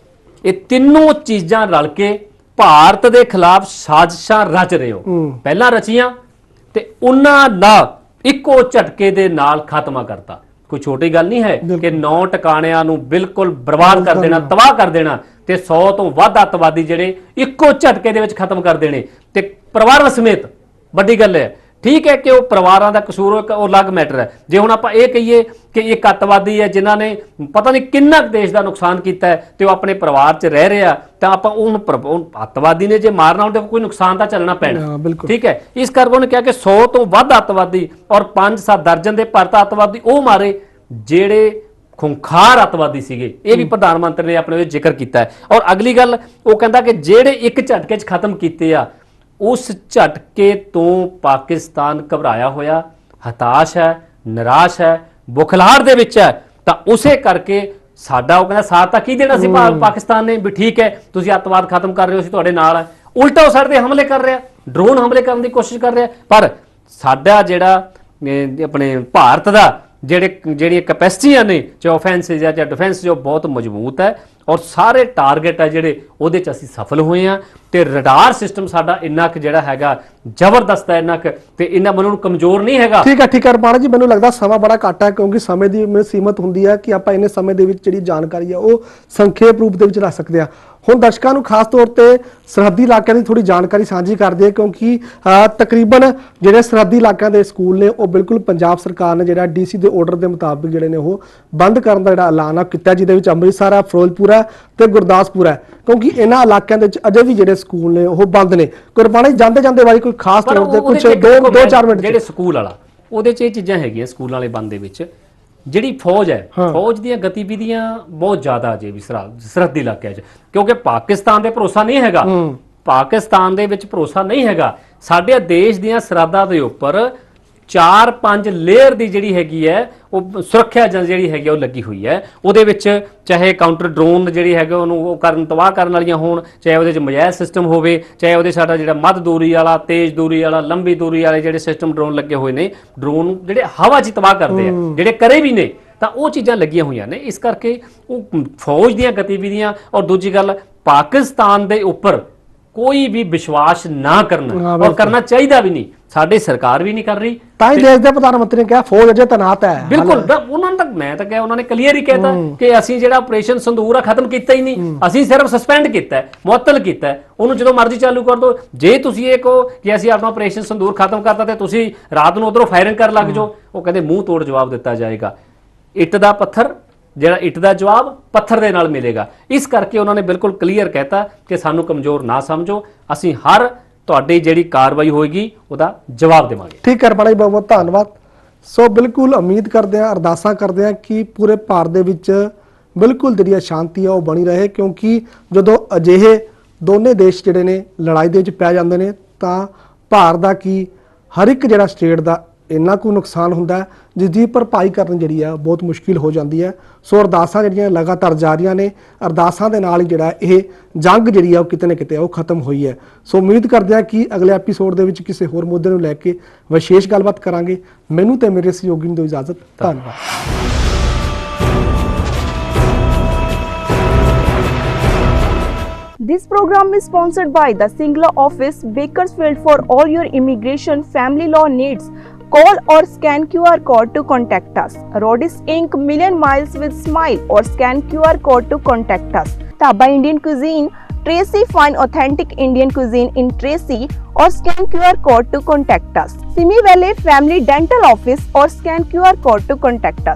S2: ਇਹ ਤਿੰਨੋਂ ਚੀਜ਼ਾਂ ਰਲ ਕੇ ਭਾਰਤ ਦੇ ਖਿਲਾਫ ਸਾਜ਼ਿਸ਼ਾਂ ਰਚ ਰਹੇ ਹੋ, ਪਹਿਲਾਂ ਰਚੀਆਂ ਤੇ ਉਹਨਾਂ ਦਾ ਇੱਕੋ ਝਟਕੇ ਦੇ ਨਾਲ ਖਾਤਮਾ ਕਰਤਾ। ਕੋਈ ਛੋਟੀ ਗੱਲ ਨਹੀਂ ਹੈ ਕਿ 9 ਟਿਕਾਣਿਆਂ ਨੂੰ ਬਿਲਕੁਲ ਬਰਬਾਦ ਕਰ ਦੇਣਾ, ਤਬਾਹ ਕਰ ਦੇਣਾ ਤੇ 100 ਤੋਂ ਵੱਧ ਅੱਤਵਾਦੀ ਜਿਹੜੇ ਇੱਕੋ ਝਟਕੇ ਦੇ ਵਿੱਚ ਖਤਮ ਕਰ ਦੇਣੇ ਤੇ ਪਰਿਵਾਰਾਂ ਸਮੇਤ। ਵੱਡੀ ਗੱਲ ਹੈ, ਠੀਕ ਹੈ ਕਿ ਉਹ ਪਰਿਵਾਰਾਂ ਦਾ ਕਸੂਰ ਉਹ ਅਲੱਗ ਮੈਟਰ ਹੈ। ਜੇ ਹੁਣ ਆਪਾਂ ਇਹ ਕਹੀਏ ਕਿ ਇੱਕ ਅੱਤਵਾਦੀ ਹੈ ਜਿਨ੍ਹਾਂ ਨੇ ਪਤਾ ਨਹੀਂ ਕਿੰਨਾ ਦੇਸ਼ ਦਾ ਨੁਕਸਾਨ ਕੀਤਾ ਹੈ ਤੇ ਉਹ ਆਪਣੇ ਪਰਿਵਾਰ 'ਚ ਰਹਿ ਰਿਹਾ, ਤਾਂ ਆਪਾਂ ਉਹਨੂੰ ਅੱਤਵਾਦੀ ਨੇ ਜੇ ਮਾਰਨਾ ਹੁੰਦੇ ਕੋਈ ਨੁਕਸਾਨ ਤਾਂ ਚੱਲਣਾ ਪੈਣਾ, ਠੀਕ ਹੈ। ਇਸ ਕਰਕੇ ਉਹਨੇ ਕਿਹਾ ਕਿ 100 ਤੋਂ ਵੱਧ ਅੱਤਵਾਦੀ ਔਰ 5-7 ਦਰਜਨ ਦੇ ਭਰਤ ਅੱਤਵਾਦੀ ਉਹ ਮਾਰੇ ਜਿਹੜੇ ਖੁੰਖਾਰ ਅੱਤਵਾਦੀ ਸੀਗੇ। ਇਹ ਵੀ ਪ੍ਰਧਾਨ ਮੰਤਰੀ ਨੇ ਆਪਣੇ ਵਿੱਚ ਜ਼ਿਕਰ ਕੀਤਾ ਹੈ। ਔਰ ਅਗਲੀ ਗੱਲ, ਉਹ ਕਹਿੰਦਾ ਕਿ ਜਿਹੜੇ ਇੱਕ ਝਟਕੇ 'ਚ ਖਤਮ ਕੀਤੇ ਆ, ਉਸ ਝਟਕੇ ਤੋਂ ਪਾਕਿਸਤਾਨ ਘਬਰਾਇਆ ਹੋਇਆ, ਹਤਾਸ਼ ਹੈ, ਨਿਰਾਸ਼ ਹੈ, ਬੁਖਲਾਹਟ ਦੇ ਵਿੱਚ ਹੈ। ਤਾਂ ਉਸੇ ਕਰਕੇ ਸਾਡਾ, ਉਹ ਕਹਿੰਦਾ ਸਾਥ ਤਾਂ ਕੀ ਦੇਣਾ ਸੀ ਪਾਕਿਸਤਾਨ ਨੇ, ਵੀ ਠੀਕ ਹੈ ਤੁਸੀਂ ਅੱਤਵਾਦ ਖਤਮ ਕਰ ਰਹੇ ਹੋ, ਅਸੀਂ ਤੁਹਾਡੇ ਨਾਲ ਹੈ। ਉਲਟਾ ਉਹ ਸਾਡੇ ਤੇ ਹਮਲੇ ਕਰ ਰਿਹਾ, ਡਰੋਨ ਹਮਲੇ ਕਰਨ ਦੀ ਕੋਸ਼ਿਸ਼ ਕਰ ਰਿਹਾ। ਪਰ ਸਾਡਾ ਜਿਹੜਾ ਆਪਣੇ ਭਾਰਤ ਦਾ ਜਿਹੜੀਆਂ ਕੈਪੈਸਿਟੀਆਂ ਨੇ, ਚਾਹੇ ਆਫੈਂਸਿਸ ਜਾਂ ਡਿਫੈਂਸ, ਜੋ ਬਹੁਤ ਮਜ਼ਬੂਤ ਹੈ ਔਰ ਸਾਰੇ ਟਾਰਗੇਟ ਹੈ ਜਿਹੜੇ ਉਹਦੇ 'ਚ ਅਸੀਂ ਸਫਲ ਹੋਏ ਹਾਂ। ਤੇ ਰਡਾਰ ਸਿਸਟਮ ਸਾਡਾ ਇੰਨਾ ਕੁ ਜਿਹੜਾ ਹੈਗਾ ਜ਼ਬਰਦਸਤ ਹੈ, ਇੰਨਾ ਕੁ ਤੇ ਇੰਨਾ ਮਨੋਂ ਕਮਜ਼ੋਰ ਨਹੀਂ ਹੈਗਾ।
S1: ਠੀਕ ਹੈ ਰਪਾਣਾ ਜੀ, ਮੈਨੂੰ ਲੱਗਦਾ ਸਮਾਂ ਬੜਾ ਘੱਟ ਹੈ ਕਿਉਂਕਿ ਸਮੇਂ ਦੀ ਸੀਮਤ ਹੁੰਦੀ ਹੈ ਕਿ ਆਪਾਂ ਇੰਨੇ ਸਮੇਂ ਦੇ ਵਿੱਚ ਜਿਹੜੀ ਜਾਣਕਾਰੀ ਹੈ ਉਹ ਸੰਖੇਪ ਰੂਪ ਦੇ ਵਿੱਚ ਰੱਖ ਸਕਦੇ ਹਾਂ। ਹੁਣ ਦਰਸ਼ਕਾਂ ਨੂੰ ਖਾਸ ਤੌਰ ਤੇ ਸਰਹੱਦੀ ਇਲਾਕਿਆਂ ਦੀ ਥੋੜੀ ਜਾਣਕਾਰੀ ਸਾਂਝੀ ਕਰਦੇ ਹਾਂ ਕਿਉਂਕਿ ਤਕਰੀਬਨ ਜਿਹੜੇ ਸਰਹੱਦੀ ਇਲਾਕਿਆਂ ਦੇ ਸਕੂਲ ਨੇ ਉਹ ਬਿਲਕੁਲ ਪੰਜਾਬ ਸਰਕਾਰ ਨੇ ਜਿਹੜਾ ਡੀਸੀ ਦੇ ਆਰਡਰ ਦੇ ਮੁਤਾਬਿਕ ਜਿਹੜੇ ਨੇ ਉਹ ਬੰਦ ਕਰਨ ਦਾ ਜਿਹੜਾ ਐਲਾਨ ਕੀਤਾ, ਜਿਹਦੇ ਵਿੱਚ ਅੰਮ੍ਰਿਤਸਰ ਹੈ, ਫਿਰੋਜ਼ਪੁਰ ਹੈ ਤੇ ਗੁਰਦਾਸਪੁਰ ਹੈ, ਕਿਉਂਕਿ ਇਹਨਾਂ ਇਲਾਕਿਆਂ ਦੇ ਵਿੱਚ ਅਜੇ ਵੀ ਜਿਹੜੇ ਸਕੂਲ ਨੇ ਉਹ ਬੰਦ ਨੇ। ਗੁਰਬਾਣੀ ਜਾਂਦੇ ਬਾਈ ਕੋਈ ਖਾਸ ਤੌਰ ਤੇ ਕੁਝ 2-4 ਮਿੰਟ
S2: ਜਿਹੜੇ ਸਕੂਲ ਵਾਲਾ ਉਹਦੇ 'ਚ ਇਹ ਚੀਜ਼ਾਂ ਹੈਗੀਆਂ ਸਕੂਲਾਂ ਵਾਲੇ ਬੰਦ ਦੇ ਵਿੱਚ। ਜਿਹੜੀ ਫੌਜ ਹੈ, ਫੌਜ ਦੀਆਂ ਗਤੀਵਿਧੀਆਂ ਬਹੁਤ ਜ਼ਿਆਦਾ ਅਜੇ ਵੀ ਸਰਹੱਦੀ ਇਲਾਕਿਆਂ 'ਚ, ਕਿਉਂਕਿ ਪਾਕਿਸਤਾਨ ਤੇ ਭਰੋਸਾ ਨਹੀਂ ਹੈਗਾ, ਪਾਕਿਸਤਾਨ ਦੇ ਵਿੱਚ ਭਰੋਸਾ ਨਹੀਂ ਹੈਗਾ। ਸਾਡੇ ਦੇਸ਼ ਦੀਆਂ ਸਰਹੱਦਾਂ ਦੇ ਉੱਪਰ 4-5 ਲੇਅਰ ਦੀ ਜਿਹੜੀ ਹੈਗੀ ਹੈ ਉਹ ਸੁਰੱਖਿਆ ਜਿਹੜੀ ਹੈਗੀ ਉਹ ਲੱਗੀ ਹੋਈ ਹੈ। ਉਹਦੇ ਵਿੱਚ ਚਾਹੇ ਕਾਊਂਟਰ ਡਰੋਨ ਜਿਹੜੀ ਹੈਗਾ ਉਹਨੂੰ ਉਹ ਤਬਾਹ ਕਰਨ ਵਾਲੀਆਂ ਹੋਣ, ਚਾਹੇ ਉਹਦੇ 'ਚ ਮਜਾਇਜ਼ ਸਿਸਟਮ ਹੋਵੇ, ਚਾਹੇ ਉਹਦੇ ਸਾਡਾ ਜਿਹੜਾ ਮੱਧ ਦੂਰੀ ਵਾਲਾ, ਤੇਜ਼ ਦੂਰੀ ਵਾਲਾ, ਲੰਬੀ ਦੂਰੀ ਵਾਲੇ ਜਿਹੜੇ ਸਿਸਟਮ ਡਰੋਨ ਲੱਗੇ ਹੋਏ ਨੇ, ਡਰੋਨ ਜਿਹੜੇ ਹਵਾ 'ਚ ਤਬਾਹ ਕਰਦੇ ਆ, ਜਿਹੜੇ ਕਰੇ ਵੀ ਨੇ, ਤਾਂ ਉਹ ਚੀਜ਼ਾਂ ਲੱਗੀਆਂ ਹੋਈਆਂ ਨੇ। ਇਸ ਕਰਕੇ ਉਹ ਫੌਜ ਦੀਆਂ ਗਤੀਵਿਧੀਆਂ। ਔਰ ਦੂਜੀ ਗੱਲ, ਪਾਕਿਸਤਾਨ ਦੇ ਉੱਪਰ ਕੋਈ ਵੀ ਵਿਸ਼ਵਾਸ ਨਾ ਕਰਨਾ ਔਰ ਕਰਨਾ ਚਾਹੀਦਾ ਵੀ ਨਹੀਂ, ਸਾਡੀ ਸਰਕਾਰ ਵੀ ਨਹੀਂ ਕਰ ਰਹੀ।
S1: ਤਾਂ ਹੀ ਦੇਸ਼ ਦੇ ਪ੍ਰਧਾਨ ਮੰਤਰੀ ਨੇ ਕਿਹਾ ਫੌਜ ਅਜੇ ਤੈਨਾਤ ਹੈ।
S2: ਬਿਲਕੁਲ, ਉਹਨਾਂ ਨੇ ਤਾਂ ਮੈਂ ਤਾਂ ਕਿਹਾ, ਉਹਨਾਂ ਨੇ ਕਲੀਅਰ ਹੀ ਕਹਿਤਾ ਕਿ ਅਸੀਂ ਜਿਹੜਾ ਆਪਰੇਸ਼ਨ ਸੰਦੂਰ ਆ ਖਤਮ ਕੀਤਾ ਹੀ ਨਹੀਂ, ਅਸੀਂ ਸਿਰਫ ਸਸਪੈਂਡ ਕੀਤਾ, ਮੁਅੱਤਲ ਕੀਤਾ, ਉਹਨੂੰ ਜਦੋਂ ਮਰਜ਼ੀ ਚਾਲੂ ਕਰ ਦੋ। ਜੇ ਤੁਸੀਂ ਇਹ ਕਹੋ ਕਿ ਅਸੀਂ ਆਪਣਾ ਆਪਰੇਸ਼ਨ ਸੰਦੂਰ ਖਤਮ ਕਰਤਾ ਤੇ ਤੁਸੀਂ ਰਾਤ ਨੂੰ ਉਧਰੋਂ ਫਾਇਰਿੰਗ ਕਰਨ ਲੱਗ ਜਾਓ, ਉਹ ਕਹਿੰਦੇ ਮੂੰਹ ਤੋੜ ਜਵਾਬ ਦਿੱਤਾ ਜਾਏਗਾ। ਇੱਟ ਦਾ ਪੱਥਰ, ਜਿਹੜਾ ਇੱਟ ਦਾ ਜਵਾਬ ਪੱਥਰ ਦੇ ਨਾਲ ਮਿਲੇਗਾ। ਇਸ ਕਰਕੇ ਉਹਨਾਂ ਨੇ ਬਿਲਕੁਲ ਕਲੀਅਰ ਕਹਿਤਾ ਕਿ ਸਾਨੂੰ ਕਮਜ਼ੋਰ ਨਾ ਸਮਝੋ, ਅਸੀਂ ਹਰ ਤੁਹਾਡੀ ਜਿਹੜੀ ਕਾਰਵਾਈ ਹੋਏਗੀ ਉਹਦਾ ਜਵਾਬ ਦੇਵਾਂਗੇ। ਠੀਕ ਹੈ ਰਪਾਣਾ ਜੀ, ਬਹੁਤ ਬਹੁਤ ਧੰਨਵਾਦ। ਸੋ ਬਿਲਕੁਲ ਉਮੀਦ ਕਰਦੇ ਹਾਂ, ਅਰਦਾਸਾਂ ਕਰਦੇ ਹਾਂ ਕਿ ਪੂਰੇ ਭਾਰਤ ਦੇ ਵਿੱਚ ਬਿਲਕੁਲ ਜਿਹੜੀ ਸ਼ਾਂਤੀ ਆ ਉਹ ਬਣੀ ਰਹੇ, ਕਿਉਂਕਿ ਜਦੋਂ ਅਜਿਹੇ ਦੋਨੇ ਦੇਸ਼ ਜਿਹੜੇ ਨੇ ਲੜਾਈ ਦੇ ਵਿੱਚ ਪੈ ਜਾਂਦੇ ਨੇ ਤਾਂ ਭਾਰਤ ਦਾ ਕੀ, ਹਰ ਇੱਕ ਜਿਹੜਾ ਸਟੇਟ ਦਾ
S1: ਇੰਨਾ ਕੁ ਨੁਕਸਾਨ ਹੁੰਦਾ ਹੈ ਜਿਸ ਦੀ ਭਰਪਾਈ ਕਰਨ ਜਿਹੜੀ ਆ ਬਹੁਤ ਮੁਸ਼ਕਿਲ ਹੋ ਜਾਂਦੀ ਹੈ। ਸੋ ਅਰਦਾਸਾਂ ਜਿਹੜੀਆਂ ਲਗਾਤਾਰ ਜਾਰੀਆਂ ਨੇ, ਅਰਦਾਸਾਂ ਦੇ ਨਾਲ ਹੀ ਜਿਹੜਾ ਇਹ ਜੰਗ ਜਿਹੜੀ ਆ ਉਹ ਕਿਤੇ ਨਾ ਕਿਤੇ ਉਹ ਖਤਮ ਹੋਈ ਹੈ। ਸੋ ਉਮੀਦ ਕਰਦੇ ਹਾਂ ਕਿ ਅਗਲੇ ਐਪੀਸੋਡ ਦੇ ਵਿੱਚ ਕਿਸੇ ਹੋਰ ਮੁੱਦੇ ਨੂੰ ਲੈ ਕੇ ਵਿਸ਼ੇਸ਼ ਗੱਲਬਾਤ ਕਰਾਂਗੇ। ਮੈਨੂੰ ਤੇ ਮੇਰੇ ਸਹਿਯੋਗੀ ਨੂੰ ਦਿਓ ਇਜਾਜ਼ਤ। ਧੰਨਵਾਦ।
S5: This program is sponsored by the Singla office, Bakersfield. For all your immigration family law needs, call or scan QR code to contact us. Rodis Inc. Million Miles with Smile, or scan QR code to contact us. Taba Indian Cuisine, Tracy, find authentic Indian cuisine in Tracy, or scan QR code to contact us. Simi Valley Family Dental Office, or scan QR code to contact us.